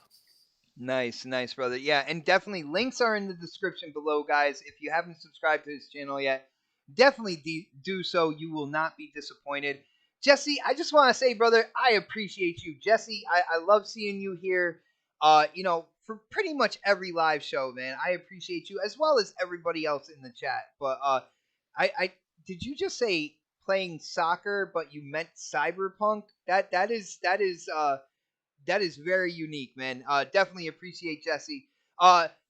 Nice, nice, brother. Yeah, and definitely links are in the description below, guys. If you haven't subscribed to his channel yet, definitely do so. You will not be disappointed. Jesse, I just want to say, brother, I appreciate you. Jesse, I love seeing you here. For pretty much every live show, man. I appreciate you as well as everybody else in the chat. But I did you just say playing soccer, but you meant cyberpunk? That is very unique, man. Definitely appreciate Jesse.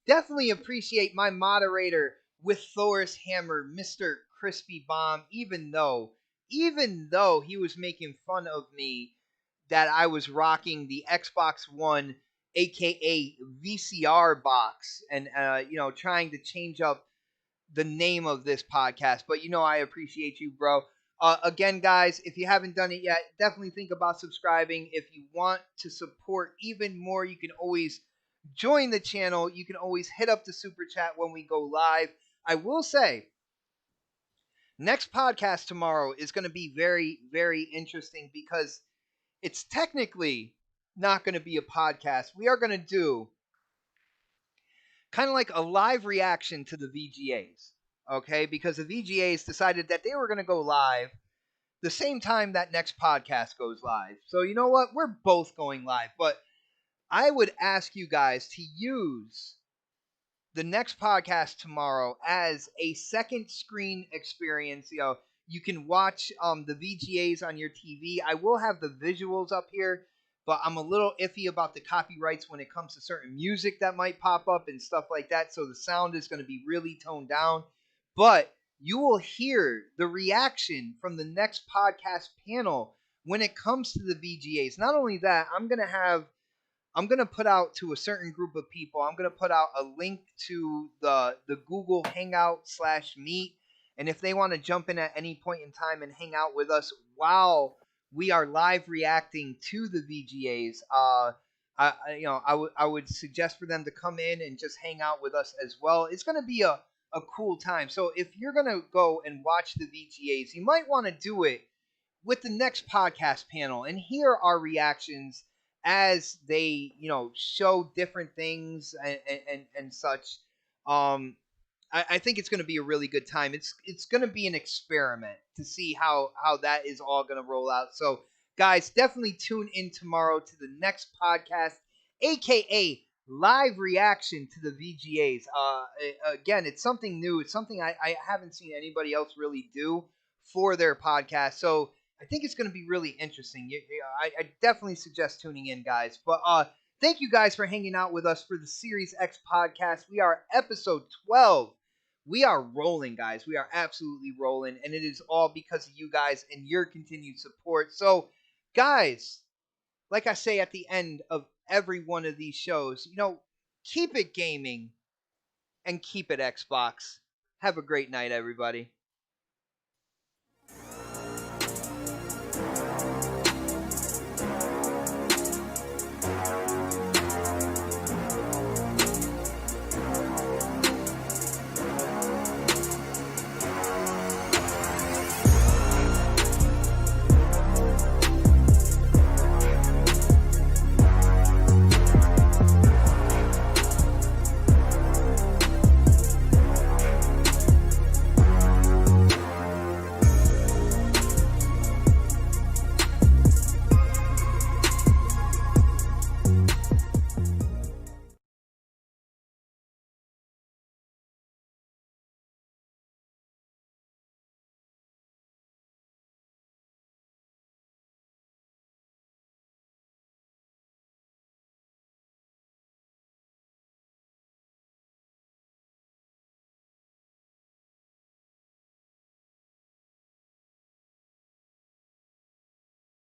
Definitely appreciate my moderator with Thor's hammer, Mr. Crispy Bomb. Even though he was making fun of me that I was rocking the Xbox One, aka VCR box, and trying to change up the name of this podcast. But I appreciate you, bro. Again, guys, if you haven't done it yet, definitely think about subscribing. If you want to support even more, you can always join the channel. You can always hit up the super chat when we go live. I will say, next podcast tomorrow is going to be very, very interesting because it's technically not going to be a podcast. We are going to do kind of like a live reaction to the VGAs, okay? Because the VGAs decided that they were going to go live the same time that next podcast goes live. So you know what? We're both going live, but I would ask you guys to use the next podcast tomorrow as a second screen experience. You can watch the VGAs on your TV. I will have the visuals up here, but I'm a little iffy about the copyrights when it comes to certain music that might pop up and stuff like that. So the sound is going to be really toned down. But you will hear the reaction from the next podcast panel when it comes to the VGAs. Not only that, I'm gonna put out to a certain group of people. I'm gonna put out a link to the Google Hangout / Meet, and if they want to jump in at any point in time and hang out with us while we are live reacting to the VGAs, I would suggest for them to come in and just hang out with us as well. It's gonna be a cool time. So if you're gonna go and watch the VGAs, you might want to do it with the next podcast panel and hear our reactions as they show different things and such. Um I think it's going to be a really good time. It's going to be an experiment to see how that is all going to roll out. So guys, definitely tune in tomorrow to the next podcast, aka live reaction to the VGAs. Again, it's something new. It's something I haven't seen anybody else really do for their podcast. So I think it's going to be really interesting. I definitely suggest tuning in, guys. But thank you guys for hanging out with us for the Series X podcast. We are episode 12. We are rolling, guys. We are absolutely rolling. And it is all because of you guys and your continued support. So, guys, like I say at the end of every one of these shows, keep it gaming and keep it Xbox. Have a great night, everybody.